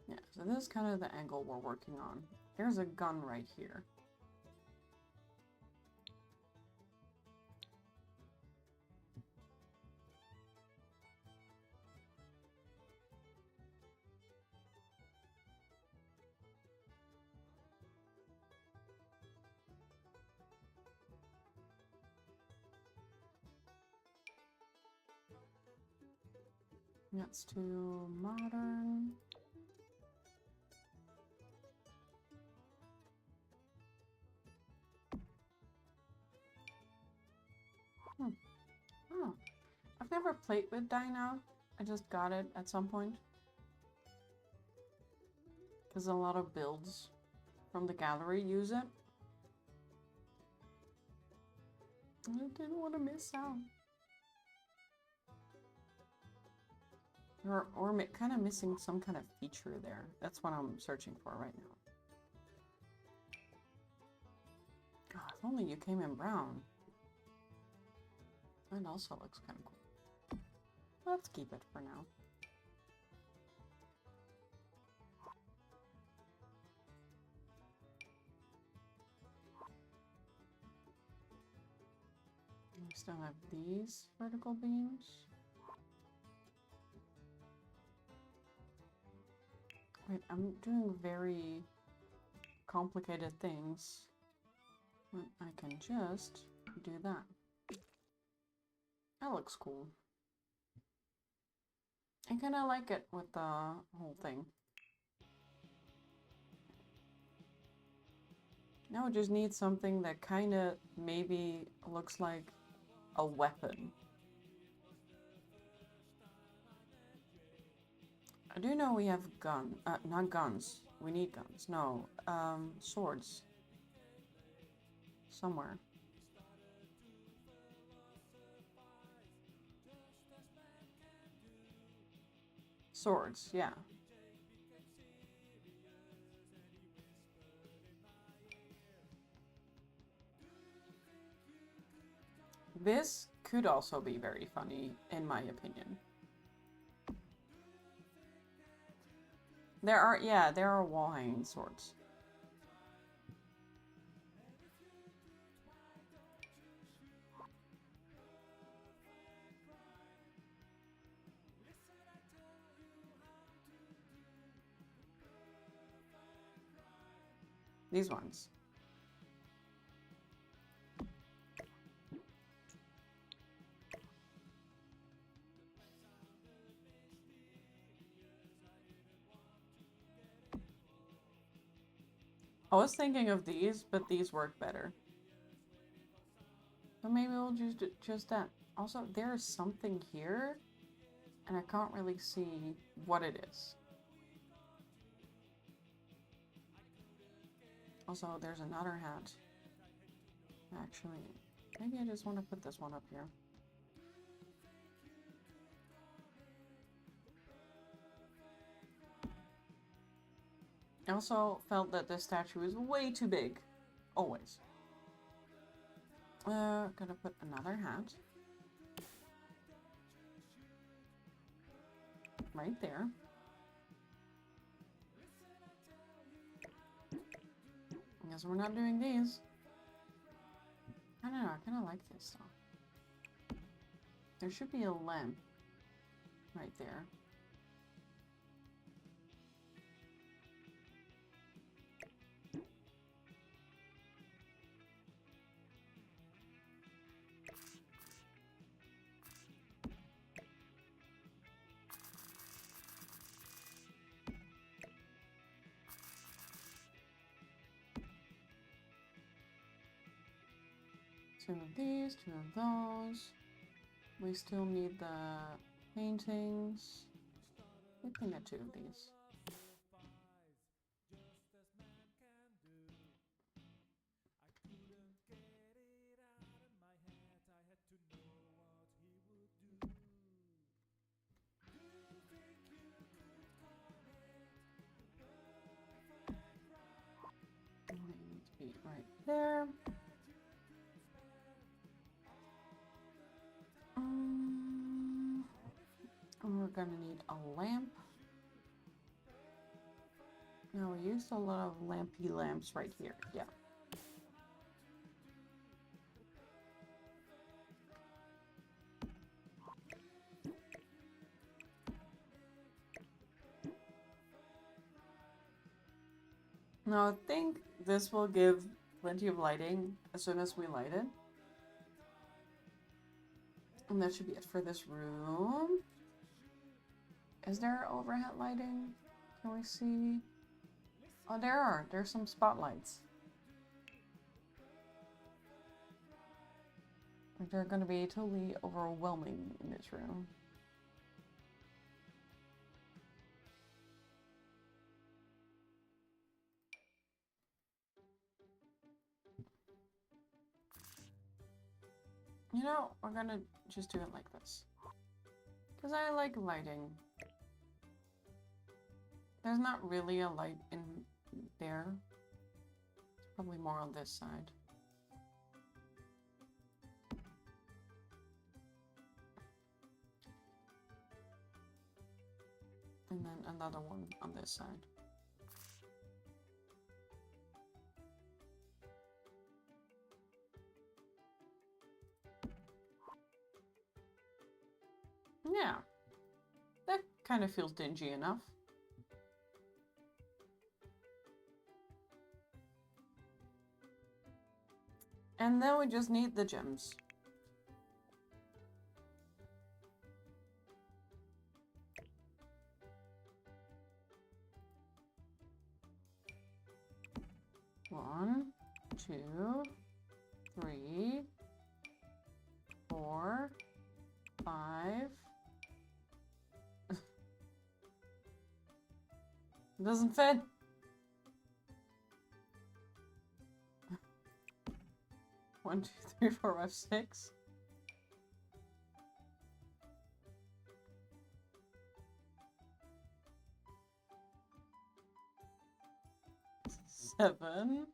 Yeah, so this is kind of the angle we're working on. There's a gun right here. That's too modern. Oh, I've never played with Dino. I just got it at some point. Because a lot of builds from the gallery use it. I didn't want to miss out. Or kind of missing some kind of feature there. That's what I'm searching for right now. God, if only you came in brown. That also looks kind of cool. Let's keep it for now. We still have these vertical beams. Wait, I'm doing very complicated things when I can just do that. That looks cool. I kind of like it with the whole thing. Now we just need something that kind of maybe looks like a weapon. I do know we have not guns. We need guns. No, swords. Somewhere. Swords, yeah. This could also be very funny, in my opinion. There are wall hanging swords. These ones. I was thinking of these, but these work better. So maybe we'll just that. Also, there's something here, and I can't really see what it is. Also, there's another hat. Actually, maybe I just want to put this one up here. I also felt that this statue is way too big. Always. Gonna put another hat. Right there. I guess we're not doing these. I don't know, I kind of like this though. There should be a lamp right there. Two of these, two of those. We still need the paintings. We can get two of these. there. And we're gonna need a lamp. Now we used a lot of lampy lamps right here. Yeah. Now I think this will give plenty of lighting as soon as we light it. And that should be it for this room. Is there overhead lighting? Can we see? Oh, there are. There's some spotlights. They're going to be totally overwhelming in this room. You know, we're going to just do it like this. Because I like lighting. There's not really a light in there. It's probably more on this side. And then another one on this side. Yeah. That kind of feels dingy enough. And then we just need the gems. One, 2, 3, 4, 5. It doesn't fit. One, 2, 3, 4, 5, 6. 7.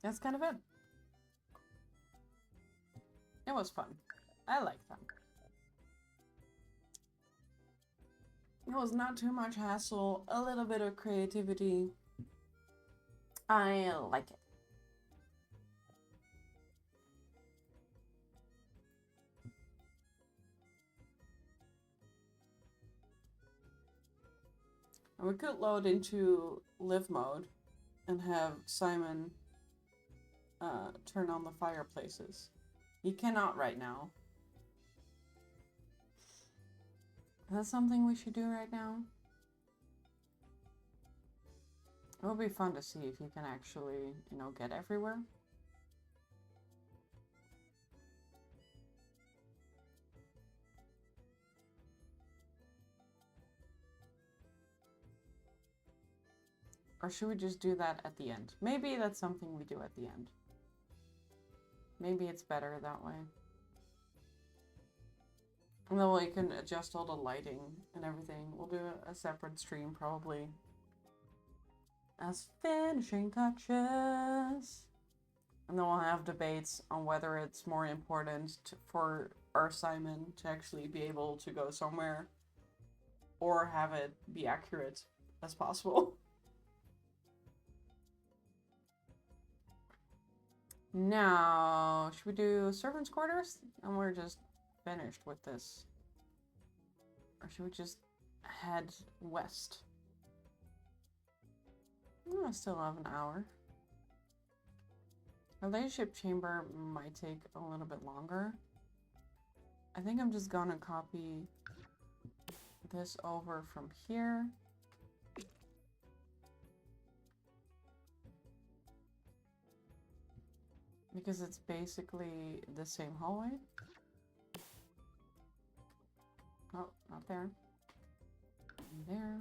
That's kind of it. It was fun. I like them. It was not too much hassle, a little bit of creativity. I like it. And we could load into live mode and have Simon turn on the fireplaces. He cannot right now. Is that something we should do right now? It would be fun to see if he can actually, you know, get everywhere. Or should we just do that at the end? Maybe that's something we do at the end. Maybe it's better that way. And then we can adjust all the lighting and everything. We'll do a separate stream probably. As finishing touches. And then we'll have debates on whether it's more important for our Simon to actually be able to go somewhere or have it be accurate as possible. Now, should we do servants' quarters? And we're just finished with this. Or should we just head west? I still have an hour. Relationship chamber might take a little bit longer. I think I'm just gonna copy this over from here. Because it's basically the same hallway. Oh, not there. And there.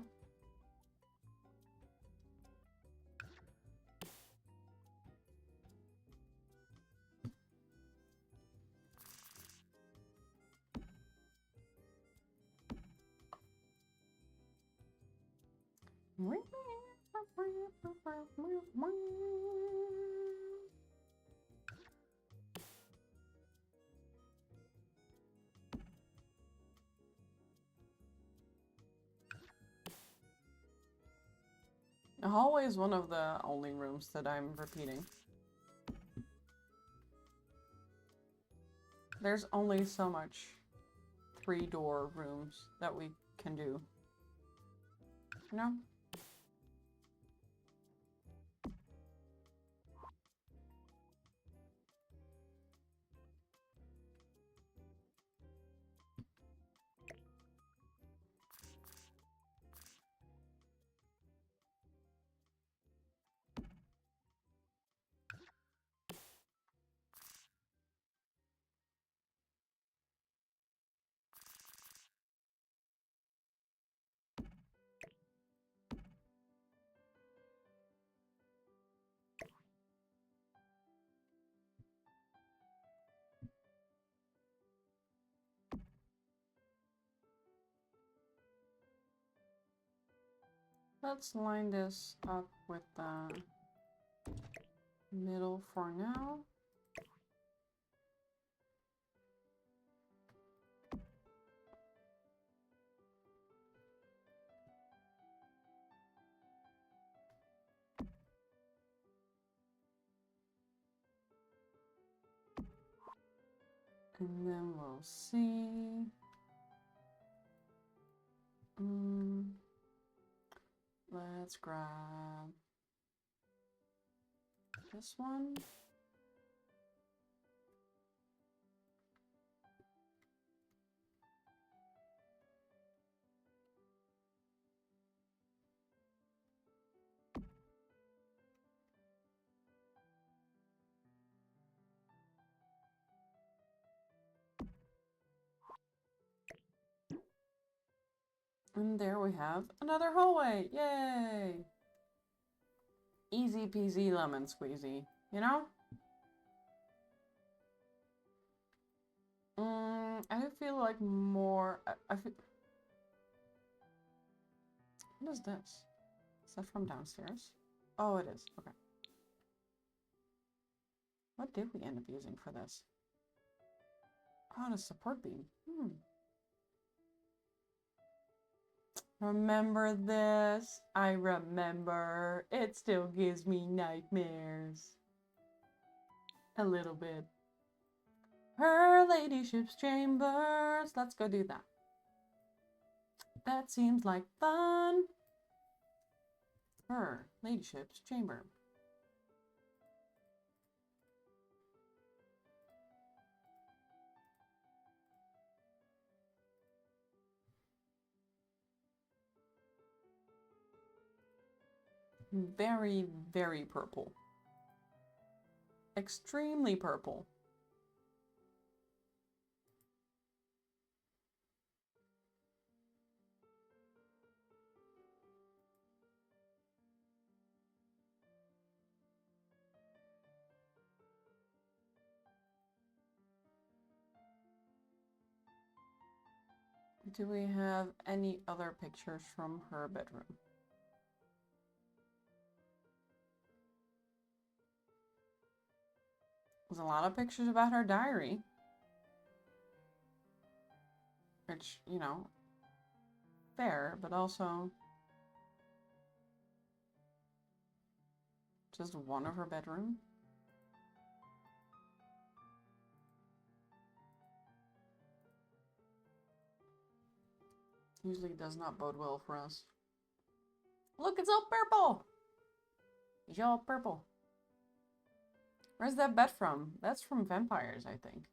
The hallway is one of the only rooms that I'm repeating. There's only so much 3-door rooms that we can do. You know? Let's line this up with the middle for now. And then we'll see. Let's grab this one. And there we have another hallway. Yay! Easy peasy lemon squeezy, you know? I do feel like more... I feel... What is this? Is that from downstairs? Oh, it is. Okay. What did we end up using for this? Oh, and a support beam. Remember this? I remember. It still gives me nightmares. A little bit. Her ladyship's chambers. Let's go do that. That seems like fun. Her ladyship's chamber. Very, very purple. Extremely purple. Do we have any other pictures from her bedroom? There's a lot of pictures about her diary. Which, you know, fair, but also just one of her bedroom. Usually does not bode well for us. Look, it's all purple! It's all purple. Where's that bed from? That's from vampires, I think.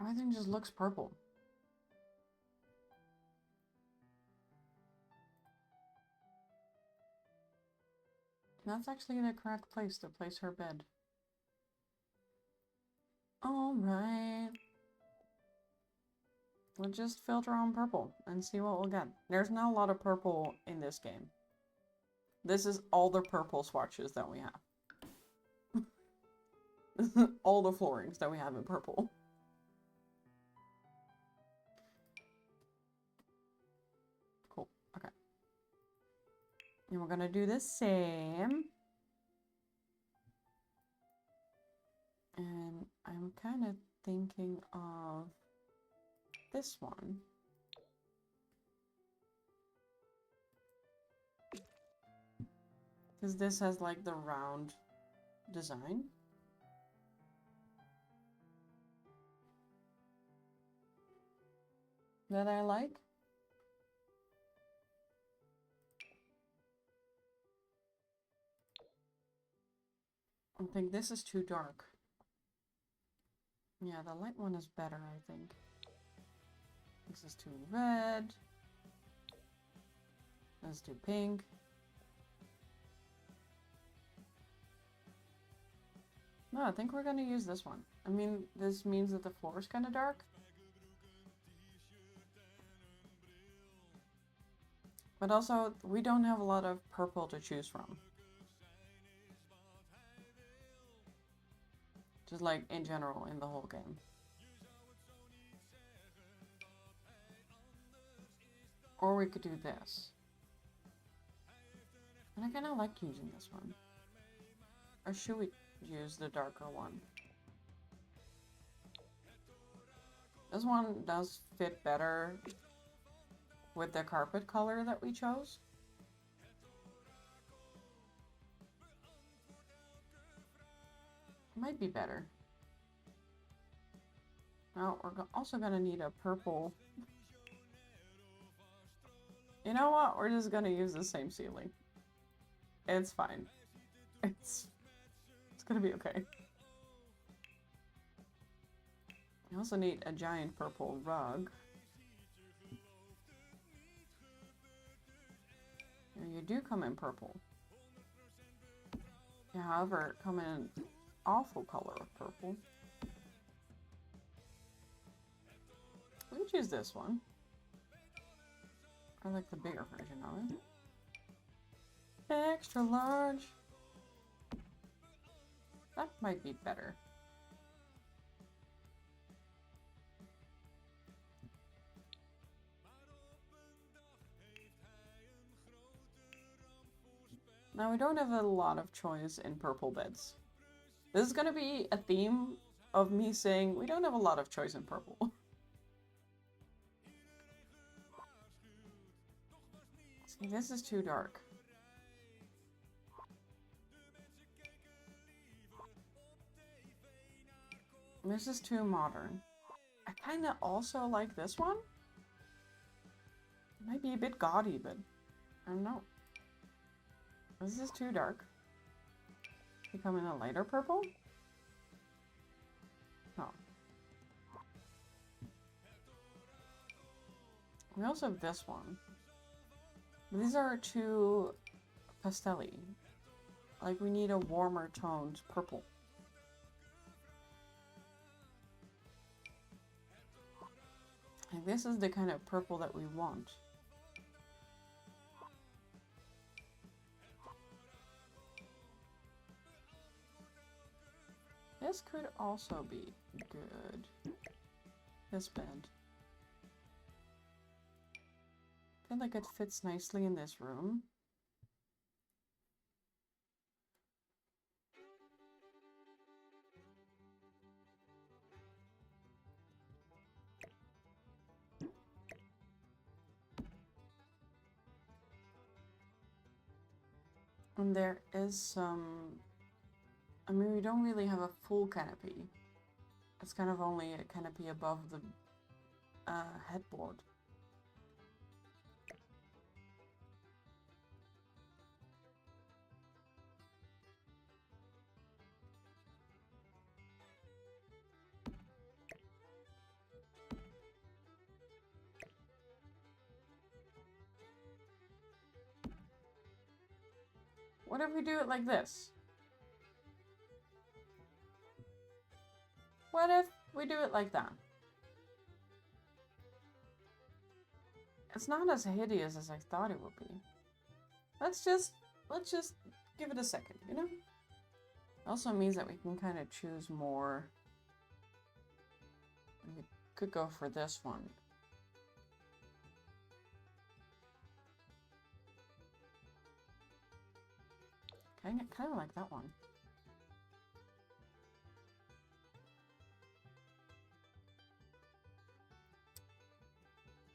Everything just looks purple. That's actually the correct place to place her bed. Alright. We'll just filter on purple and see what we'll get. There's not a lot of purple in this game. This is all the purple swatches that we have. This is all the floorings that we have in purple. Cool. Okay. And we're gonna do the same. And I'm kind of thinking of this one. Because this has like the round design. That I like. I think this is too dark. Yeah, the light one is better, I think. This is too red. This is too pink. No, I think we're gonna use this one. I mean, this means that the floor is kind of dark. But also, we don't have a lot of purple to choose from. Just like in general in the whole game. Or we could do this. And I kind of like using this one. Or should we use the darker one? This one does fit better with the carpet color that we chose. Might be better. Now, we're also gonna need a purple. You know what? We're just gonna use the same ceiling. It's fine. It's gonna be okay. I also need a giant purple rug. Here, you do come in purple. You, however, come in awful color of purple. We could choose this one. I like the bigger version of it. Extra large. That might be better. Now we don't have a lot of choice in purple beds. This is gonna be a theme of me saying we don't have a lot of choice in purple. See, this is too dark. This is too modern. I kind of also like this one. It might be a bit gaudy, but I don't know. This is too dark. Becoming a lighter purple? No. We also have this one. These are too pastel-y. Like, we need a warmer toned purple. And this is the kind of purple that we want. This could also be good. This bed. I feel like it fits nicely in this room. And there is some... I mean, we don't really have a full canopy. It's kind of only a canopy above the headboard. What if we do it like this? What if we do it like that? It's not as hideous as I thought it would be. Let's just give it a second, you know? It also means that we can kind of choose more. We could go for this one. Kind of like that one.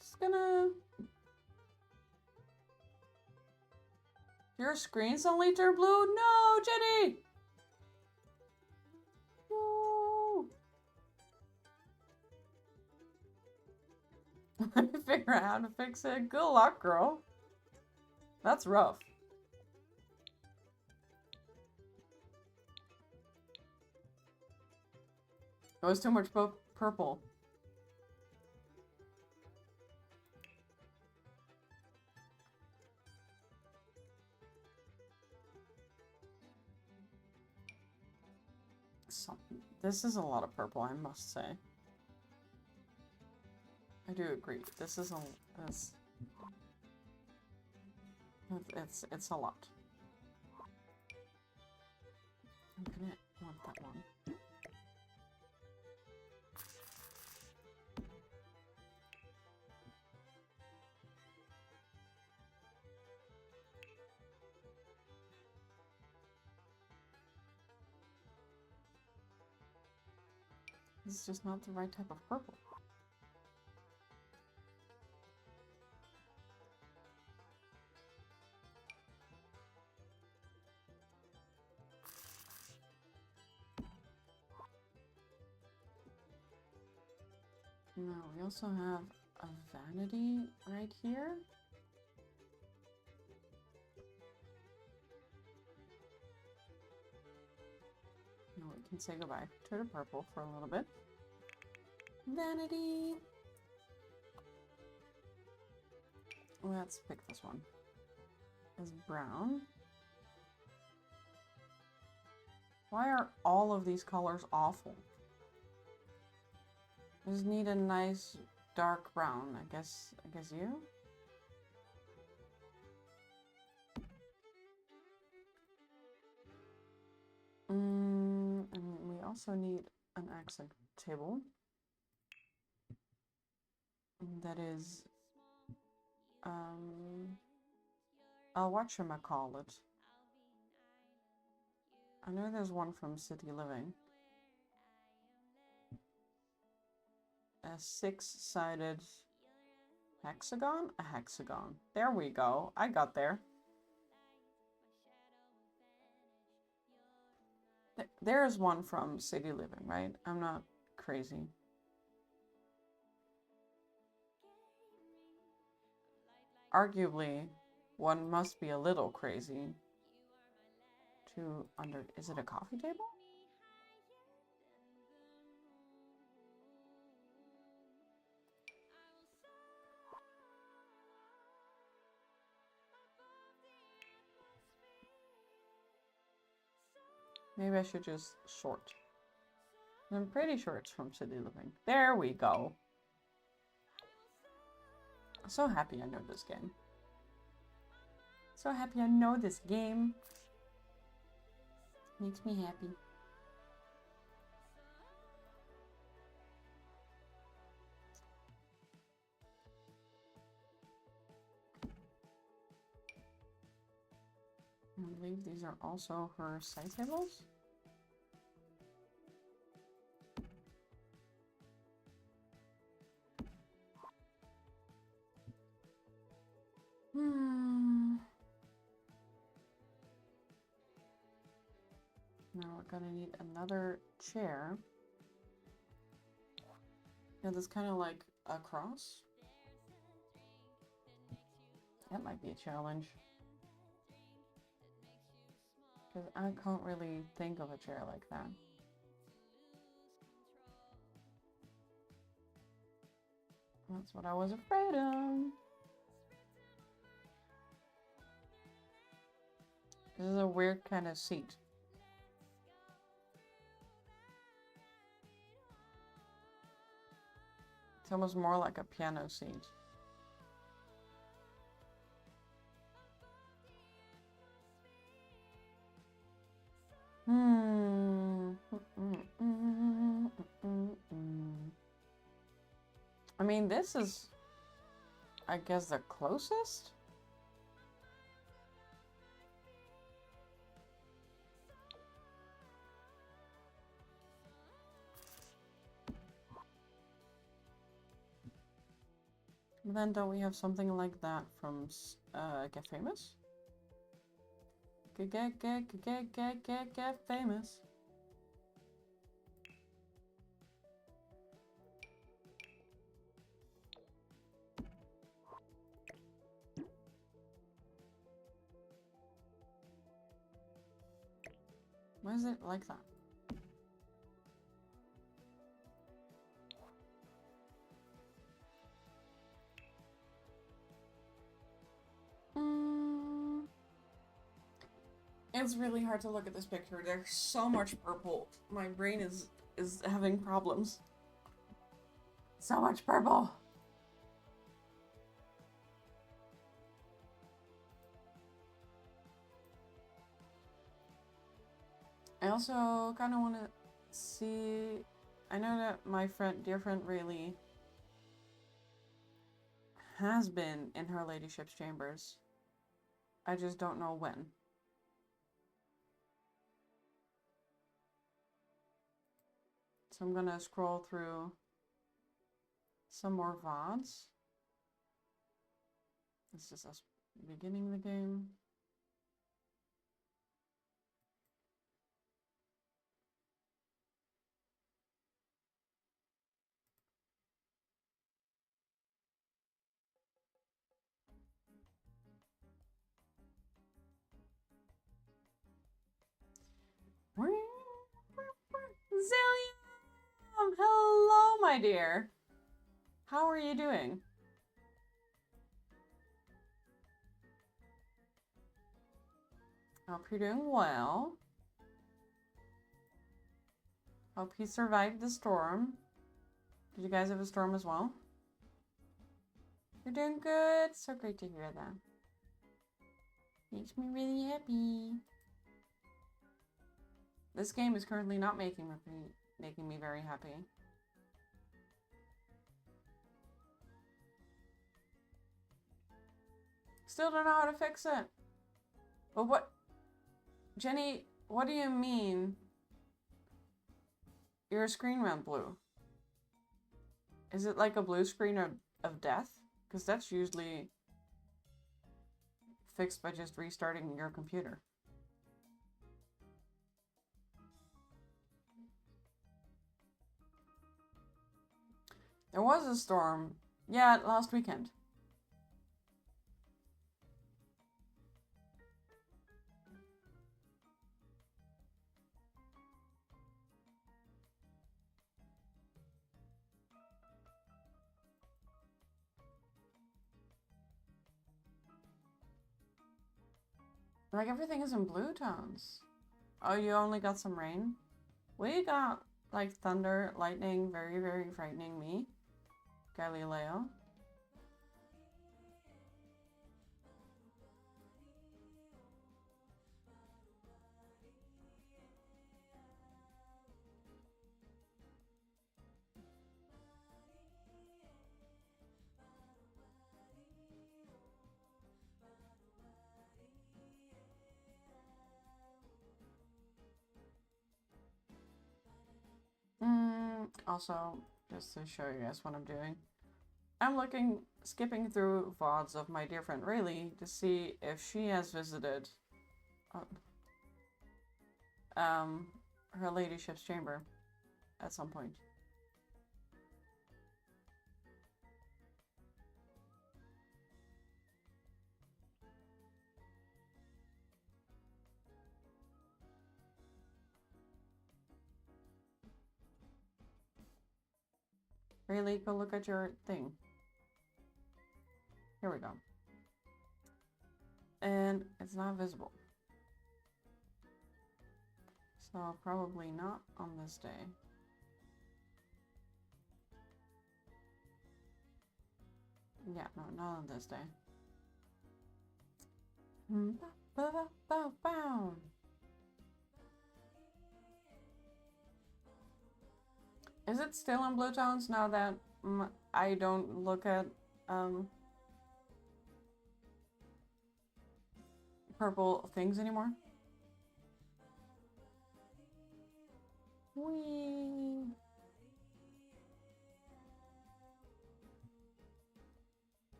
Just gonna... Your screen's only turned blue? No, Jenny! No! Let me figure out how to fix it. Good luck, girl. That's rough. It was too much purple. This is a lot of purple, I must say. I do agree. This is it's a lot. I'm gonna want that one. This is just not the right type of purple. No, we also have a vanity right here. No, we can say goodbye to the purple for a little bit. Vanity. Let's pick this one. It's brown. Why are all of these colors awful? I just need a nice dark brown. I guess you? And we also need an accent table. That is, whatchamacallit. I know there's one from City Living. A 6-sided hexagon? A hexagon. There we go. I got there. There's one from City Living, right? I'm not crazy. Arguably, one must be a little crazy to is it a coffee table? Maybe I should just sort. I'm pretty sure it's from City Living. There we go. I'm so happy I know this game. So happy I know this game. Makes me happy. I believe these are also her side tables. Now we're gonna need another chair. Yeah, that's kind of like a cross. That might be a challenge. Because I can't really think of a chair like that. That's what I was afraid of. This is a weird kind of seat. It's almost more like a piano seat. I mean, this is, I guess, the closest. Then don't we have something like that from Get Famous? Get famous. Why is it like that? It's really hard to look at this picture. There's so much purple. My brain is having problems. So much purple. I also kind of want to see. I know that my dear friend Rayleigh has been in her ladyship's chambers. I just don't know when. So I'm gonna scroll through some more VODs. This is us beginning the game. Zillium! Hello, my dear. How are you doing? Hope you're doing well. Hope you survived the storm. Did you guys have a storm as well? You're doing good. So great to hear that. Makes me really happy. This game is currently not making me very happy. Still don't know how to fix it. But what? Jenny, What do you mean? Your screen went blue. Is it like a blue screen of death? Because that's usually fixed by just restarting your computer. There was a storm. Yeah, last weekend. Like, everything is in blue tones. Oh, you only got some rain? We got, like, thunder, lightning, very, very frightening me. Galileo. Also, just to show you guys what I'm doing, I'm skipping through VODs of my dear friend Rayleigh to see if she has visited her ladyship's chamber at some point. Rayleigh, go look at your thing. Here we go. And it's not visible. So probably not on this day. Yeah, no, not on this day. Is it still in blue tones now that I don't look at purple things anymore? Whee!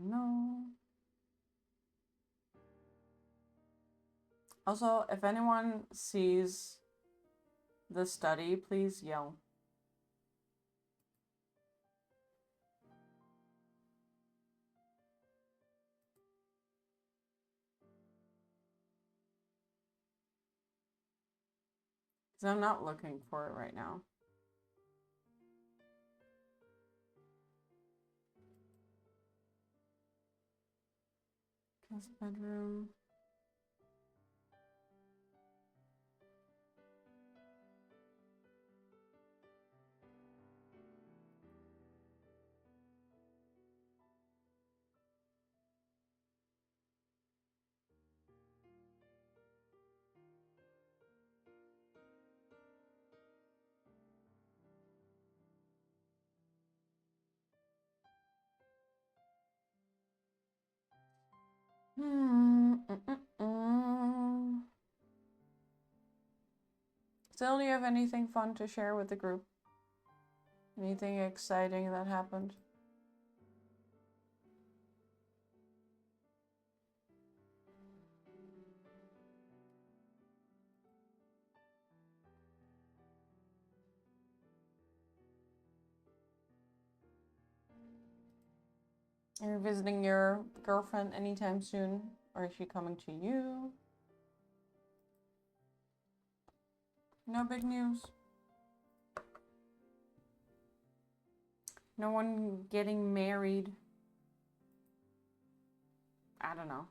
No. Also, if anyone sees the study, please yell. Because I'm not looking for it right now. Guest bedroom. Still, do you have anything fun to share with the group? Anything exciting that happened? Are you visiting your girlfriend anytime soon? Or is she coming to you? No big news. No one getting married. I don't know.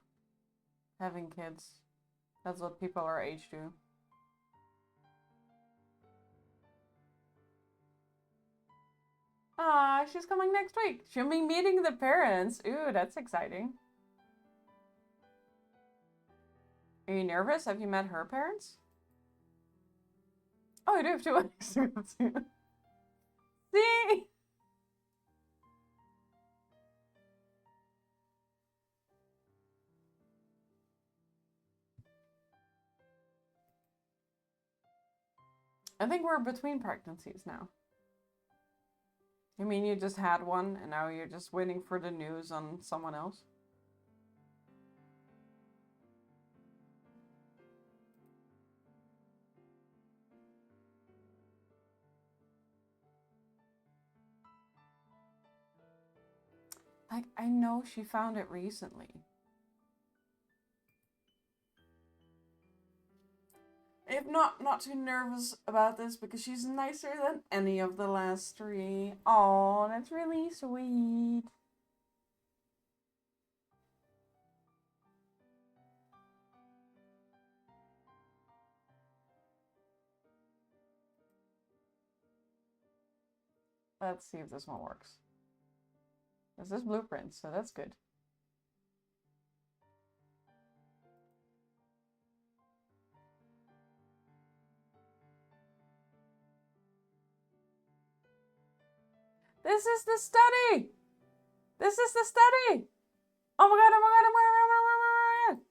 Having kids. That's what people our age do. Ah, she's coming next week. She'll be meeting the parents. Ooh, that's exciting. Are you nervous? Have you met her parents? Oh, you do have 2 weeks to go to. See? I think we're between pregnancies now. You mean you just had one and now you're just waiting for the news on someone else? Like, I know she found it recently. If not too nervous about this because she's nicer than any of the last 3. Oh, that's really sweet. Let's see if this one works. This is blueprint, so that's good. This is the study! This is the study! Oh my god, oh my god, oh my god, oh my god, oh my god!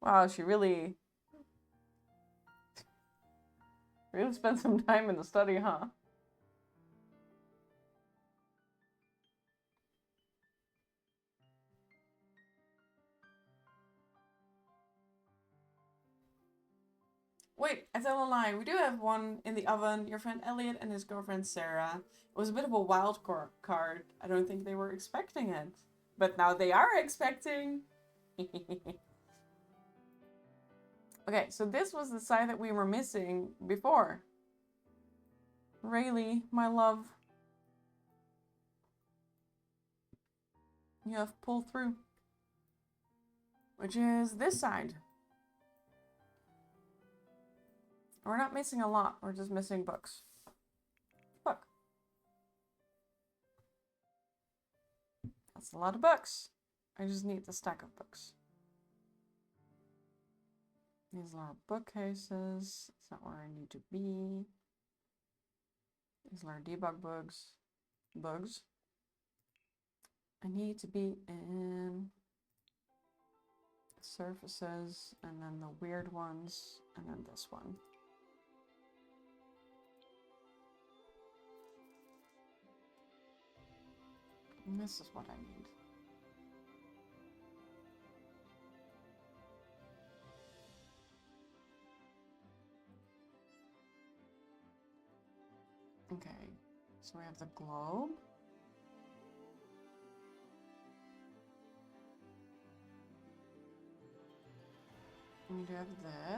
Wow, she really spent some time in the study, huh? Wait, I tell a lie. We do have one in the oven. Your friend Elliot and his girlfriend Sarah. It was a bit of a wild card. I don't think they were expecting it. But now they are expecting. Okay, so this was the side that we were missing before. Rayleigh, my love. You have pulled through. Which is this side. We're not missing a lot. We're just missing books. Book. That's a lot of books. I just need the stack of books. These are our bookcases. It's not where I need to be. These are our debug bugs. Bugs. I need to be in surfaces, and then the weird ones, and then this one. And this is what I need. Okay, so we have the globe. We do have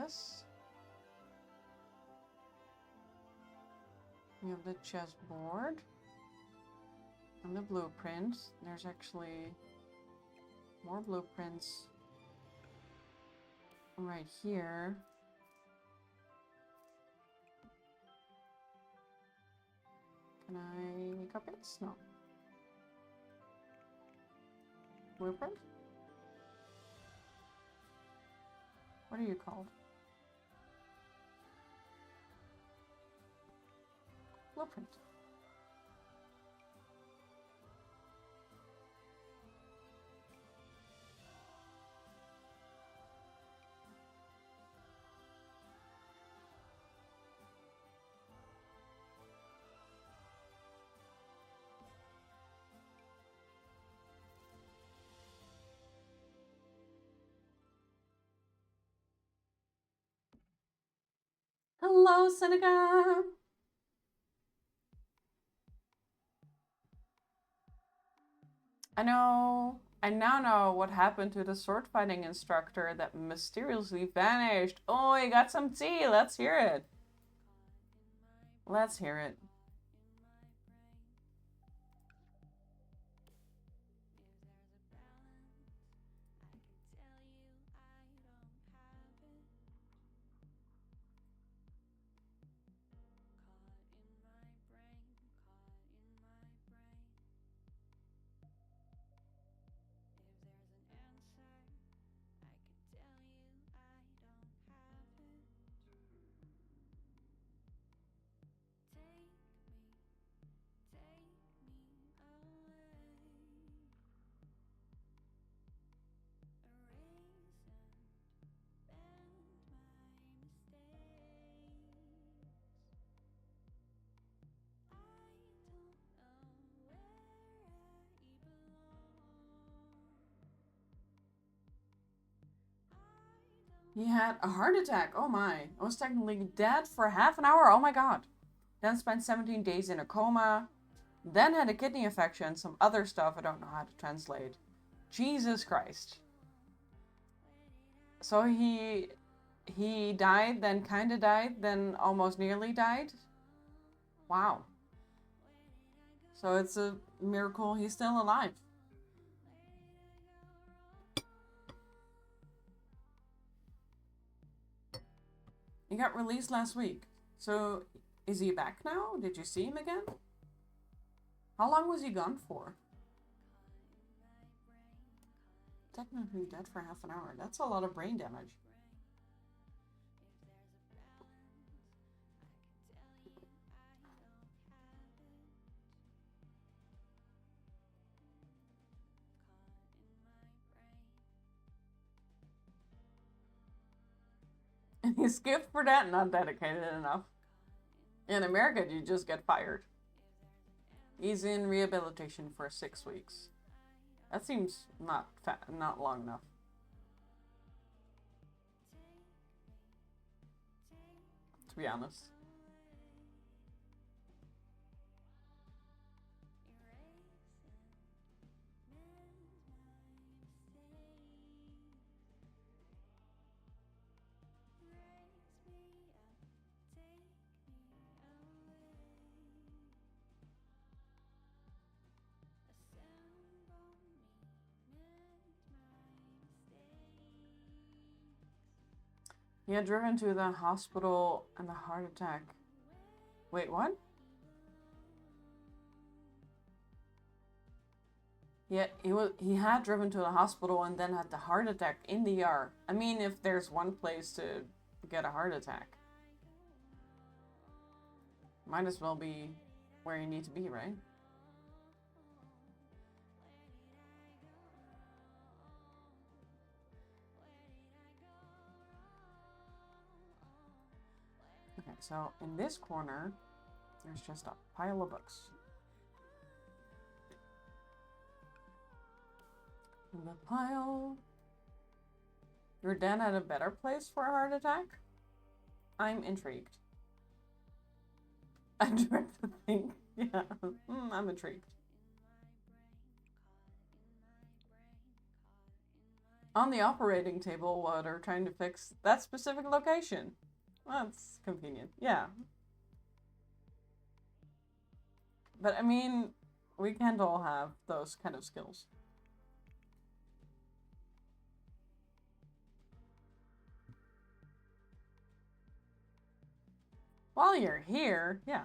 this. We have the chessboard. And the blueprints. There's actually more blueprints right here. Can I copy this? No. Blueprint? What are you called? Blueprint. Hello, Seneca! I now know what happened to the sword fighting instructor that mysteriously vanished. Oh, he got some tea. Let's hear it. Let's hear it. He had a heart attack. Oh my. I was technically dead for half an hour. Oh my god. Then spent 17 days in a coma. Then had a kidney infection. Some other stuff I don't know how to translate. Jesus Christ. So he died, then kind of died, then almost nearly died. Wow. So it's a miracle he's still alive. He got released last week. So is he back now? Did you see him again? How long was he gone for? Technically dead for half an hour. That's a lot of brain damage. And he skipped for that? Not dedicated enough. In America, you just get fired. He's in rehabilitation for 6 weeks. That seems not long enough. To be honest. He had driven to the hospital and the heart attack. Wait, what? Yeah, he had driven to the hospital and then had the heart attack in the ER. I mean, if there's one place to get a heart attack, might as well be where you need to be, right? Okay, so in this corner, there's just a pile of books. In the pile. Your dad had a better place for a heart attack? I'm intrigued. I dread to think. Yeah, I'm intrigued. On the operating table, what are trying to fix that specific location? Well, that's convenient. Yeah. But I mean, we can't all have those kind of skills. While you're here, yeah.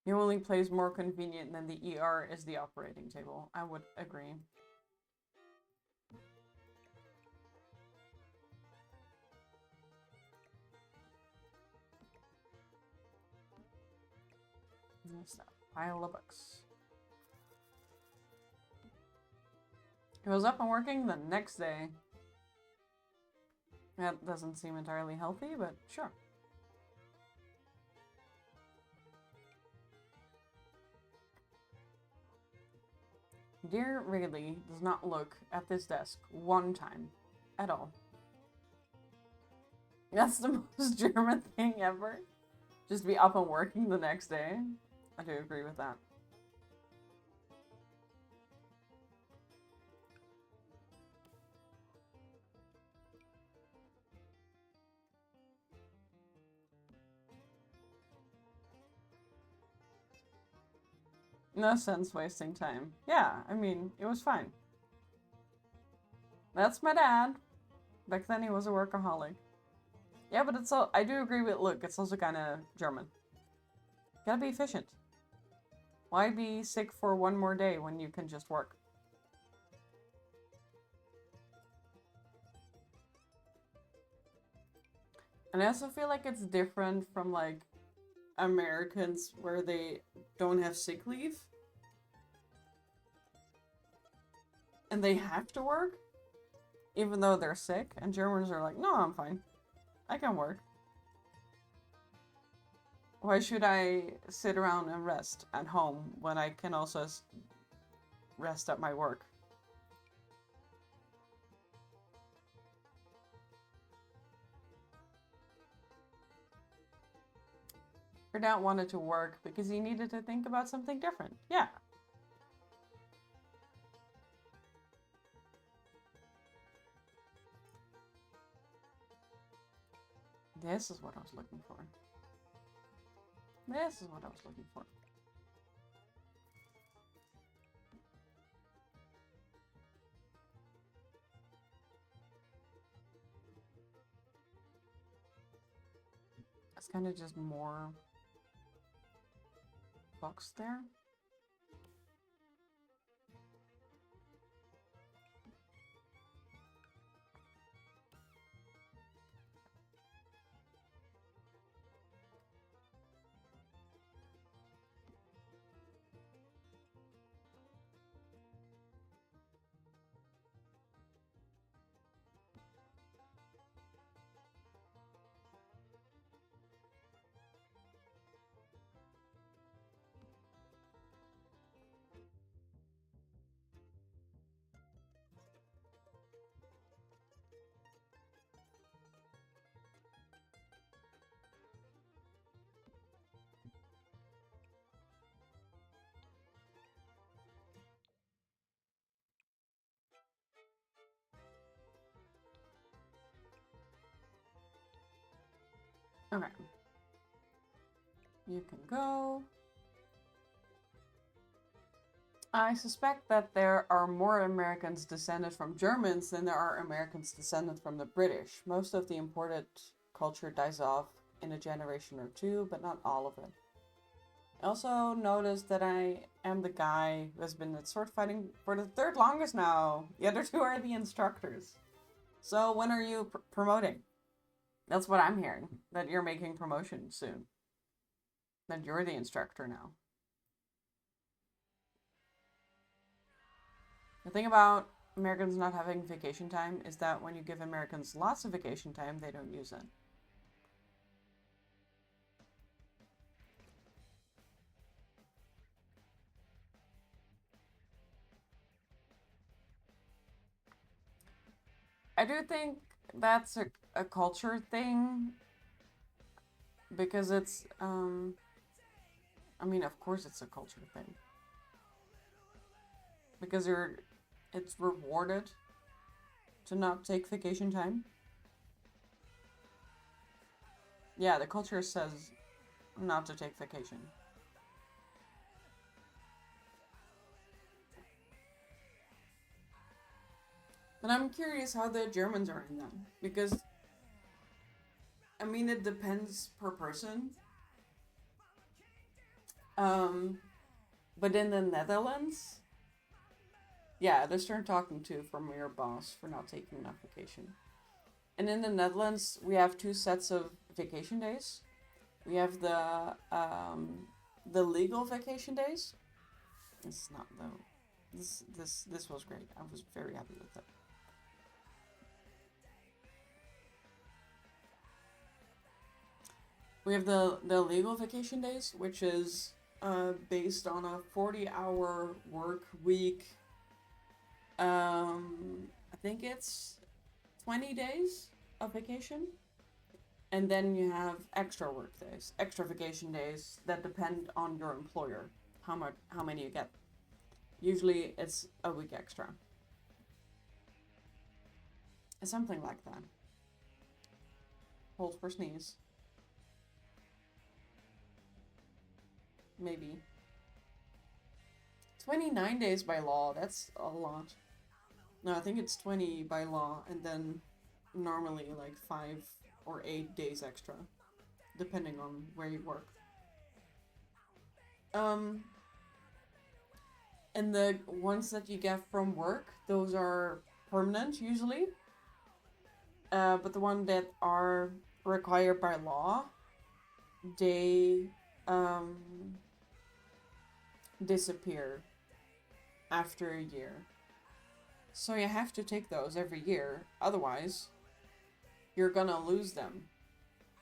Your only place more convenient than the ER is the operating table. I would agree. There's a pile of books. He was up and working the next day. That doesn't seem entirely healthy, but sure. Dear Wrigley does not look at this desk one time at all. That's the most German thing ever. Just be up and working the next day. I do agree with that. No sense wasting time. Yeah, I mean, it was fine. That's my dad. Back then he was a workaholic. Yeah, but it's all, I do agree with, look, it's also kind of German. Gotta be efficient. Why be sick for one more day when you can just work? And I also feel like it's different from, like, Americans where they don't have sick leave. And they have to work, even though they're sick. And Germans are like, no, I'm fine. I can work. Why should I sit around and rest at home when I can also rest at my work? Your dad wanted to work because he needed to think about something different. Yeah. This is what I was looking for. This is what I was looking for. It's kind of just more books there. Okay. You can go. I suspect that there are more Americans descended from Germans than there are Americans descended from the British. Most of the imported culture dies off in a generation or two, but not all of it. I also noticed that I am the guy who has been at sword fighting for the third longest now. The other two are the instructors. So when are you promoting? That's what I'm hearing. That you're making promotion soon. That you're the instructor now. The thing about Americans not having vacation time is that when you give Americans lots of vacation time, they don't use it. I do think that's a culture thing because it's, I mean, of course it's a culture thing. Because it's rewarded to not take vacation time. Yeah, the culture says not to take vacation. But I'm curious how the Germans are in that. Because, I mean, it depends per person. But in the Netherlands, yeah, there's turn talking to from your boss for not taking enough vacation. And in the Netherlands, we have two sets of vacation days. We have the legal vacation days. It's not though. This was great. I was very happy with it. We have the legal vacation days, which is based on a 40-hour work week. I think it's 20 days of vacation. And then you have extra work days, extra vacation days that depend on your employer, how many you get. Usually it's a week extra. Something like that. Hold for sneeze. Maybe. 29 days by law, that's a lot. No, I think it's 20 by law, and then normally like 5 or 8 days extra, depending on where you work. And the ones that you get from work, those are permanent usually. But the ones that are required by law, they disappear after a year. So you have to take those every year, otherwise you're gonna lose them.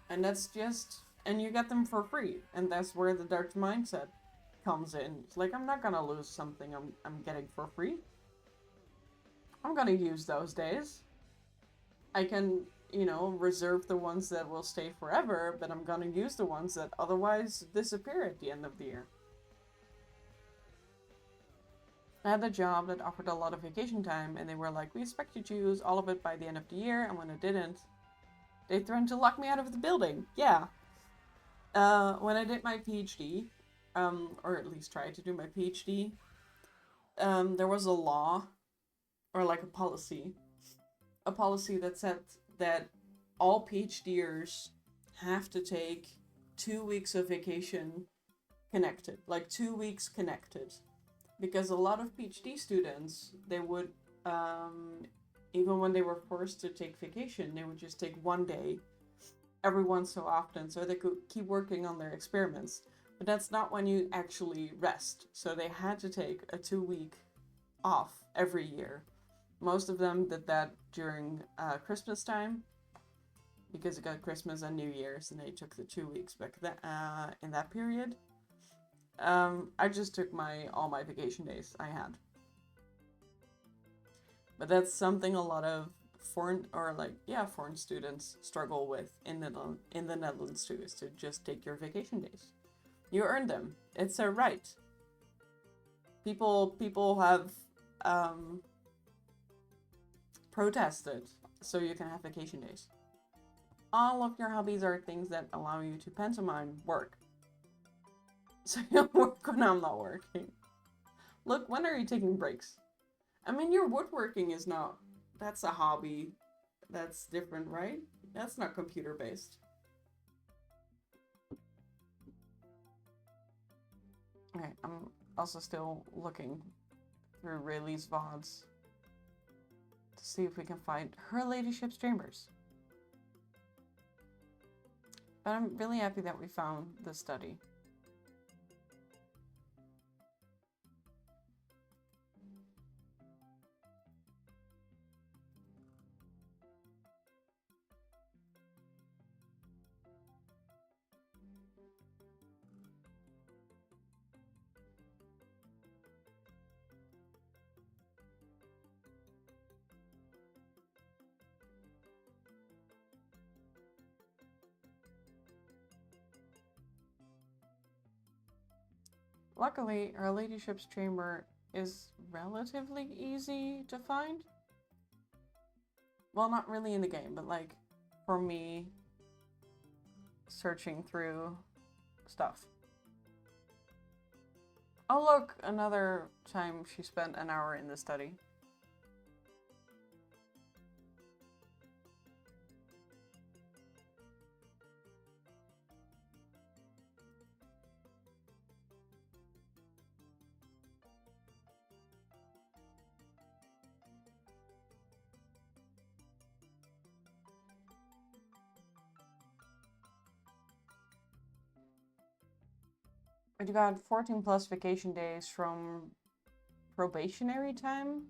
And that's just and you get them for free. And that's where the dark mindset comes in. It's like, I'm not gonna lose something I'm getting for free. I'm gonna use those days. I can, you know, reserve the ones that will stay forever, but I'm gonna use the ones that otherwise disappear at the end of the year. I had a job that offered a lot of vacation time, and they were like, we expect you to use all of it by the end of the year, and when I didn't, they threatened to lock me out of the building. Yeah. When I did my PhD, or at least tried to do my PhD, there was a law, or like a policy that said that all PhDers have to take 2 weeks of vacation connected, like 2 weeks connected. Because a lot of PhD students, they would, even when they were forced to take vacation, they would just take 1 day every once so often so they could keep working on their experiments. But that's not when you actually rest. So they had to take a 2-week off every year. Most of them did that during Christmas time, because it got Christmas and New Year's, and they took the 2 weeks back in that period. I just took all my vacation days I had. But that's something a lot of foreign students struggle with in the Netherlands too, is to just take your vacation days. You earn them. It's a right. People have protested so you can have vacation days. All of your hobbies are things that allow you to pantomime work. So you work when I'm not working. Look, when are you taking breaks? I mean, your woodworking is not... That's a hobby. That's different, right? That's not computer-based. Okay, I'm also still looking through Rayleigh's VODs to see if we can find Her Ladyship's Chambers. But I'm really happy that we found this study. Luckily, Her Ladyship's Chamber is relatively easy to find. Well, not really in the game, but like for me, searching through stuff. Oh look, another time she spent an hour in the study. You got 14 plus vacation days from probationary time.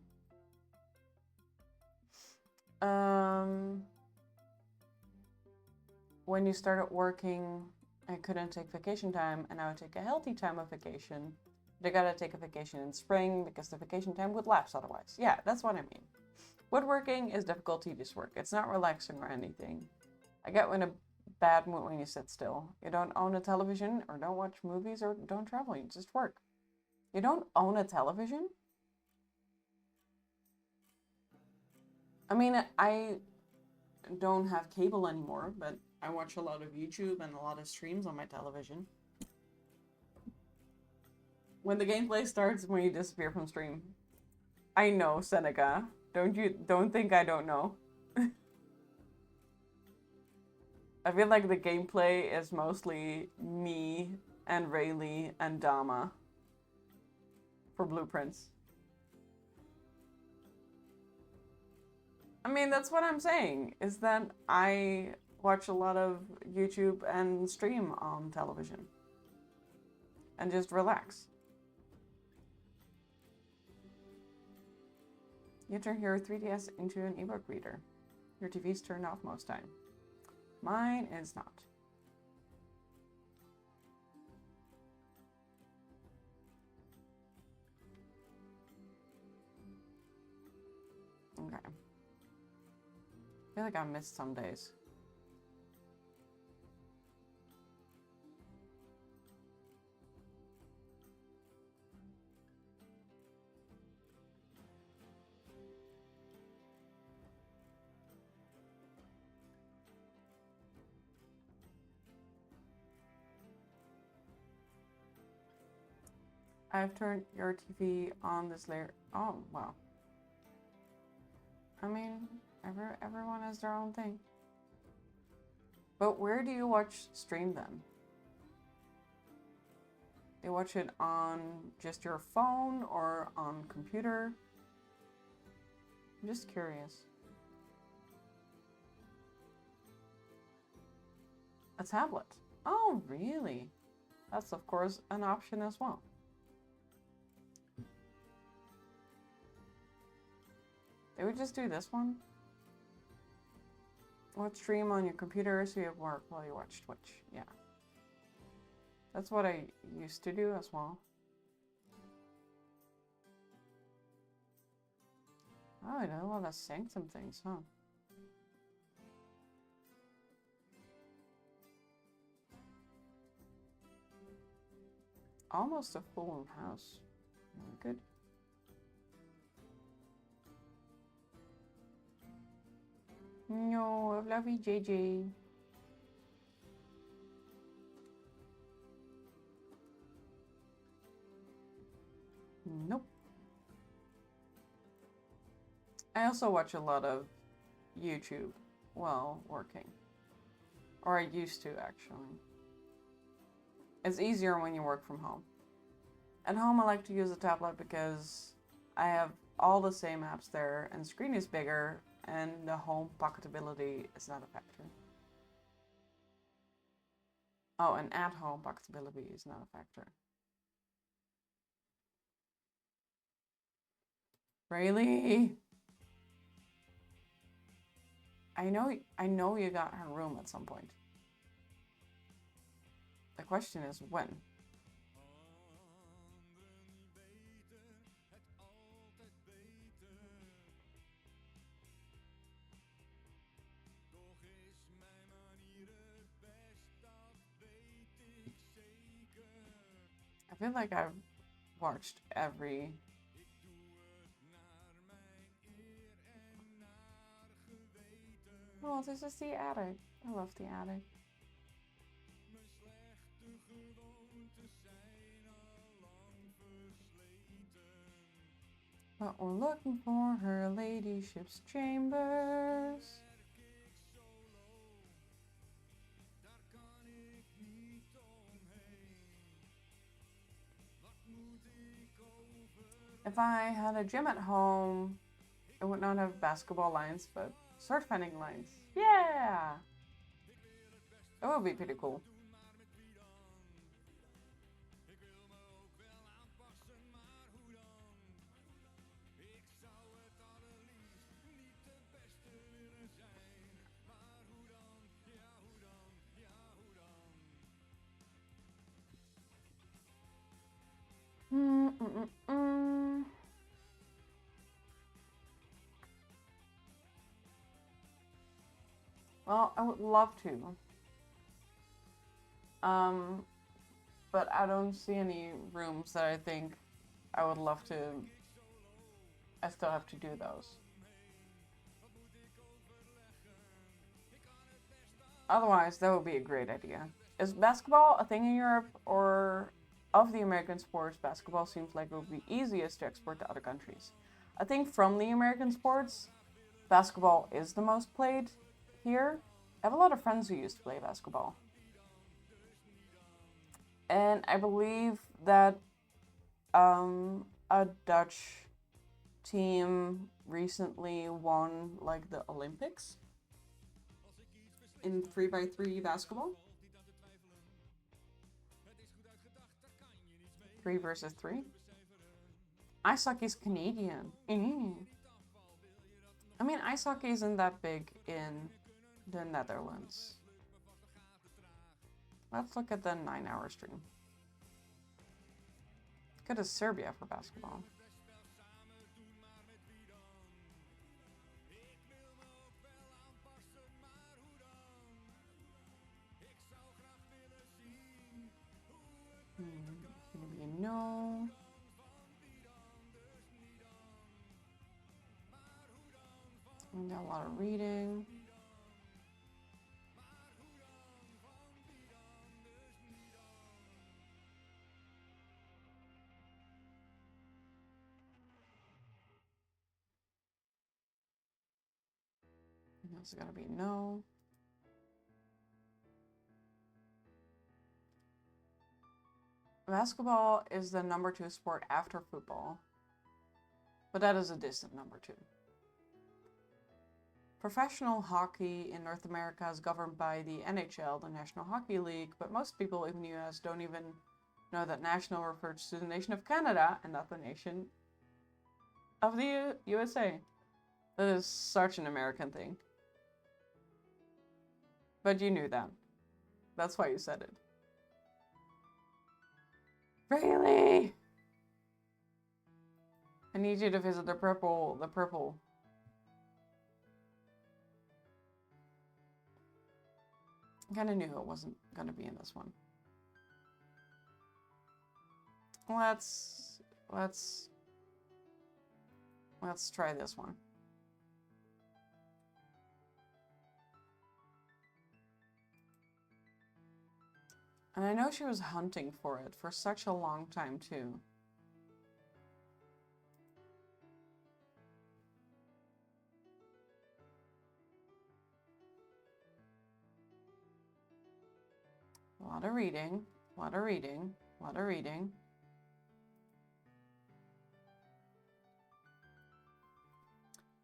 When you started working, I couldn't take vacation time, and I would take a healthy time of vacation. They gotta take a vacation in spring because the vacation time would lapse otherwise. Yeah, that's what I mean. Woodworking is difficult, tedious work. It's not relaxing or anything. I get in a bad mood when you sit still. You don't own a television, or don't watch movies, or don't travel. You just work. You don't own a television? I mean, I don't have cable anymore, but I watch a lot of YouTube and a lot of streams on my television. When the gameplay starts, when you disappear from stream. I know, Seneca. Don't think I don't know. I feel like the gameplay is mostly me and Rayleigh and Dama for blueprints. I mean, that's what I'm saying, is that I watch a lot of YouTube and stream on television. And just relax. You turn your 3DS into an ebook reader. Your TV's turned off most time. Mine is not. feel like I missed some days. I've turned your TV on this layer. Oh, wow. I mean, everyone has their own thing. But where do you watch stream then? Do you watch it on just your phone or on computer? I'm just curious. A tablet. Oh, really? That's of course an option as well. Did we just do this one? What stream on your computer so you have work while you watch Twitch? Yeah. That's what I used to do as well. Oh, I know a lot of Sanctum things, huh? Almost a full house. Good. No, I love you, JJ. Nope. I also watch a lot of YouTube while working. Or I used to, actually. It's easier when you work from home. At home, I like to use a tablet because I have all the same apps there, and the screen is bigger, and the home pocketability is not a factor. Oh, and at-home pocketability is not a factor. Really? I know you got her room at some point. The question is when. I feel like I've watched every... Oh, this is the attic. I love the attic. But we're looking for her ladyship's chambers. If I had a gym at home, it would not have basketball lines, but sword fighting lines. Yeah! That would be pretty cool. Well, I would love to. But I don't see any rooms that I think I would love to. I still have to do those. Otherwise, that would be a great idea. Is basketball a thing in Europe, or of the American sports, basketball seems like it would be easiest to export to other countries? I think from the American sports, basketball is the most played here. I have a lot of friends who used to play basketball. And I believe that a Dutch team recently won like the Olympics in 3x3 basketball. 3 versus 3. Ice hockey's Canadian. I mean, ice hockey isn't that big in the Netherlands. Let's look at the 9-hour stream. Go to Serbia for basketball. Got a lot of reading. That's gonna be no. Basketball is the number 2 sport after football, but that is a distant number 2. Professional hockey in North America is governed by the NHL, the National Hockey League, but most people in the US don't even know that national refers to the nation of Canada and not the nation of the USA. That is such an American thing. But you knew that. That's why you said it. Really? I need you to visit the purple. I kind of knew it wasn't going to be in this one. Let's try this one. And I know she was hunting for it for such a long time too. A lot of reading, a lot of reading, a lot of reading.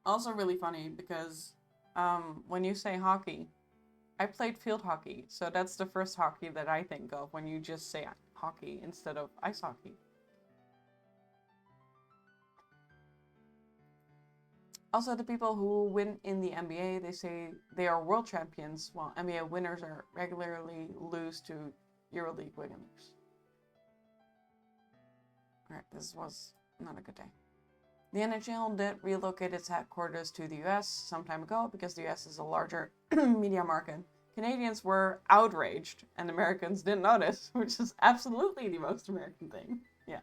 Also really funny because when you say hockey, I played field hockey, so that's the first hockey that I think of when you just say hockey instead of ice hockey. Also, the people who win in the NBA, they say they are world champions, while NBA winners are regularly lose to EuroLeague winners. Alright, this was not a good day. The NHL did relocate its headquarters to the US some time ago because the US is a larger media market. Canadians were outraged and Americans didn't notice, which is absolutely the most American thing. Yeah.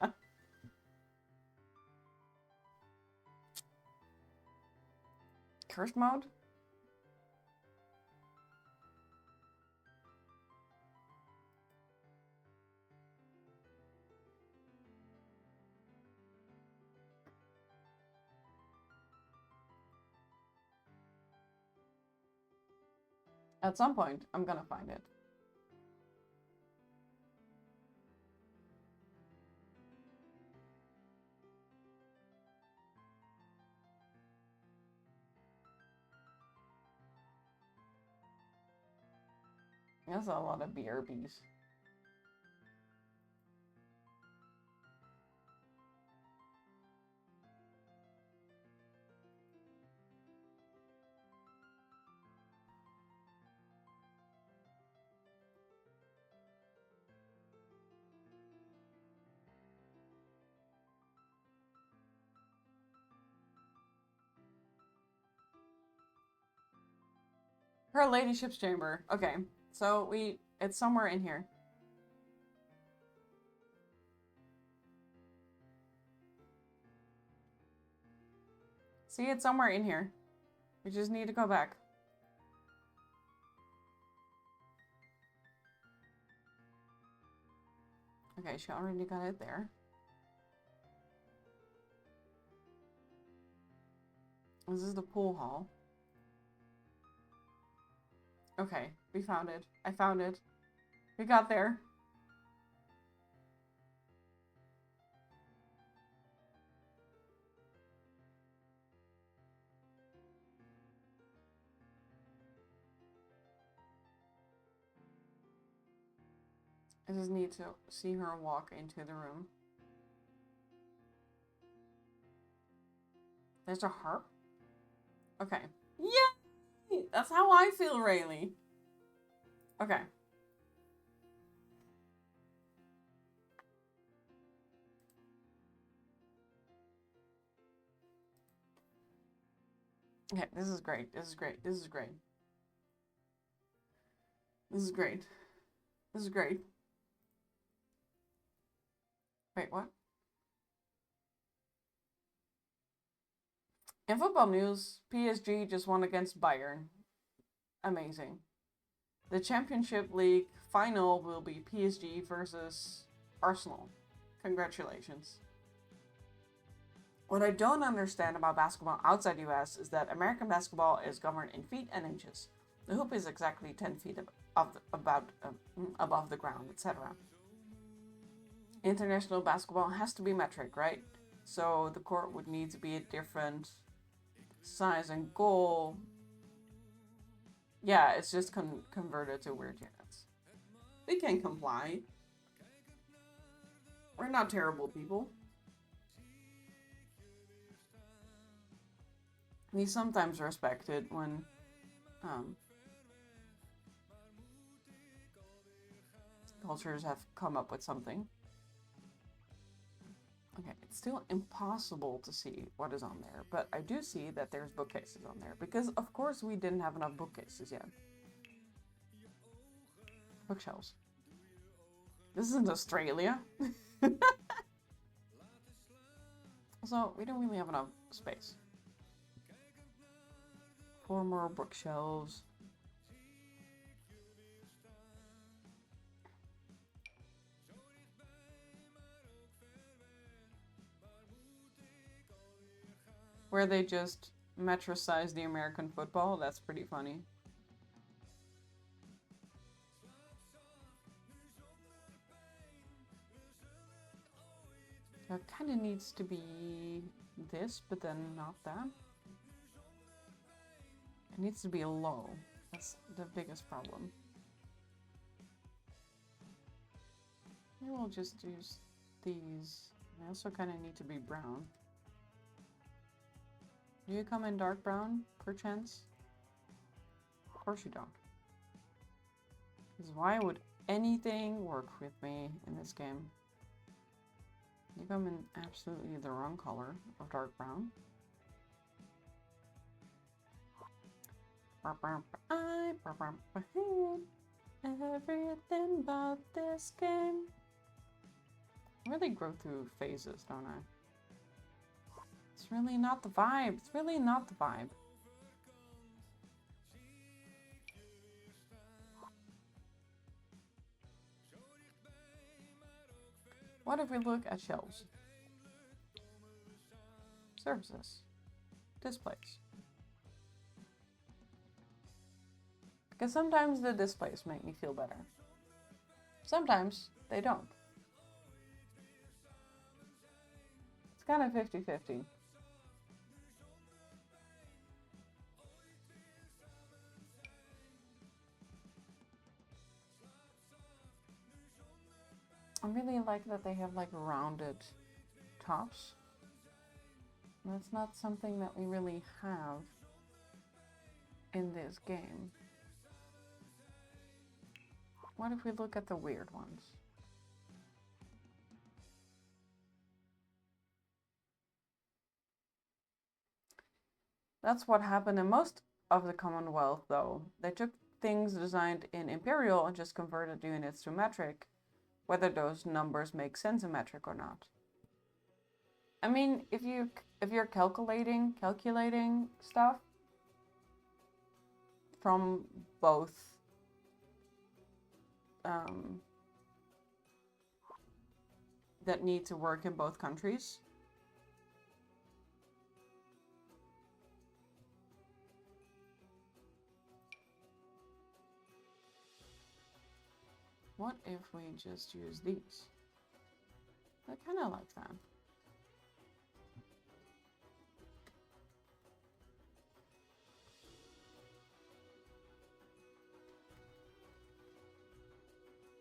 Curse mode? At some point, I'm gonna find it. That's a lot of BRBs. Her ladyship's chamber. Okay, so it's somewhere in here. See, it's somewhere in here. We just need to go back. Okay, she already got it there. This is the pool hall. Okay, we found it. I found it. We got there. I just need to see her walk into the room. There's a harp? Okay. Yay! That's how I feel, Rayleigh. Okay. Okay, this is great. This is great. This is great. This is great. This is great. Wait, what? In football news, PSG just won against Bayern. Amazing. The Championship League final will be PSG versus Arsenal. Congratulations. What I don't understand about basketball outside the US is that American basketball is governed in feet and inches. The hoop is exactly 10 feet above the ground, etc. International basketball has to be metric, right? So the court would need to be a different size and goal. Yeah, it's just converted to weird units. We can comply. We're not terrible people. We sometimes respect it when cultures have come up with something. Okay, it's still impossible to see what is on there, but I do see that there's bookcases on there, because of course we didn't have enough bookcases yet. Bookshelves. This isn't Australia. So we don't really have enough space. 4 more bookshelves. Where they just metricize the American football, that's pretty funny. That kind of needs to be this, but then not that. It needs to be low. That's the biggest problem. Maybe we'll just use these. They also kind of need to be brown. Do you come in dark brown, perchance? Of course you don't. Because why would anything work with me in this game? You come in absolutely the wrong color of dark brown. Everything about this game. I really grow through phases, don't I? It's really not the vibe. It's really not the vibe. What if we look at shelves? Services. Displays. Because sometimes the displays make me feel better. Sometimes they don't. It's kind of 50-50. I really like that they have like rounded tops. That's not something that we really have in this game. What if we look at the weird ones? That's what happened in most of the Commonwealth, though. They took things designed in Imperial and just converted units to metric, whether those numbers make sense in metric or not. I mean, if you're calculating stuff from both that need to work in both countries. What if we just use these? I kind of like that.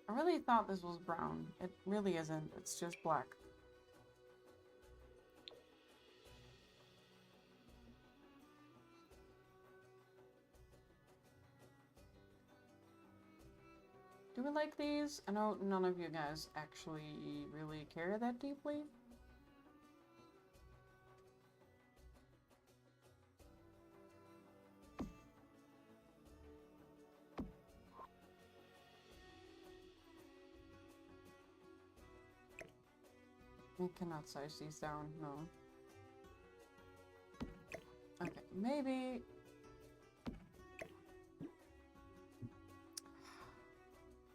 I really thought this was brown. It really isn't. It's just black. Do we like these? I know none of you guys actually really care that deeply. I cannot size these down, no. maybe...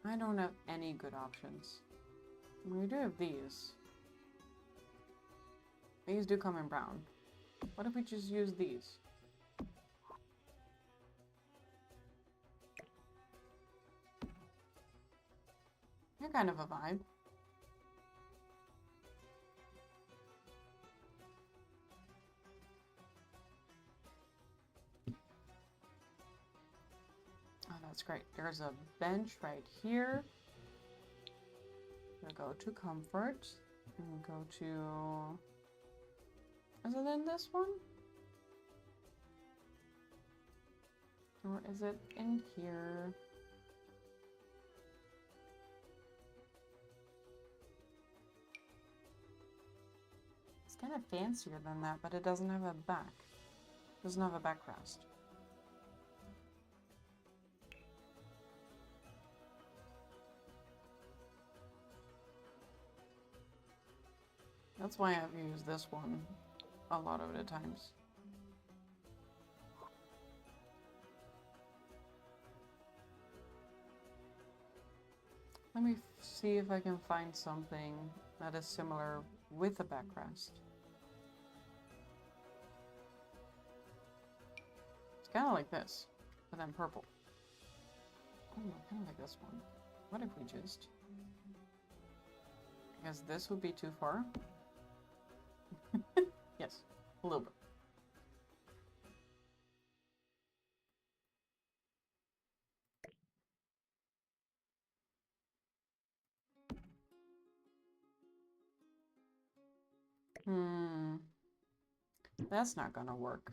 I don't have any good options. We do have these. These do come in brown. What if we just use these? They're kind of a vibe. Oh, that's great. There's a bench right here. We'll go to comfort and go to... Is it in this one? Or is it in here? It's kind of fancier than that, but it doesn't have a back. It doesn't have a backrest. That's why I've used this one a lot of the times. Let me see if I can find something that is similar with a backrest. It's kind of like this, but then purple. Oh, I kind of like this one. What if we just... I guess this would be too far. Yes, a little bit. That's not gonna work.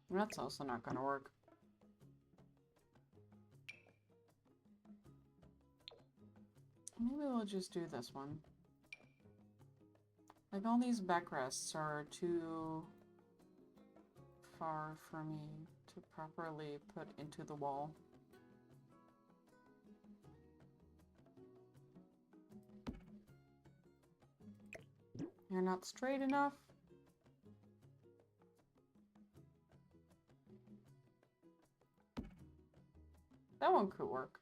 That's also not gonna work. Maybe we'll just do this one. Like, all these backrests are too far for me to properly put into the wall. You're not straight enough. That one could work.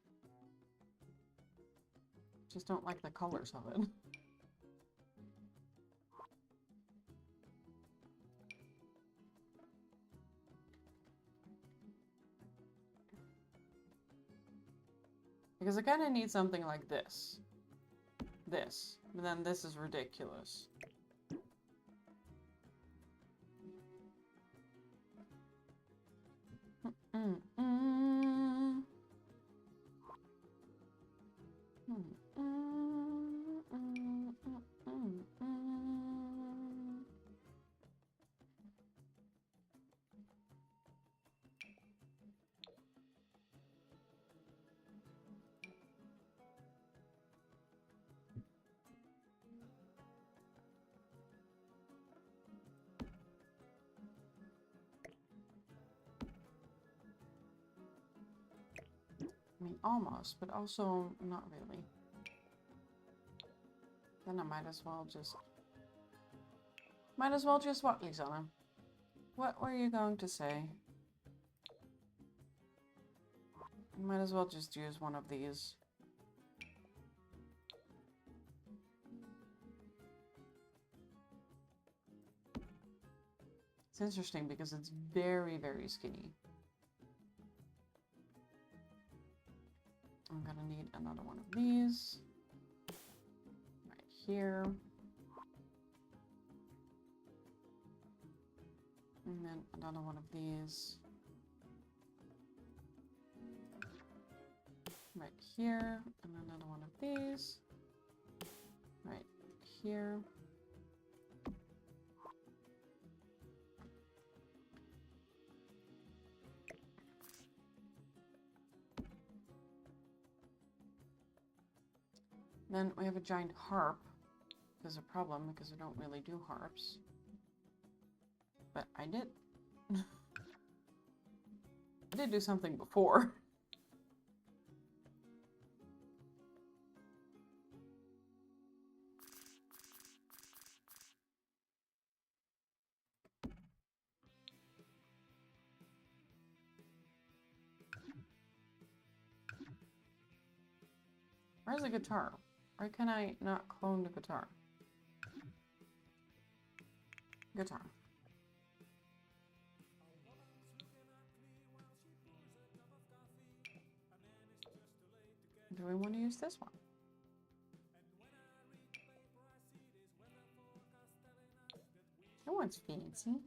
Just don't like the colors of it. Because I kind of need something like this. This. But then this is ridiculous. I mean, almost, but also not really. Then I might as well just... what, Lisanna? What were you going to say? I might as well just use one of these. It's interesting because it's very, very skinny. I'm gonna need another one of these. Right here. And then another one of these. Right here. And another one of these. Right here. Then we have a giant harp. There's a problem because I don't really do harps. But I did. I did do something before. Where's the guitar? Why can I not clone the guitar? Guitar. Do we want to use this one? That one's fancy.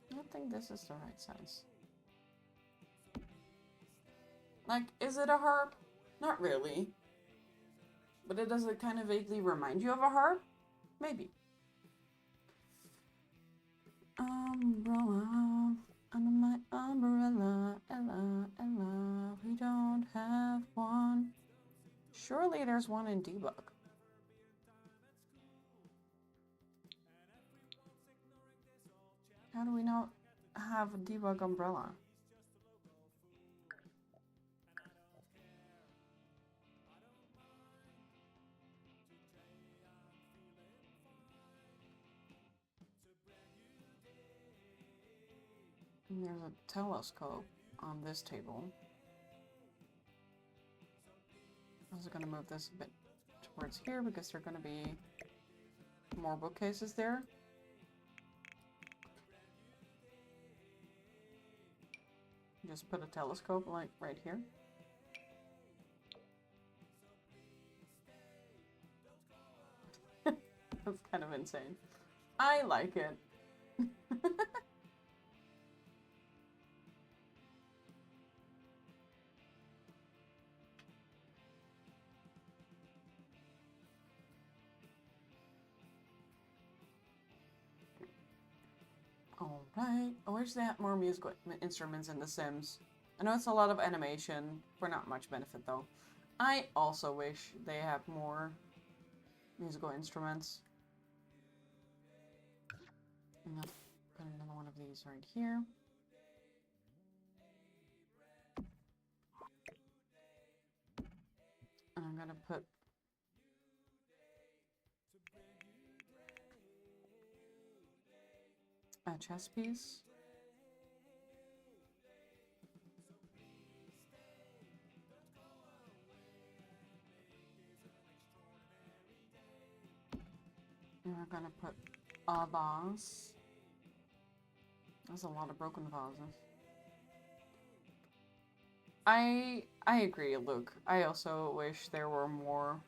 I don't think this is the right size. Like, is it a harp? Not really. But does it kind of vaguely remind you of a harp? Maybe. Umbrella, under my umbrella, Ella, Ella, we don't have one. Surely there's one in debug. How do we not have a debug umbrella? And there's a telescope on this table. I'm also going to move this a bit towards here because there are going to be more bookcases there. Just put a telescope like right here. That's kind of insane. I like it. Alright, I wish they had more musical instruments in The Sims. I know it's a lot of animation, for not much benefit though. I also wish they had more musical instruments. I'm gonna put another one of these right here. And I'm gonna put a chess piece. And we're gonna put a vase. There's a lot of broken vases. I agree, Luke. I also wish there were more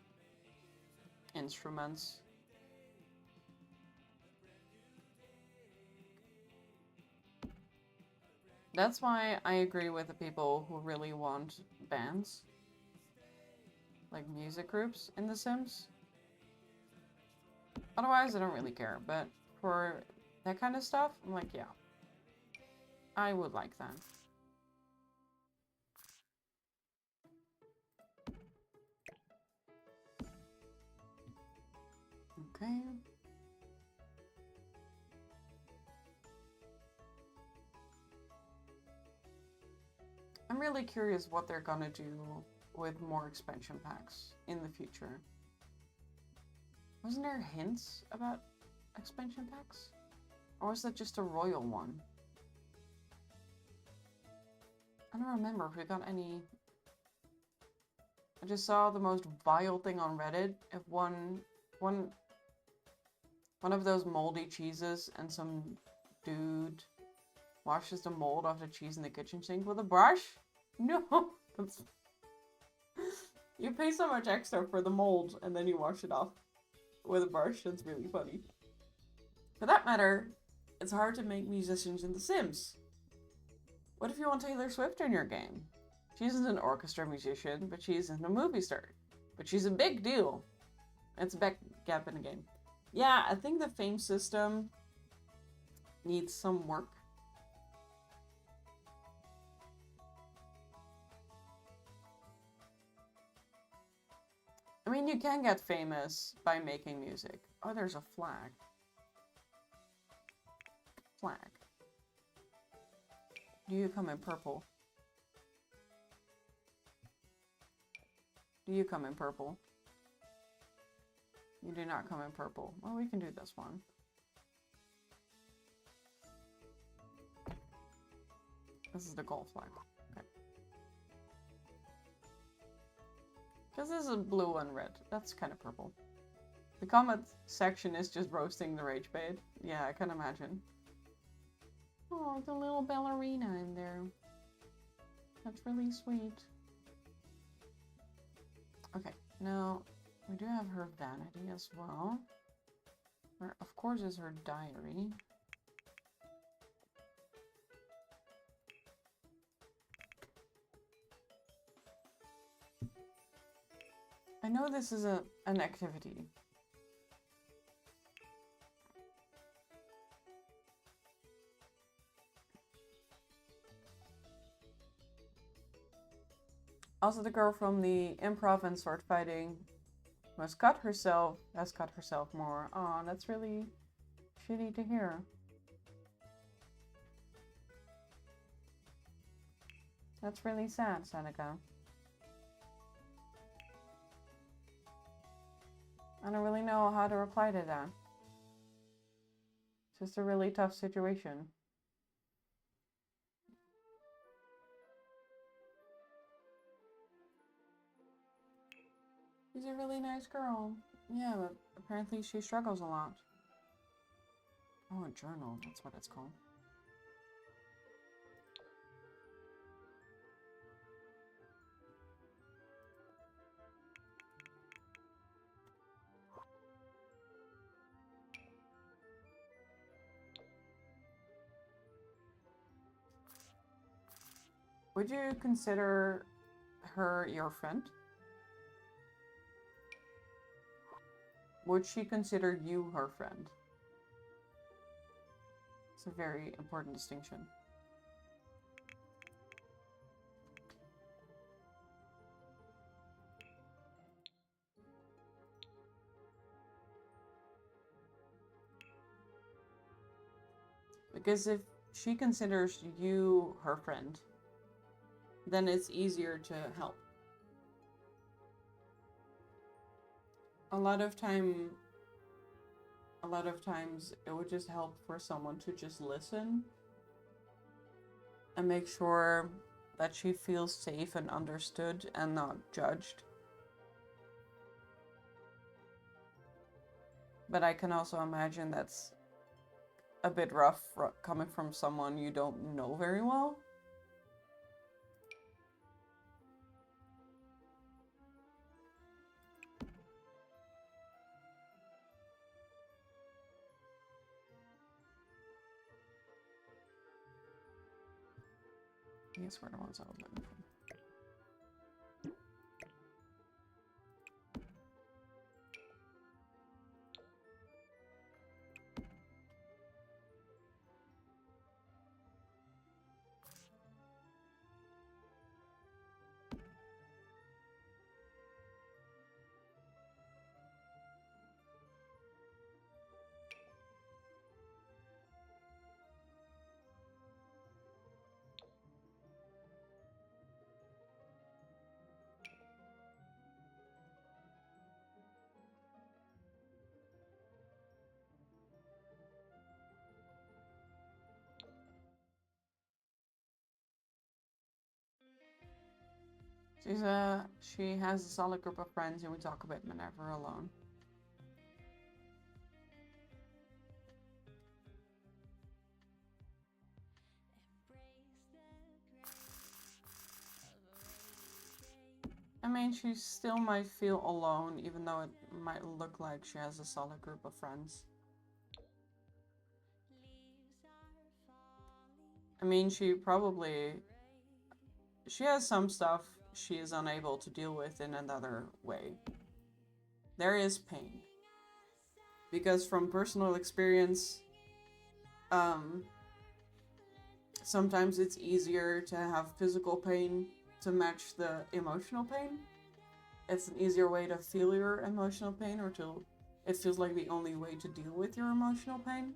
instruments. That's why I agree with the people who really want bands. Like music groups in The Sims. Otherwise, I don't really care. But for that kind of stuff, I'm like, yeah. I would like that. Okay. I'm really curious what they're gonna do with more expansion packs in the future. Wasn't there hints about expansion packs? Or was that just a royal one? I don't remember if we got any. I just saw the most vile thing on Reddit. If one of those moldy cheeses and some dude washes the mold off the cheese in the kitchen sink with a brush? No! You pay so much extra for the mold and then you wash it off with a brush. That's really funny. For that matter, it's hard to make musicians in The Sims. What if you want Taylor Swift in your game? She isn't an orchestra musician, but she isn't a movie star. But she's a big deal. It's a big gap in the game. Yeah, I think the fame system needs some work. I mean, you can get famous by making music. Oh, there's a flag. Flag. Do you come in purple? Do you come in purple? You do not come in purple. Well, we can do this one. This is the gold flag. Okay. Because this is blue and red. That's kind of purple. The comment section is just roasting the rage bait. Yeah, I can imagine. Oh, the little ballerina in there. That's really sweet. Okay, now we do have her vanity as well. Where, of course, is her diary. I know this is an activity. Also, the girl from the improv and sword fighting has cut herself more. Aw, that's really shitty to hear. That's really sad, Seneca. I don't really know how to reply to that. It's just a really tough situation. She's a really nice girl. Yeah, but apparently she struggles a lot. Oh, a journal. That's what it's called. Would you consider her your friend? Would she consider you her friend? It's a very important distinction. Because if she considers you her friend, then it's easier to help. A lot of times it would just help for someone to just listen and make sure that she feels safe and understood and not judged. But I can also imagine that's a bit rough coming from someone you don't know very well. These were the ones I was looking for. She has a solid group of friends and we talk a bit whenever alone. I mean, she still might feel alone, even though it might look like she has a solid group of friends. I mean, she has some stuff she is unable to deal with in another way. There is pain. Because from personal experience, Um, sometimes it's easier to have physical pain to match the emotional pain. It's an easier way to feel your emotional pain, or to, it feels like the only way to deal with your emotional pain.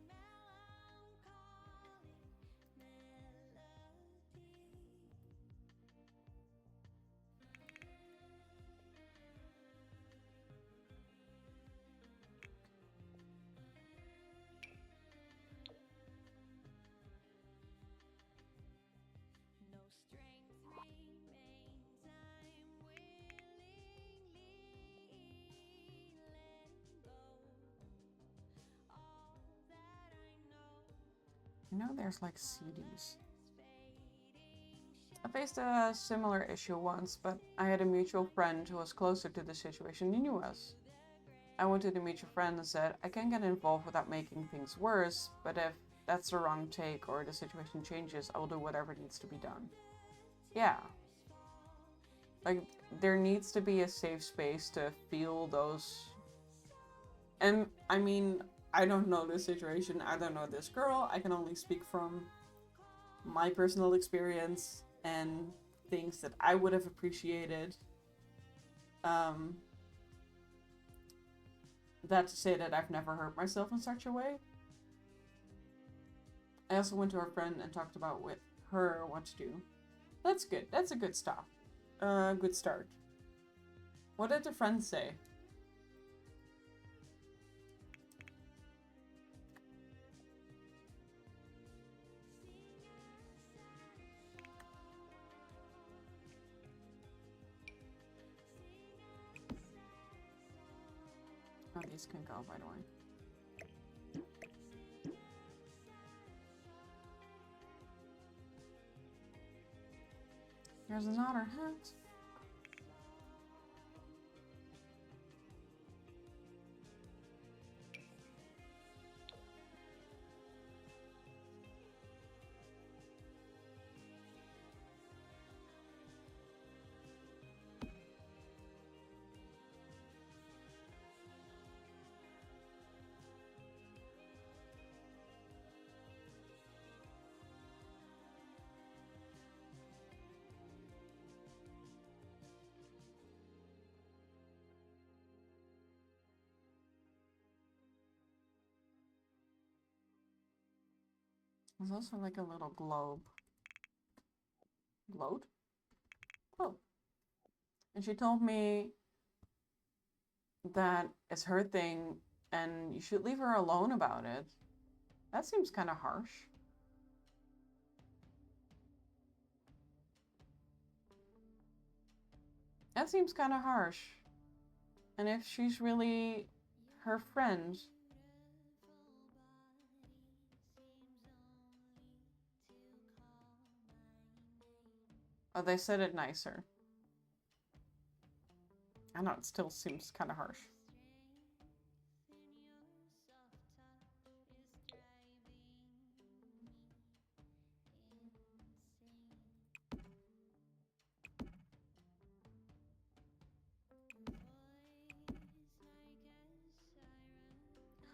I know there's like CDs. I faced a similar issue once, but I had a mutual friend who was closer to the situation than knew us. I went to the mutual friend and said, I can't get involved without making things worse, but if that's the wrong take or the situation changes, I will do whatever needs to be done. Yeah. Like, there needs to be a safe space to feel those. And I mean, I don't know this situation, I don't know this girl, I can only speak from my personal experience and things that I would have appreciated. That to say that I've never hurt myself in such a way. I also went to her friend and talked about with her what to do. That's good. That's a good stop. Good start. What did the friend say? Oh, these can go, by the way. Here's another hat. There's also like a little globe. Globe? Oh. And she told me that it's her thing and you should leave her alone about it. That seems kind of harsh. That seems kind of harsh. And if she's really her friend, oh, they said it nicer. I know, it still seems kind of harsh.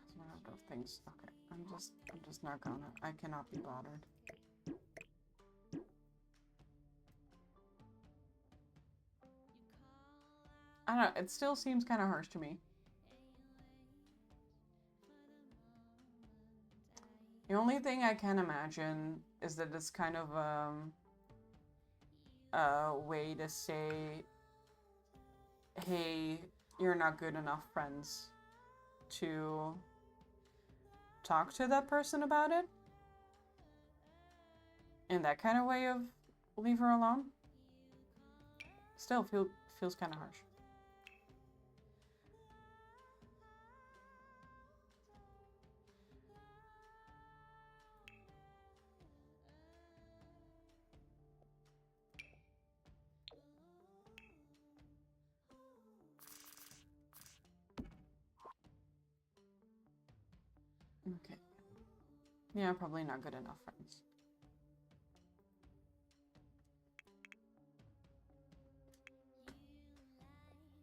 It's one of those things. Okay, I'm just not gonna. I cannot be bothered. I don't know. It still seems kind of harsh to me. The only thing I can imagine is that it's kind of a way to say, hey, you're not good enough friends to talk to that person about it. In that kind of way of leave her alone. Still feels kind of harsh. Okay. Yeah, probably not good enough friends.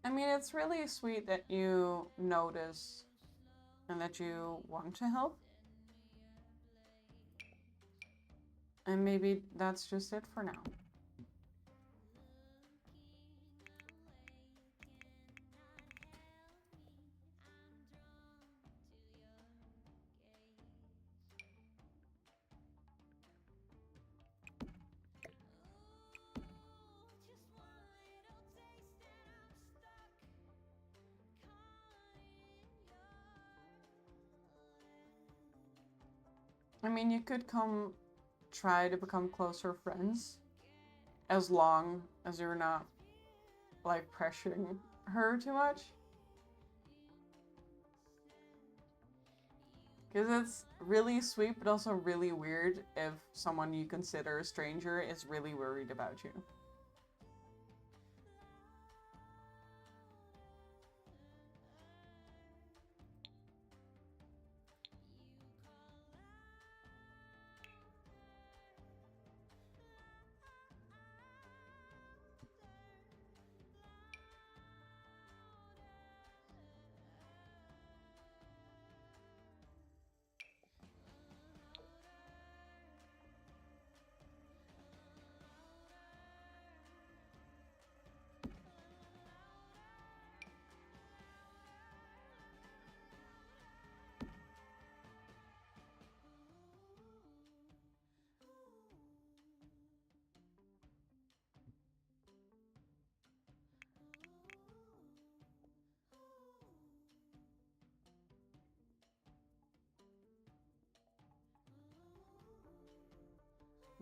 I mean, it's really sweet that you notice and that you want to help. And maybe that's just it for now. I mean, you could try to become closer friends as long as you're not, like, pressuring her too much. Because it's really sweet, but also really weird if someone you consider a stranger is really worried about you.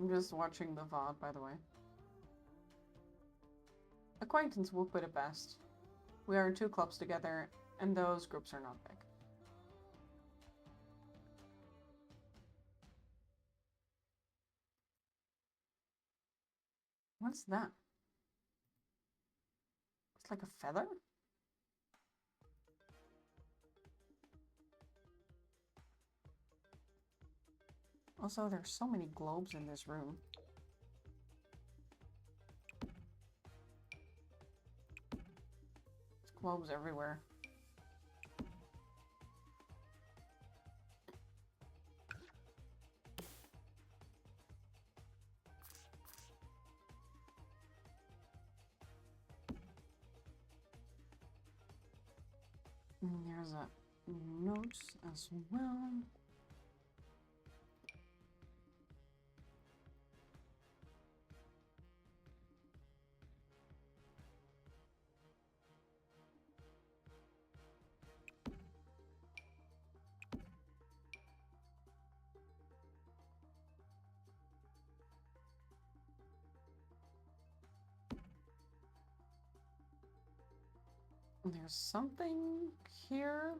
I'm just watching the VOD, by the way. Acquaintance will put it best. We are in 2 clubs together, and those groups are not big. What's that? It's like a feather? Also, there's so many globes in this room. There's globes everywhere. And there's a note as well. There's something here.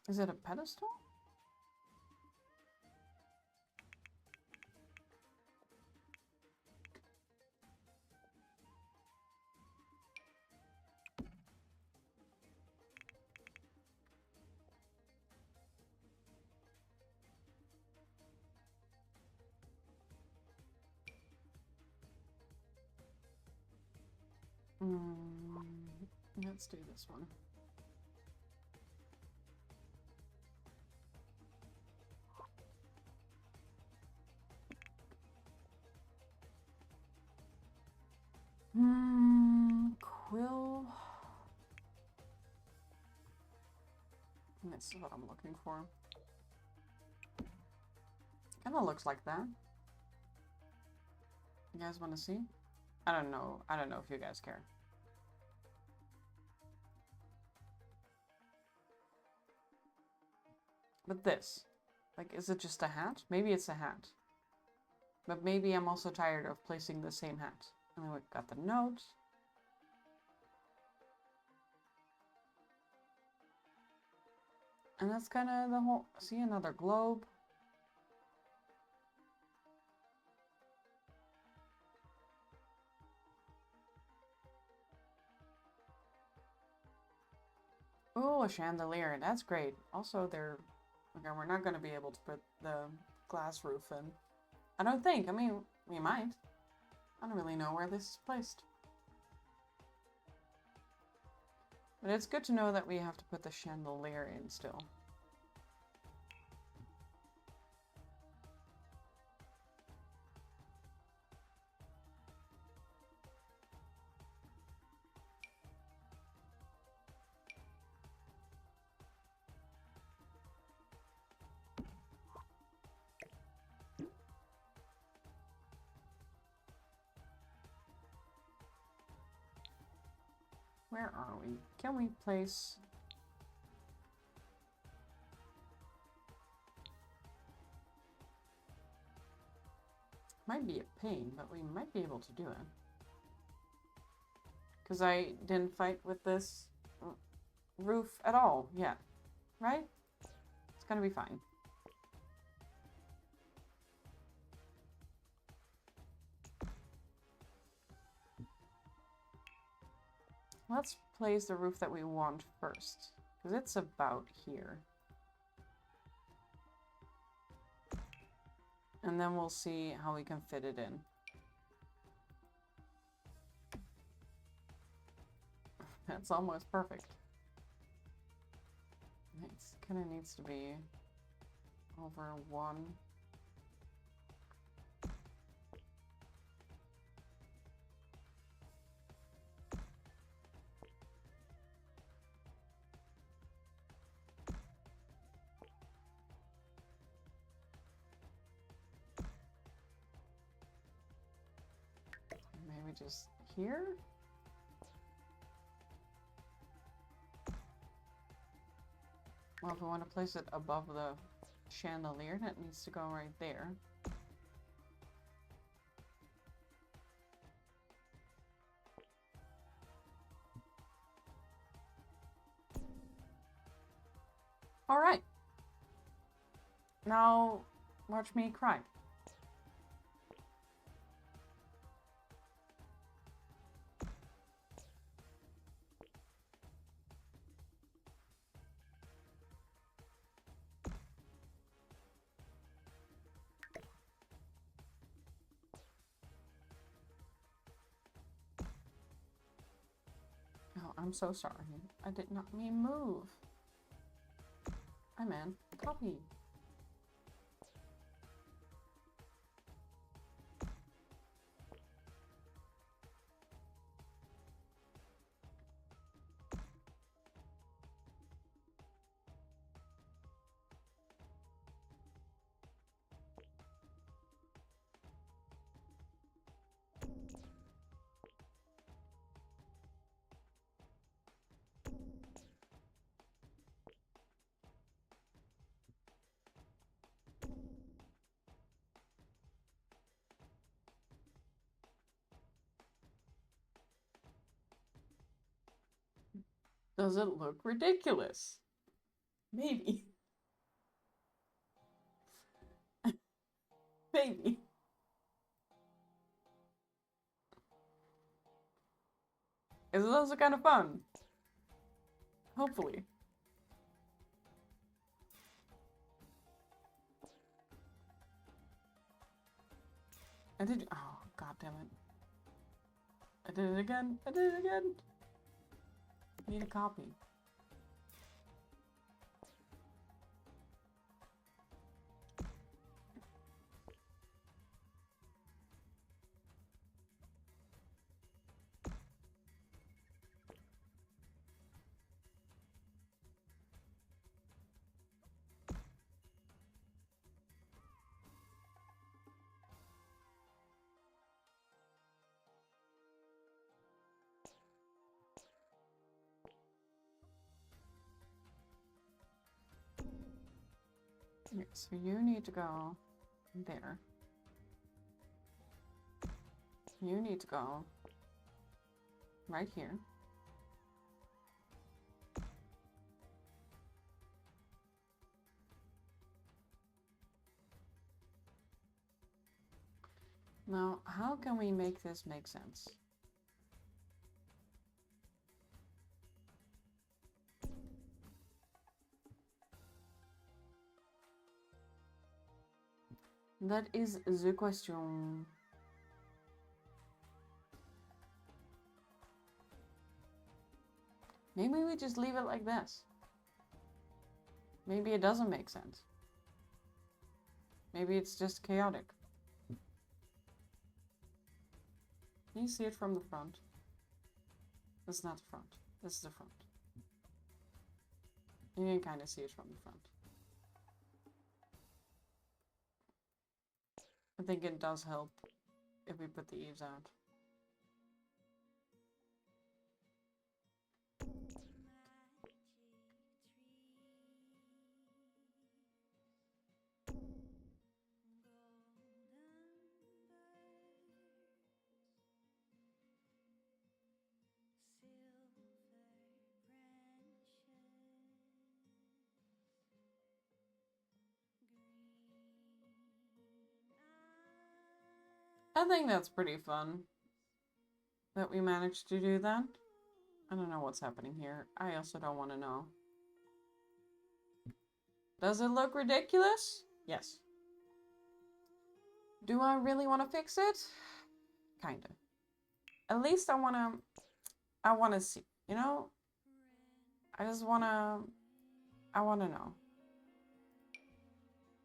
Is it a pedestal? Let's do this one. Quill. This is what I'm looking for. Kind of looks like that. You guys want to see? I don't know. I don't know if you guys care. But this, like, is it just a hat? Maybe it's a hat. But maybe I'm also tired of placing the same hat. And then we got the note. And that's kind of the whole... See, another globe. Oh, a chandelier. That's great. Also, okay, we're not going to be able to put the glass roof in. I don't think. I mean, we might. I don't really know where this is placed. But it's good to know that we have to put the chandelier in still. Where are we? Can we place... Might be a pain, but we might be able to do it. Because I didn't fight with this roof at all yet, right? It's gonna be fine. Let's place the roof that we want first, because it's about here. And then we'll see how we can fit it in. That's almost perfect. It kind of needs to be over 1. Maybe just here? Well, if we want to place it above the chandelier, that needs to go right there. All right. Now, watch me cry. Oh, I'm so sorry. I did not mean move. I meant copy. Does it look ridiculous? Maybe. Maybe. Is it also kind of fun? Hopefully. I did. Oh, god damn it. I did it again. I did it again. I need a copy. Okay, so you need to go there. You need to go right here. Now, how can we make this make sense? That is the question. Maybe we just leave it like this. Maybe it doesn't make sense. Maybe it's just chaotic. Can you see it from the front? This is not the front. This is the front. You can kind of see it from the front. I think it does help if we put the eaves out. I think that's pretty fun that we managed to do that. I don't know what's happening here. I also don't want to know. Does it look ridiculous? Yes. Do I really want to fix it? Kinda. At least I want to see, you know? I want to know.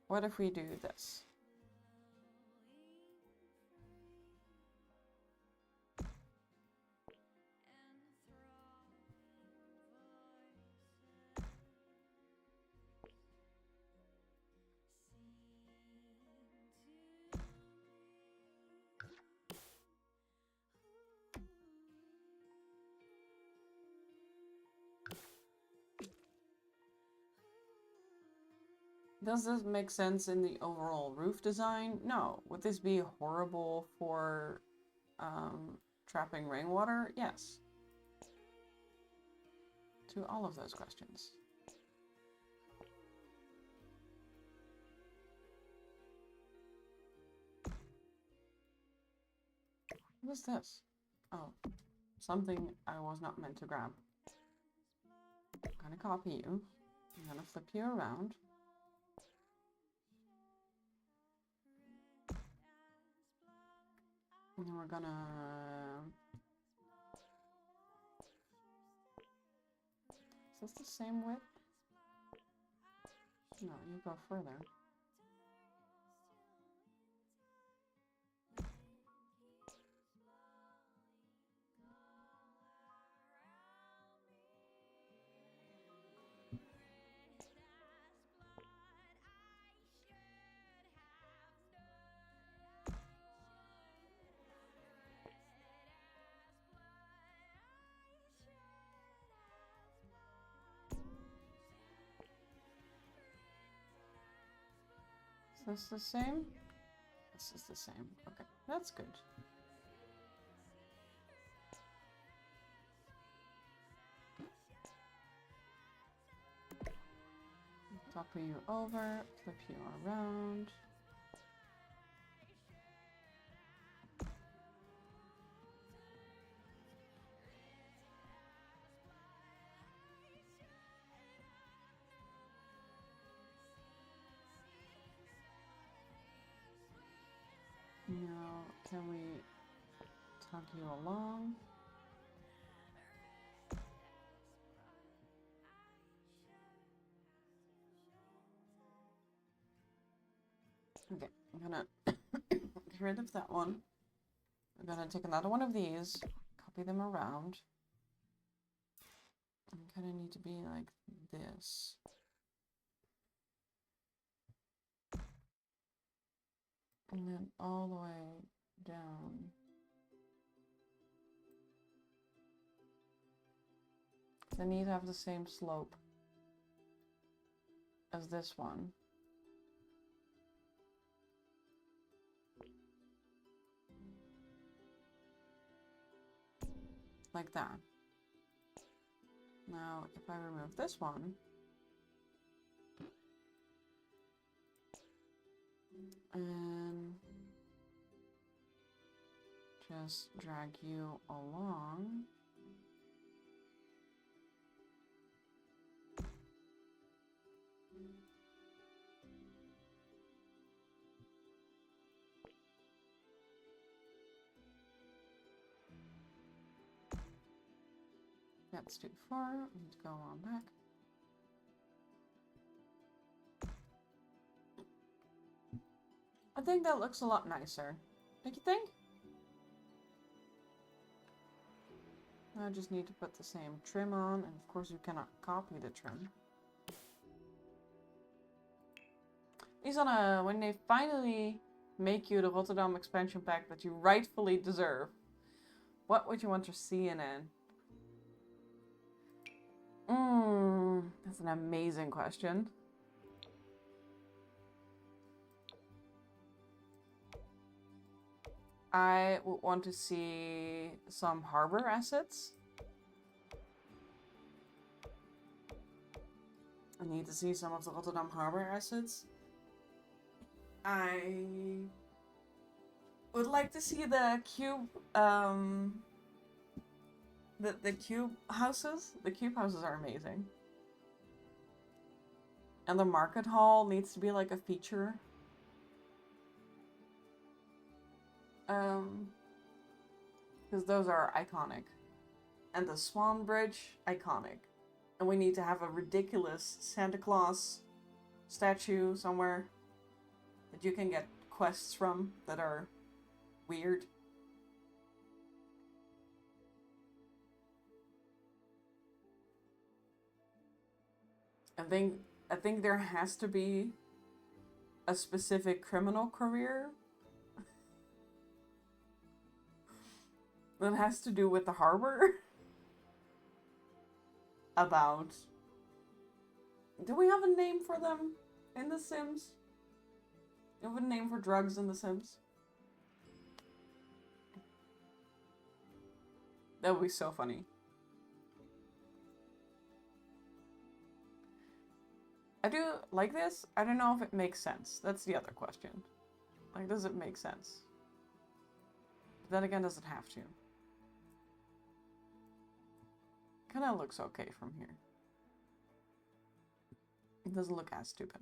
What if we do this? Does this make sense in the overall roof design? No. Would this be horrible for trapping rainwater? Yes. To all of those questions. What is this? Oh, something I was not meant to grab. I'm gonna copy you. I'm gonna flip you around. And then we're gonna... Is this the same width? No, you go further. Is this the same? This is the same. Okay, that's good. Topper you over, flip you around. Now, can we tug you along? Okay, I'm gonna get rid of that one. I'm gonna take another one of these, copy them around. I kind of need to be like this. And then all the way down. They need to have the same slope as this one. Like that. Now, if I remove this one, and just drag you along. That's too far. We need to go on back. I think that looks a lot nicer. Don't you think? I just need to put the same trim on, and of course you cannot copy the trim. Isana, when they finally make you the Rotterdam expansion pack that you rightfully deserve, what would you want to see in it? That's an amazing question. I would want to see some harbor assets. I need to see some of the Rotterdam harbor assets. I would like to see the cube, the cube houses. The cube houses are amazing. And the market hall needs to be like a feature. Because those are iconic. And the Swan Bridge, iconic. And we need to have a ridiculous Santa Claus statue somewhere that you can get quests from that are weird. I think there has to be a specific criminal career that has to do with the harbor. About... Do we have a name for them in The Sims? Do we have a name for drugs in The Sims? That would be so funny. I do like this. I don't know if it makes sense. That's the other question. Like, does it make sense? But then again, does it have to? Kinda looks okay from here. It doesn't look as stupid.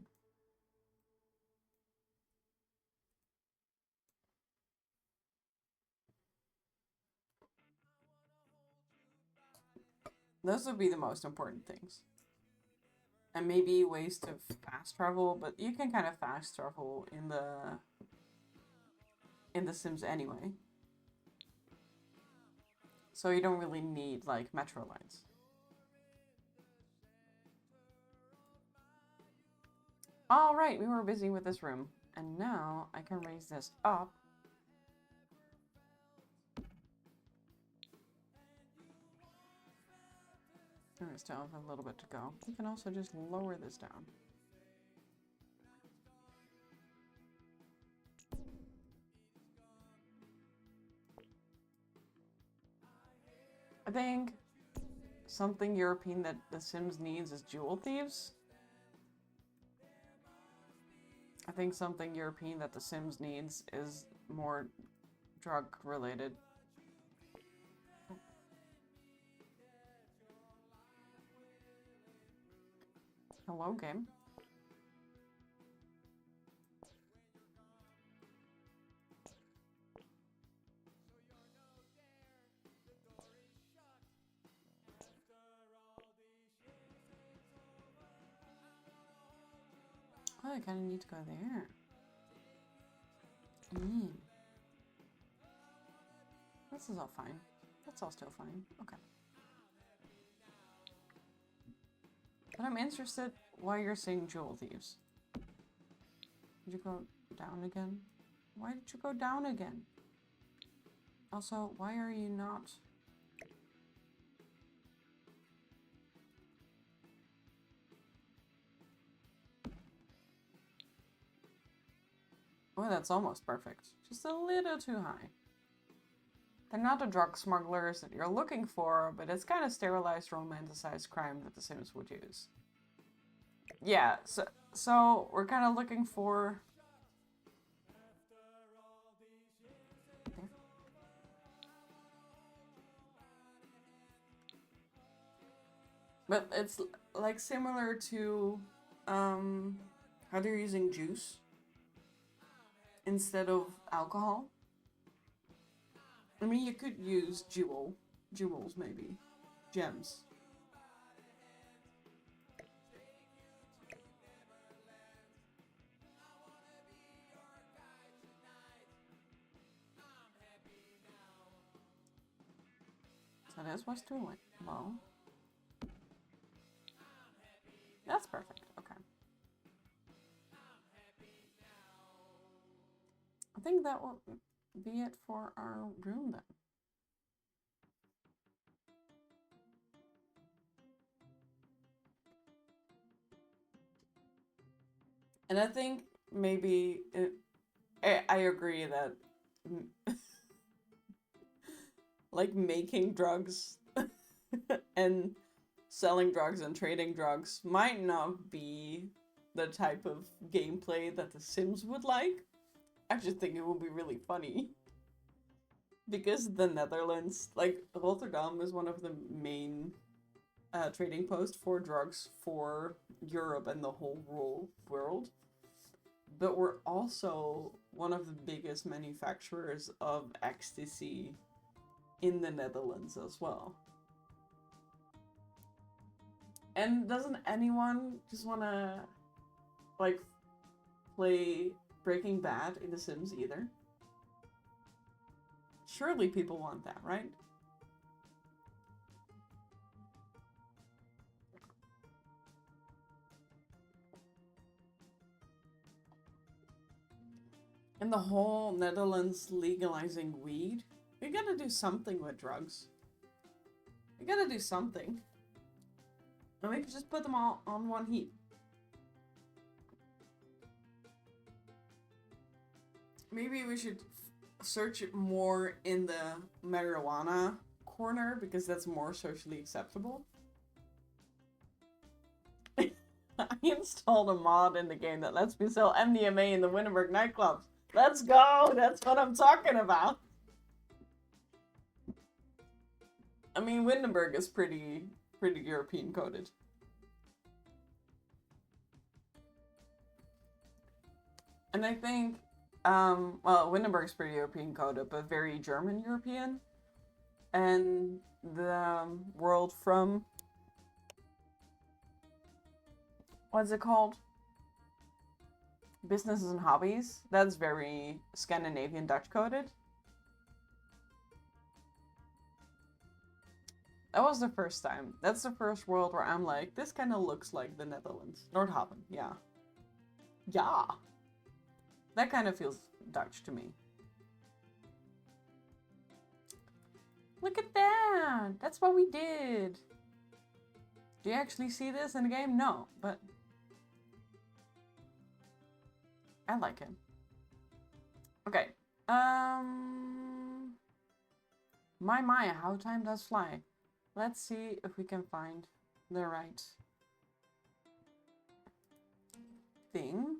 Those would be the most important things. And maybe ways to fast travel, but you can kind of fast travel in the Sims anyway. So you don't really need, like, metro lines. Alright, we were busy with this room. And now I can raise this up. We still have a little bit to go. We can also just lower this down. I think something European that The Sims needs is jewel thieves. I think something European that The Sims needs is more drug related. Hello, game. Oh, I kind of need to go there. This is all fine. That's all still fine. Okay. But I'm interested why you're saying jewel thieves. Did you go down again? Why did you go down again? Also, why are you not... Oh, that's almost perfect. Just a little too high. They're not the drug smugglers that you're looking for, but it's kind of sterilized, romanticized crime that The Sims would use. Yeah, so we're kind of looking for... Okay. But it's like similar to how they're using juice instead of alcohol. I mean, you could use jewels maybe, gems. So this was too low. That's perfect. Okay. I think that will be it for our room then. And I think maybe I agree that like making drugs and selling drugs and trading drugs might not be the type of gameplay that the Sims would like. I just think it would be really funny. Because the Netherlands, like Rotterdam is one of the main trading posts for drugs for Europe and the whole world. But we're also one of the biggest manufacturers of ecstasy in the Netherlands as well. And doesn't anyone just want to, like, play Breaking Bad in The Sims either? Surely people want that, right? And the whole Netherlands legalizing weed, we gotta do something with drugs. We gotta do something. And we can just put them all on one heap. Maybe we should search more in the marijuana corner because that's more socially acceptable. I installed a mod in the game that lets me sell MDMA in the Winterberg nightclubs. Let's go! That's what I'm talking about. I mean, Windenburg is pretty European coded. And I think, well, Windenburg's pretty European coded, but very German European. And the world from, what's it called? Businesses and Hobbies. That's very Scandinavian Dutch coded. That was the first time. That's the first world where I'm like, this kind of looks like the Netherlands. Noordhaven, yeah. Yeah. That kind of feels Dutch to me. Look at that! That's what we did! Do you actually see this in the game? No, but I like it. Okay. My, how time does fly. Let's see if we can find the right thing.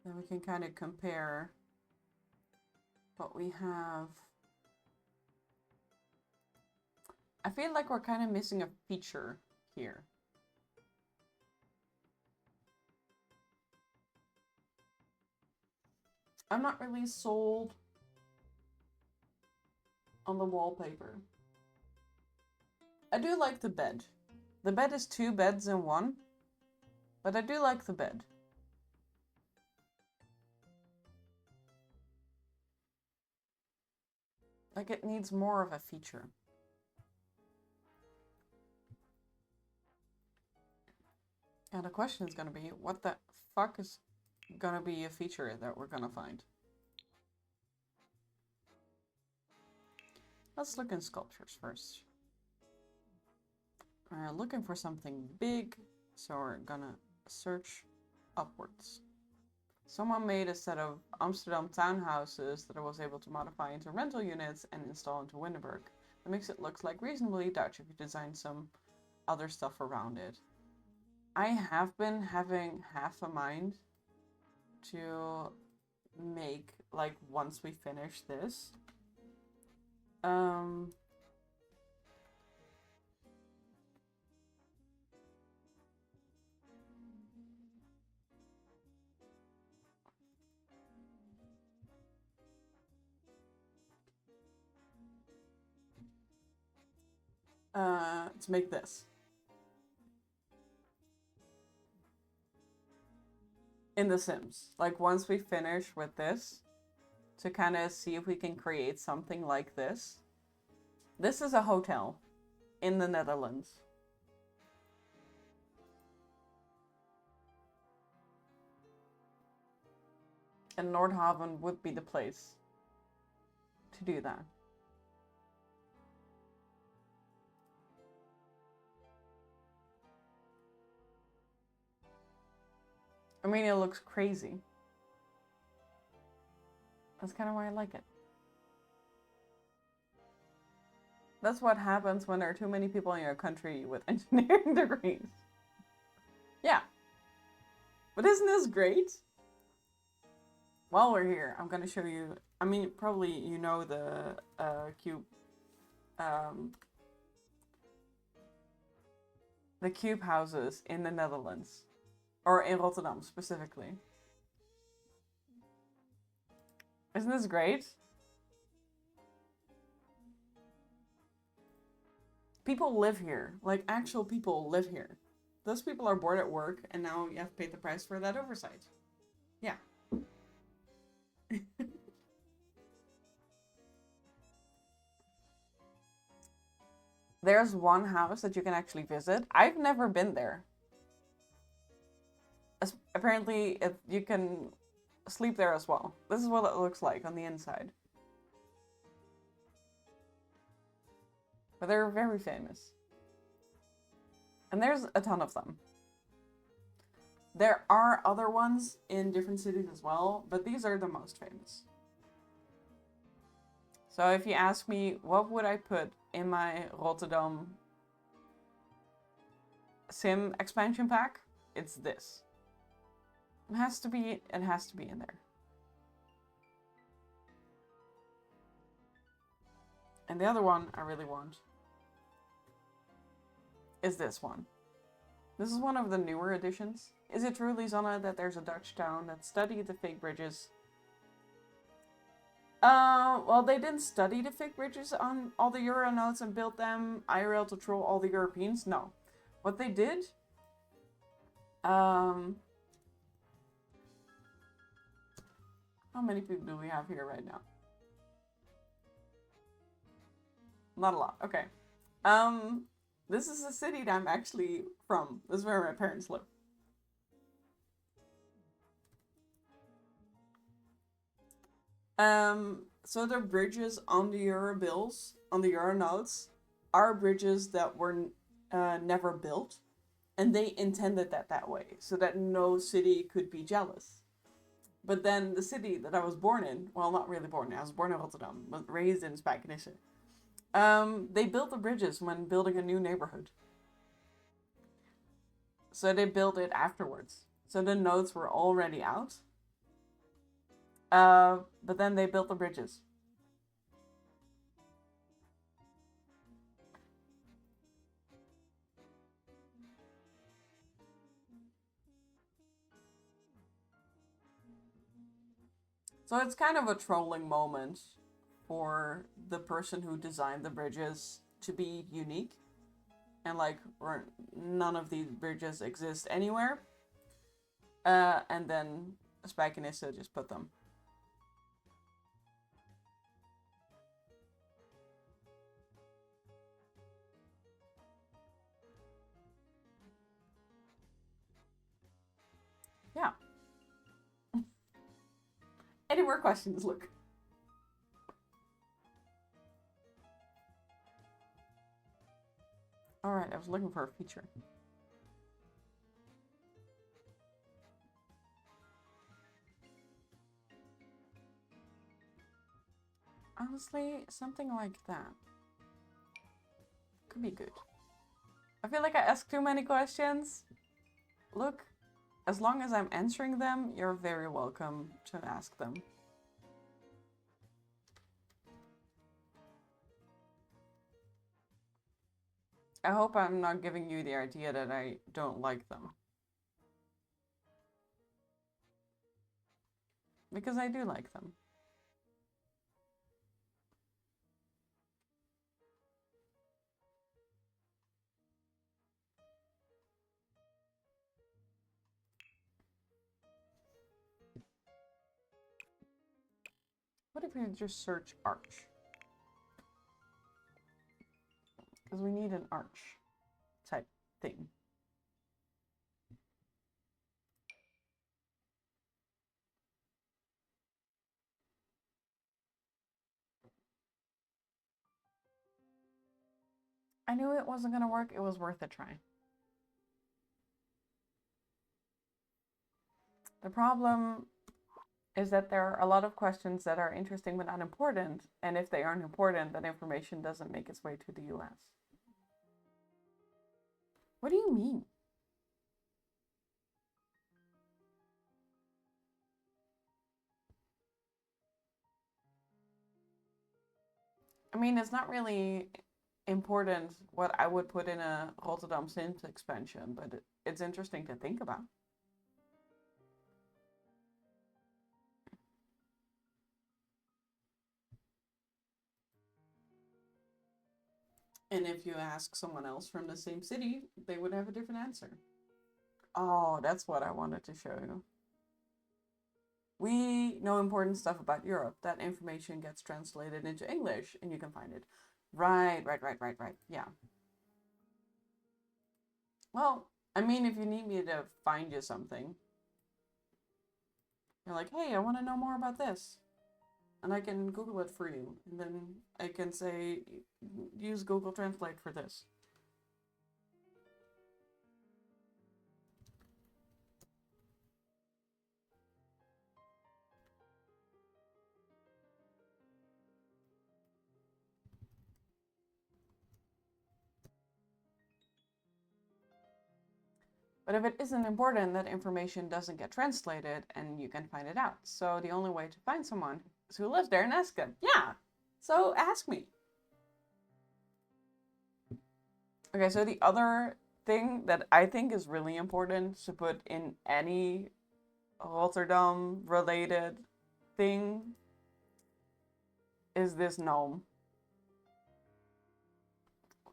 Then we can kind of compare what we have. I feel like we're kind of missing a feature here. I'm not really sold on the wallpaper. I do like the bed. The bed is 2 beds in one, but I do like the bed. Like, it needs more of a feature. And the question is gonna be, what the fuck is gonna be a feature that we're gonna find? Let's look in sculptures first. We're looking for something big, so we're gonna search upwards. Someone made a set of Amsterdam townhouses that I was able to modify into rental units and install into Windenburg. That makes it look like reasonably Dutch if you design some other stuff around it. I have been having half a mind to make, like, once we finish this, to make this. In The Sims. Like, once we finish with this, to kind of see if we can create something like this. This is a hotel in the Netherlands. And Noordhaven would be the place to do that. I mean, it looks crazy. That's kind of why I like it. That's what happens when there are too many people in your country with engineering degrees. Yeah. But isn't this great? While we're here, I'm gonna show you, I mean, probably you know the cube houses in the Netherlands. Or in Rotterdam, specifically. Isn't this great? People live here. Like, actual people live here. Those people are bored at work, and now you have to pay the price for that oversight. Yeah. There's one house that you can actually visit. I've never been there. Apparently, you can sleep there as well. This is what it looks like on the inside. But they're very famous. And there's a ton of them. There are other ones in different cities as well, but these are the most famous. So if you ask me, what would I put in my Rotterdam Sim expansion pack? It's this. It has to be in there. And the other one I really want is this one. This is one of the newer editions. Is it truly, Zonna, that there's a Dutch town that studied the fake bridges? Well, they didn't study the fake bridges on all the Euro nodes and build them IRL to troll all the Europeans. No. What they did, how many people do we have here right now? Not a lot. Okay. This is the city that I'm actually from. This is where my parents live. So the bridges on the Euro bills, on the Euro notes, are bridges that were never built. And they intended that way, so that no city could be jealous. But then the city that I was born in, well, not really born in, I was born in Rotterdam, but raised in Spijkenisse. They built the bridges when building a new neighborhood. So they built it afterwards. So the nodes were already out. But then they built the bridges. So it's kind of a trolling moment for the person who designed the bridges to be unique. And like, none of these bridges exist anywhere. And then Spijkenisse just put them. Yeah. Any more questions, Luke? Alright, I was looking for a feature. Honestly, something like that could be good. I feel like I ask too many questions. Look, as long as I'm answering them, you're very welcome to ask them. I hope I'm not giving you the idea that I don't like them. Because I do like them. What if we just search arch? Because we need an arch type thing. I knew it wasn't going to work. It was worth a try. The problem is that there are a lot of questions that are interesting but not important. And if they aren't important, that information doesn't make its way to the US. What do you mean? I mean, it's not really important what I would put in a Rotterdam Sint expansion, but it's interesting to think about. And if you ask someone else from the same city, they would have a different answer. Oh, that's what I wanted to show you. We know important stuff about Europe. That information gets translated into English and you can find it. Right. Yeah. Well, I mean, if you need me to find you something, you're like, hey, I want to know more about this. And I can Google it for you. And then I can say, use Google Translate for this. But if it isn't important, that information doesn't get translated and you can find it out. So the only way to find someone is who lives there and ask them. Yeah, so ask me. Okay, so the other thing that I think is really important to put in any Rotterdam related thing is this gnome.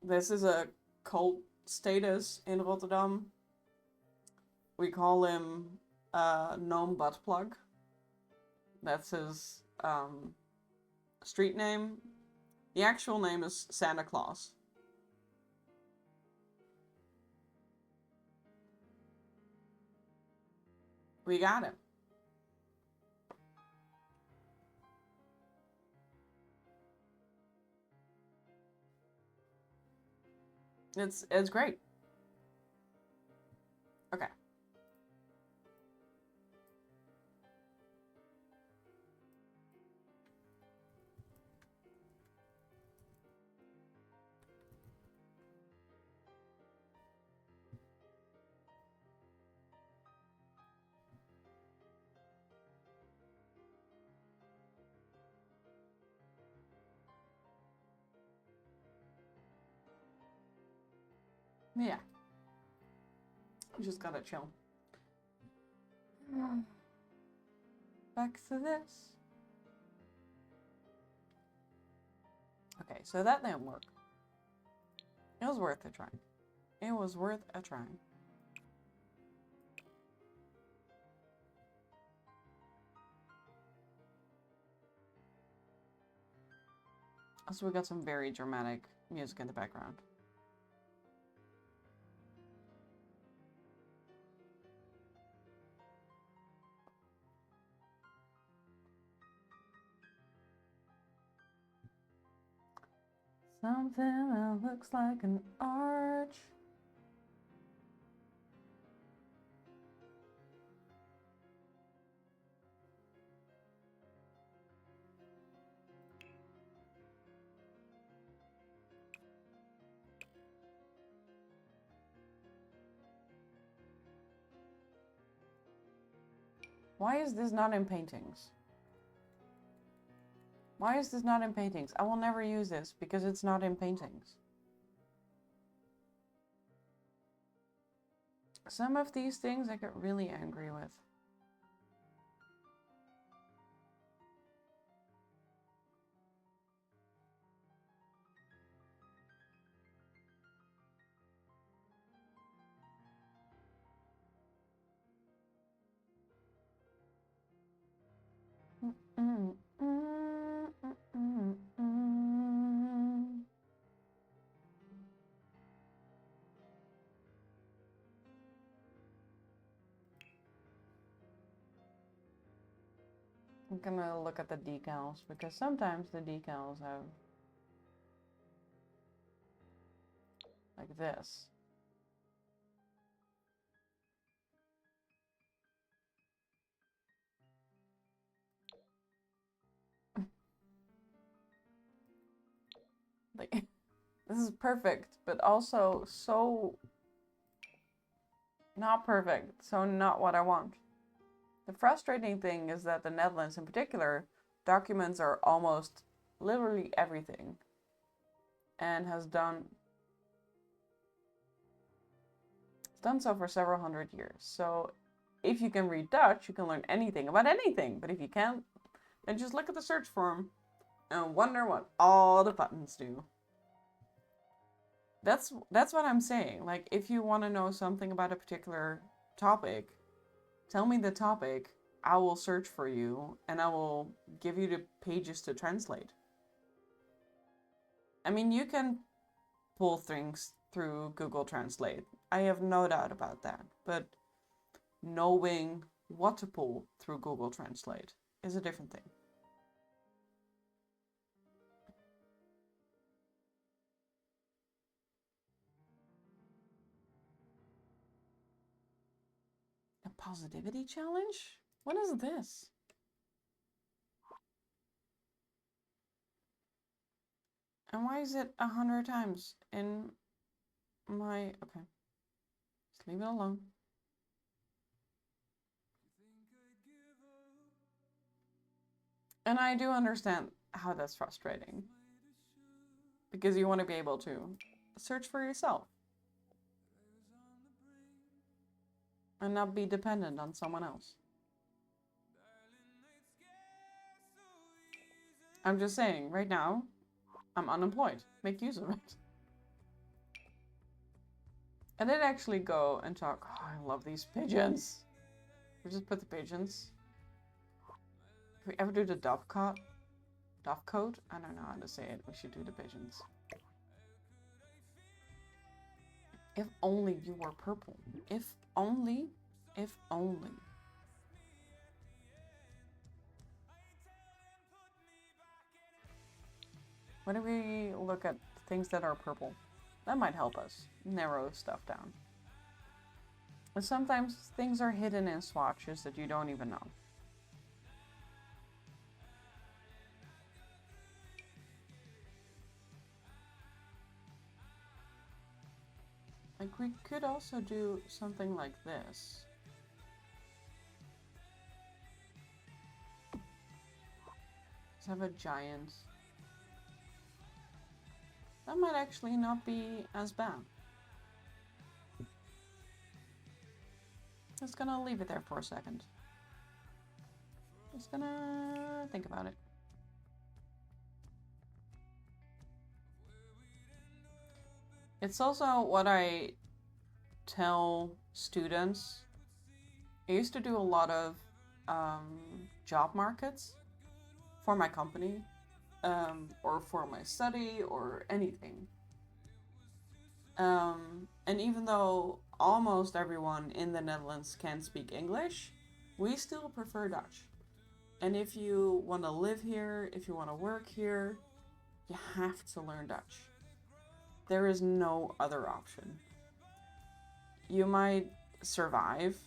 This is a cult status in Rotterdam. We call him Gnome Buttplug. That's his street name. The actual name is Santa Claus. We got him. It's great. Okay. Yeah. You just gotta chill. Back to this. Okay, so that didn't work. It was worth a try. It was worth a try. Also, we got some very dramatic music in the background. Something that looks like an arch. Why is this not in paintings? Why is this not in paintings? I will never use this because it's not in paintings. Some of these things I get really angry with. gonna look at the decals because sometimes the decals have like this. Like, this is perfect, but also so not perfect, so not what I want. The frustrating thing is that the Netherlands in particular, documents are almost literally everything and has done so for several hundred years. So if you can read Dutch, you can learn anything about anything. But if you can't, then just look at the search form and wonder what all the buttons do. That's what I'm saying. Like, if you want to know something about a particular topic, tell me the topic, I will search for you, and I will give you the pages to translate. I mean, you can pull things through Google Translate. I have no doubt about that. But knowing what to pull through Google Translate is a different thing. A positivity challenge? What is this? And why is it 100 times in my... Okay. Just leave it alone. And I do understand how that's frustrating. Because you want to be able to search for yourself. And not be dependent on someone else. I'm just saying, right now, I'm unemployed. Make use of it. I did actually go and talk. Oh, I love these pigeons. We just put the pigeons. If we ever do the dovecot, I don't know how to say it. We should do the pigeons. If only you were purple. If only. If only. Why do we look at things that are purple? That might help us narrow stuff down. And sometimes things are hidden in swatches that you don't even know. Like, we could also do something like this. Let's have a giant. That might actually not be as bad. Just gonna leave it there for a second. Just gonna think about it. It's also what I tell students. I used to do a lot of job markets for my company, or for my study, or anything. And even though almost everyone in the Netherlands can speak English, we still prefer Dutch. And if you want to live here, if you want to work here, you have to learn Dutch. There is no other option. You might survive,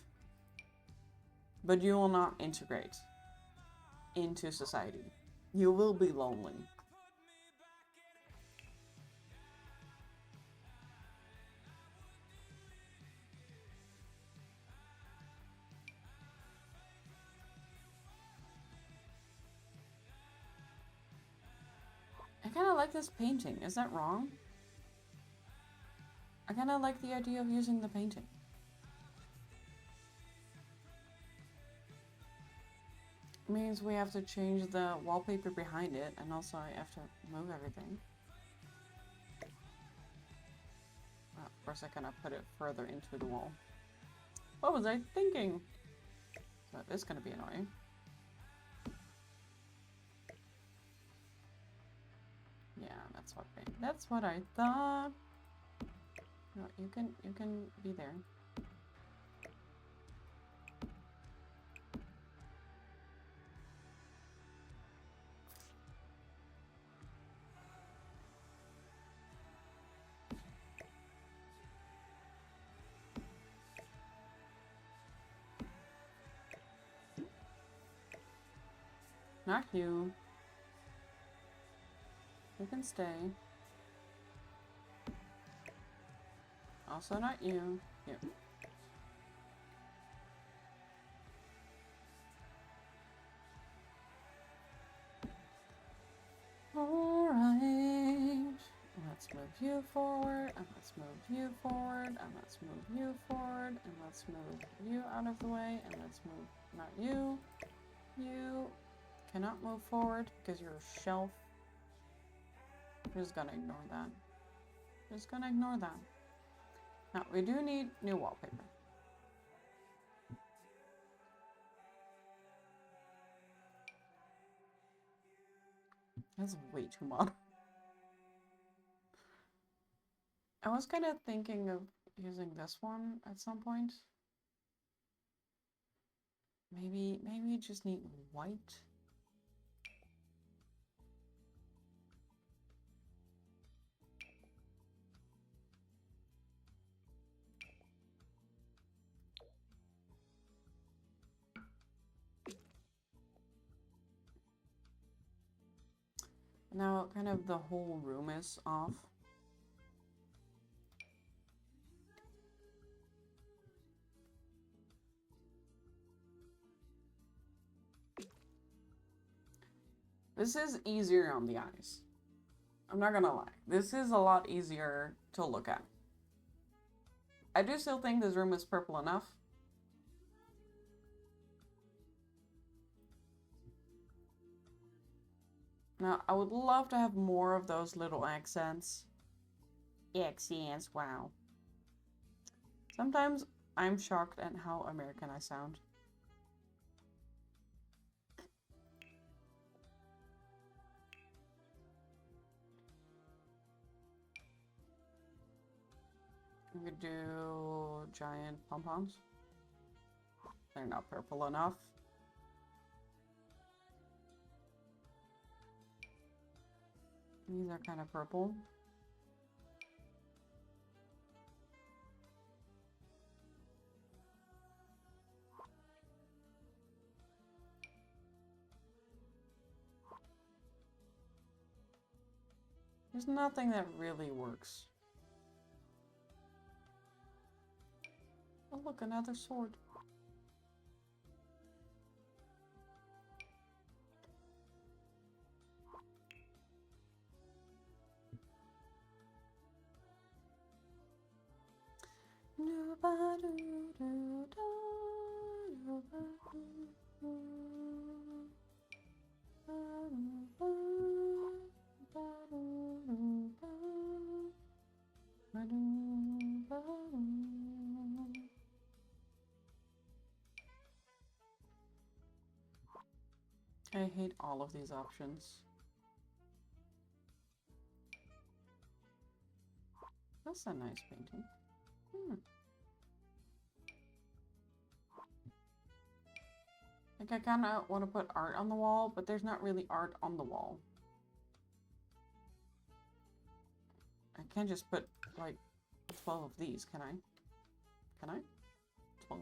but you will not integrate into society. You will be lonely. I kind of like this painting. Is that wrong? I kind of like the idea of using the painting. It means we have to change the wallpaper behind it, and also I have to move everything. Well, of course I kind of put it further into the wall. What was I thinking? So this is going to be annoying. Yeah, that's what I thought. No, you can be there. Not you. You can stay. Also not you. You. Alright. Let's move you forward, and let's move you forward, and let's move you forward, and let's move you out of the way, and let's move, not you. You cannot move forward because you're a shelf. I'm just gonna ignore that. Just gonna ignore that. Now, we do need new wallpaper. That's way too modern. I was kind of thinking of using this one at some point. Maybe you just need white. Now, kind of the whole room is off. This is easier on the eyes. I'm not gonna lie. This is a lot easier to look at. I do still think this room is purple enough. Now, I would love to have more of those little accents. Accents, wow. Sometimes I'm shocked at how American I sound. We could do giant pom-poms. They're not purple enough. These are kind of purple. There's nothing that really works. Oh look, another sword. I hate all of these options. That's a nice painting. Like, I kind of want to put art on the wall, but there's not really art on the wall. I can't just put, like, 12 of these, can I? Can I? 12.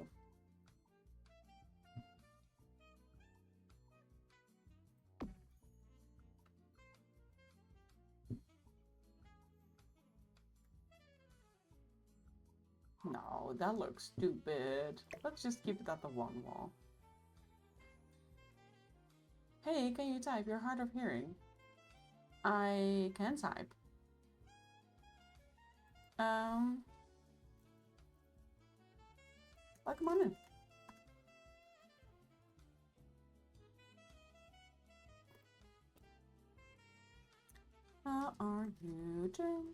No, that looks stupid. Let's just keep it at the one wall. Hey, can you type? You're hard of hearing. I can type. Like, come on in. How are you doing?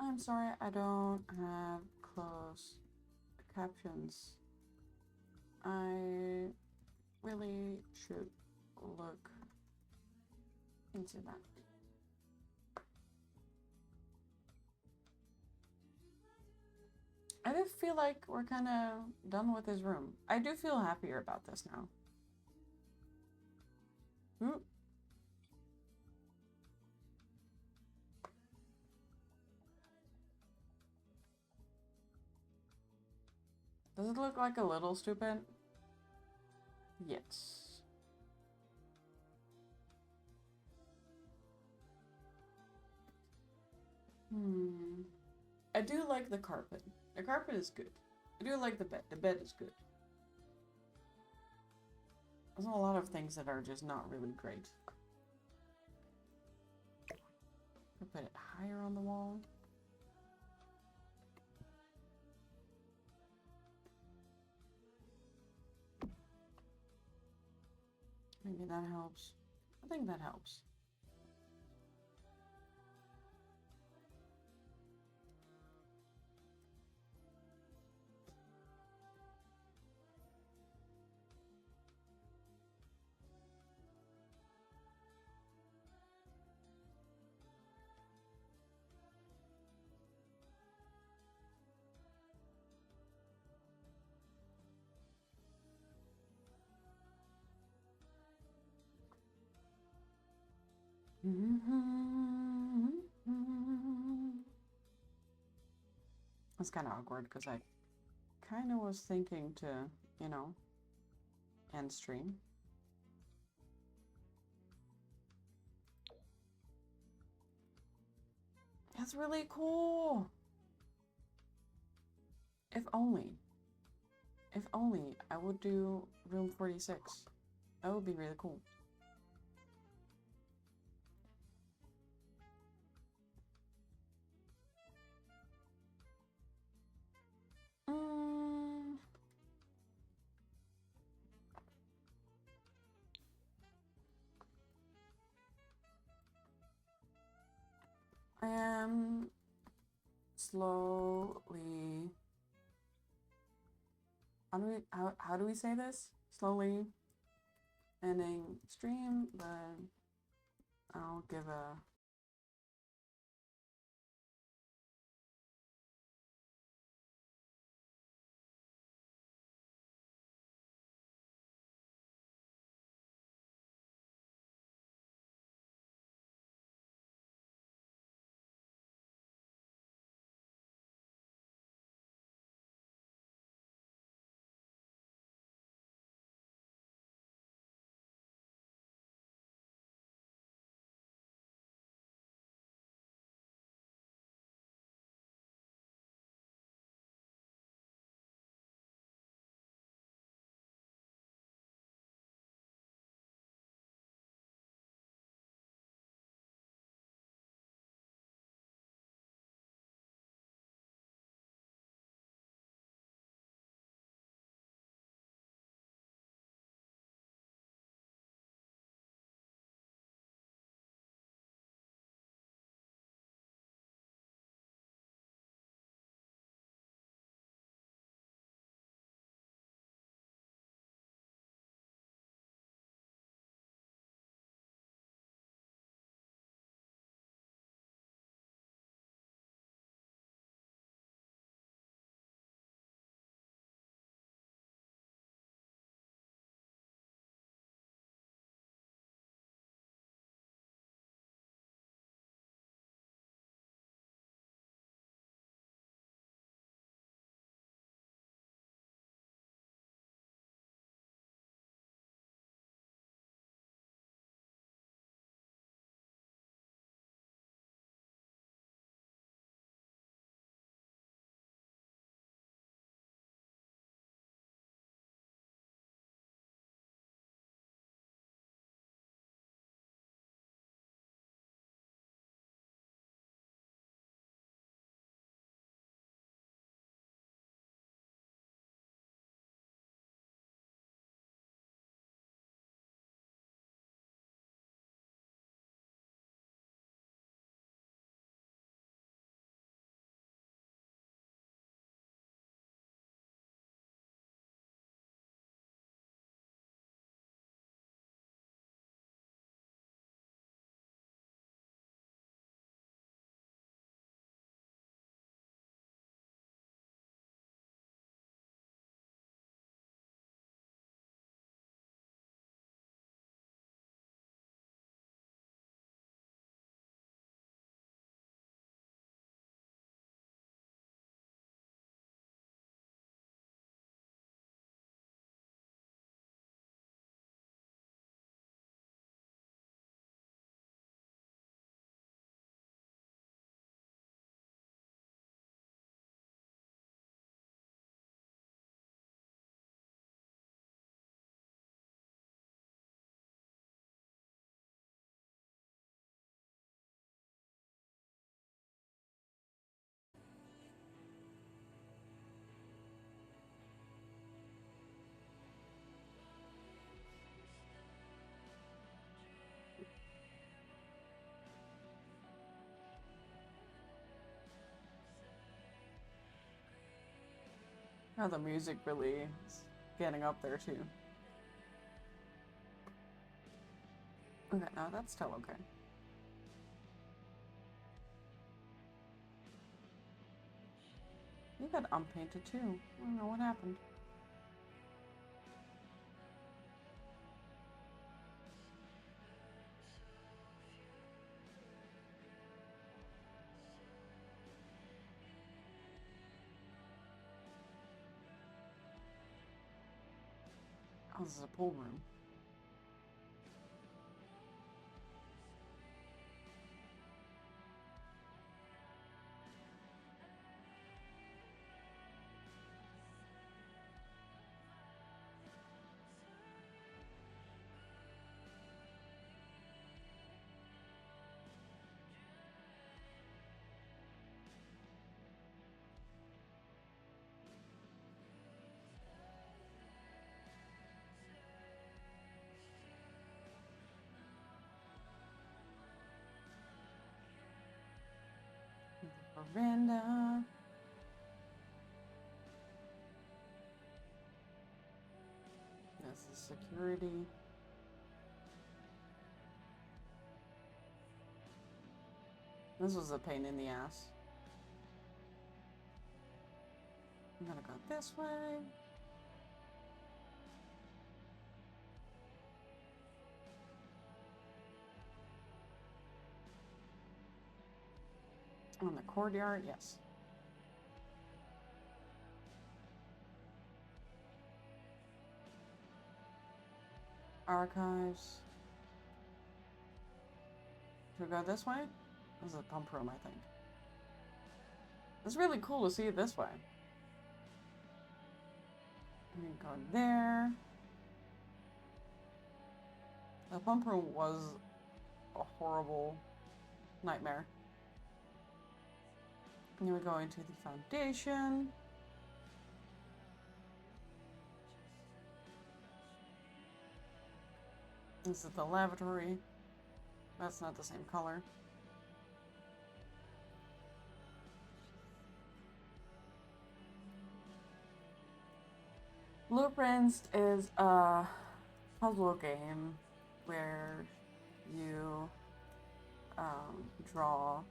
I'm sorry, I don't have closed captions. I really should look into that. I do feel like we're kind of done with this room. I do feel happier about this now. Ooh. Does it look like a little stupid? Yes. I do like the carpet. The carpet is good. I do like the bed. The bed is good. There's a lot of things that are just not really great. I put it higher on the wall. Maybe that helps. I think that helps. That's kind of awkward because I kind of was thinking to, you know, end stream. That's really cool. If only I would do room 46. That would be really cool. I am slowly. How do we say this? Slowly ending stream, but I'll give a Oh, the music really is getting up there too. Okay, no, that's still okay. You got unpainted too. I don't know what happened. Oh, this is a pool room. Veranda. This is security. This was a pain in the ass. I'm gonna go this way. On the courtyard, yes. Archives. Should we go this way? This is a pump room, I think. It's really cool to see it this way. We go there. The pump room was a horrible nightmare. And then we go into the foundation. This is the lavatory. That's not the same color. Blueprints is a puzzle game where you draw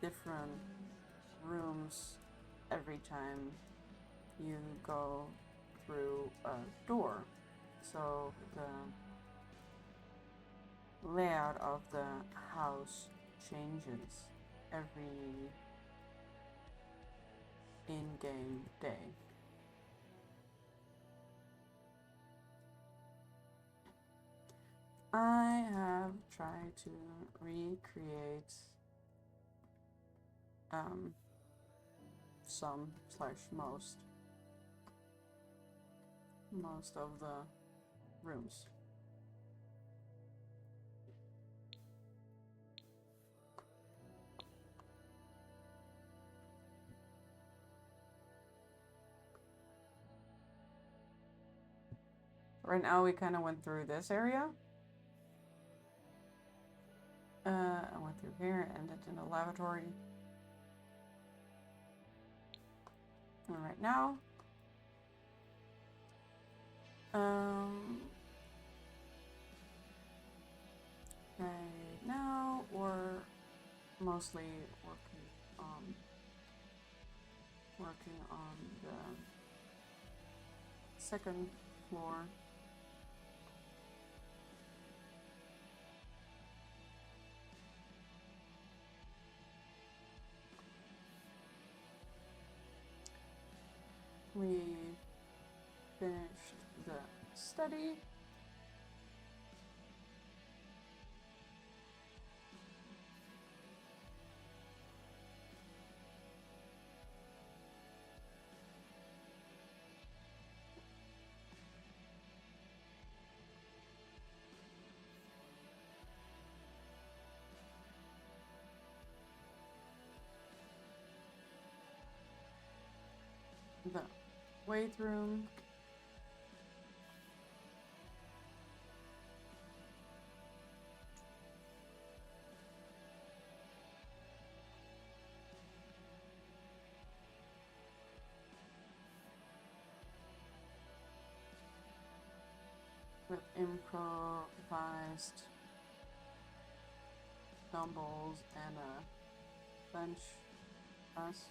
different rooms every time you go through a door. So the layout of the house changes every in-game day. I have tried to recreate most of the rooms. Right now we kind of went through this area. I went through here, ended in a lavatory. And right now, we're mostly working on the second floor. We finished the study. The weight room. with improvised dumbbells and a bench press.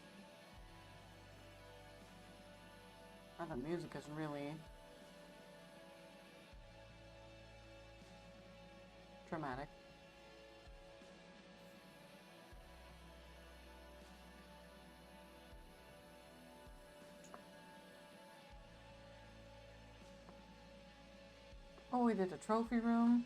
And the music is really dramatic. Oh, we did a trophy room.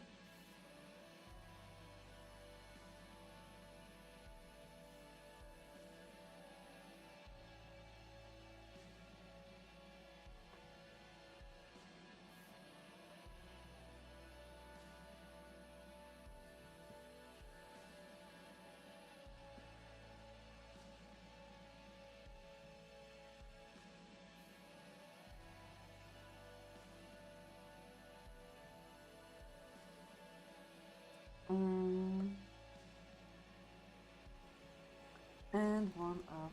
And one of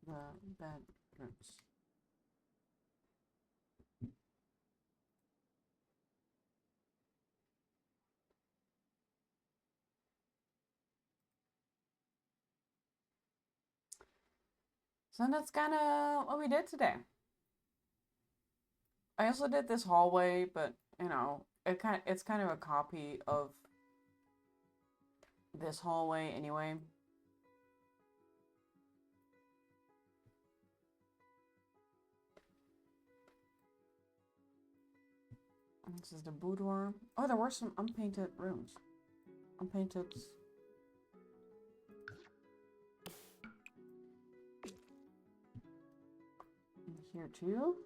the bedrooms. So that's kind of what we did today. I also did this hallway, but you know, it's kind of a copy of this hallway anyway. This is the boudoir. Oh, there were some unpainted rooms. Unpainted. And here too.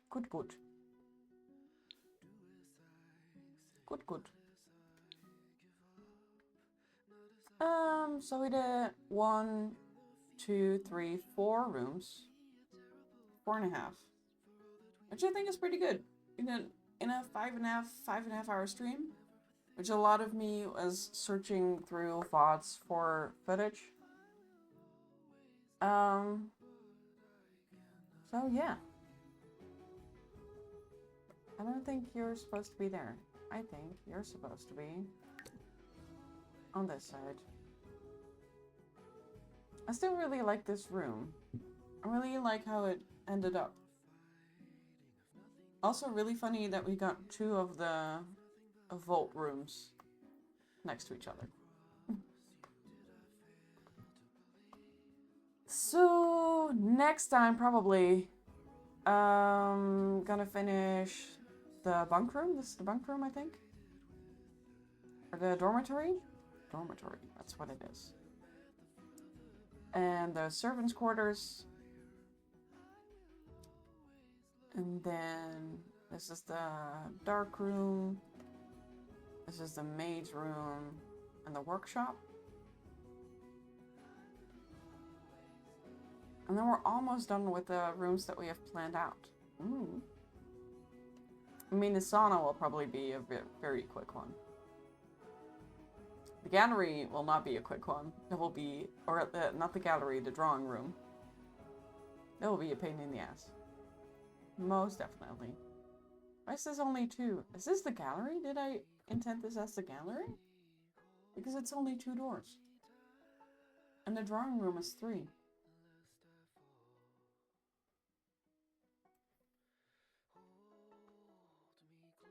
Good, good. Good, good. So we did 1, 2, 3, 4 rooms. 4.5. Which I think is pretty good. In a 5.5 hour stream. Which a lot of me was searching through VODs for footage. So yeah. I don't think you're supposed to be there. I think you're supposed to be on this side. I still really like this room. I really like how it ended up. Also really funny that we got 2 of the vault rooms next to each other. So next time probably gonna finish the bunk room. This is the bunk room, I think. Or the dormitory? Dormitory, that's what it is. And the servants' quarters. And then this is the dark room. This is the maid's room and the workshop. And then we're almost done with the rooms that we have planned out. Ooh. I mean, the sauna will probably be a very quick one. The gallery will not be a quick one. It will be, or not the gallery, the drawing room. It will be a pain in the ass. Most definitely. Why is this only 2? Is this the gallery? Did I intend this as the gallery? Because it's only 2 doors. And the drawing room is 3.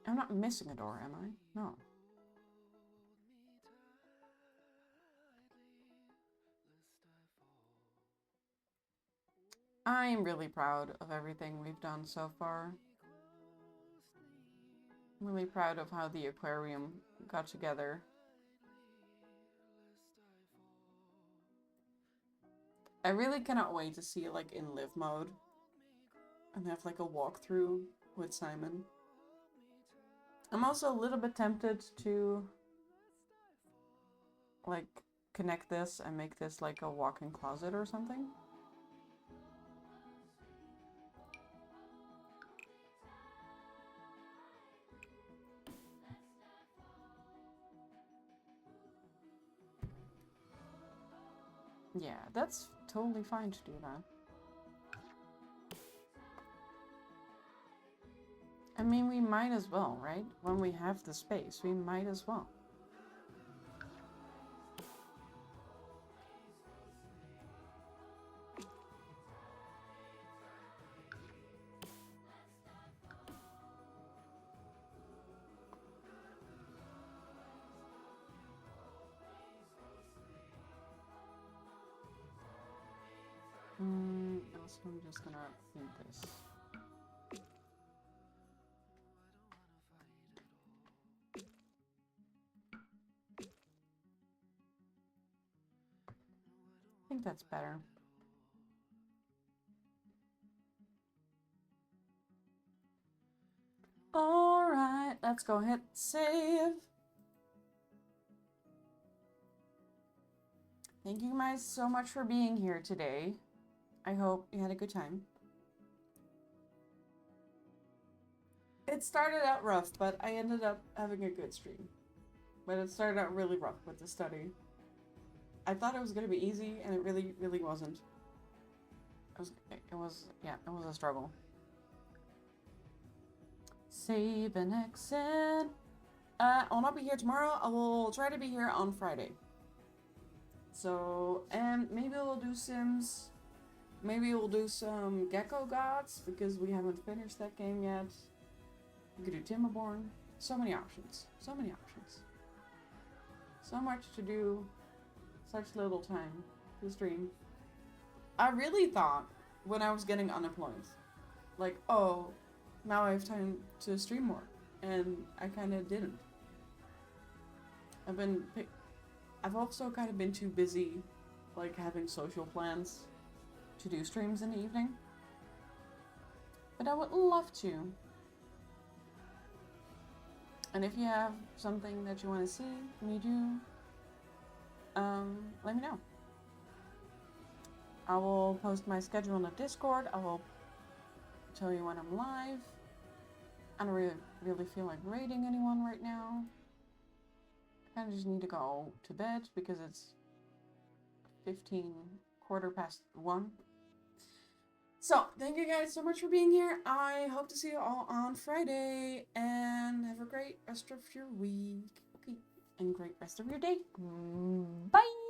I'm not missing a door, am I? No. I'm really proud of everything we've done so far. I'm really proud of how the aquarium got together. I really cannot wait to see it like in live mode and have like a walkthrough with Simon. I'm also a little bit tempted to like connect this and make this like a walk-in closet or something. Yeah, that's totally fine to do that. I mean, we might as well, right? When we have the space, we might as well. Also, I'm just gonna read this. I think that's better. Alright, let's go hit save. Thank you guys so much for being here today. I hope you had a good time. It started out rough, but I ended up having a good stream. But it started out really rough with the study. I thought it was going to be easy, and it really, really wasn't. It was a struggle. Save and exit. I'll not be here tomorrow. I will try to be here on Friday. So, and maybe we'll do Sims. Maybe we'll do some Gecko Gods, because we haven't finished that game yet. We could do Timberborn. So many options. So many options. So much to do. Such little time to stream. I really thought when I was getting unemployed, like, oh, now I have time to stream more. And I kind of didn't. I've also kind of been too busy, like, having social plans to do streams in the evening. But I would love to. And if you have something that you want to see me do, let me know. I will post my schedule in the Discord. I will tell you when I'm live. I don't really feel like raiding anyone right now. I kind of just need to go to bed because it's 1:15. So, thank you guys so much for being here. I hope to see you all on Friday. And have a great rest of your week. Okay. And great rest of your day. Bye!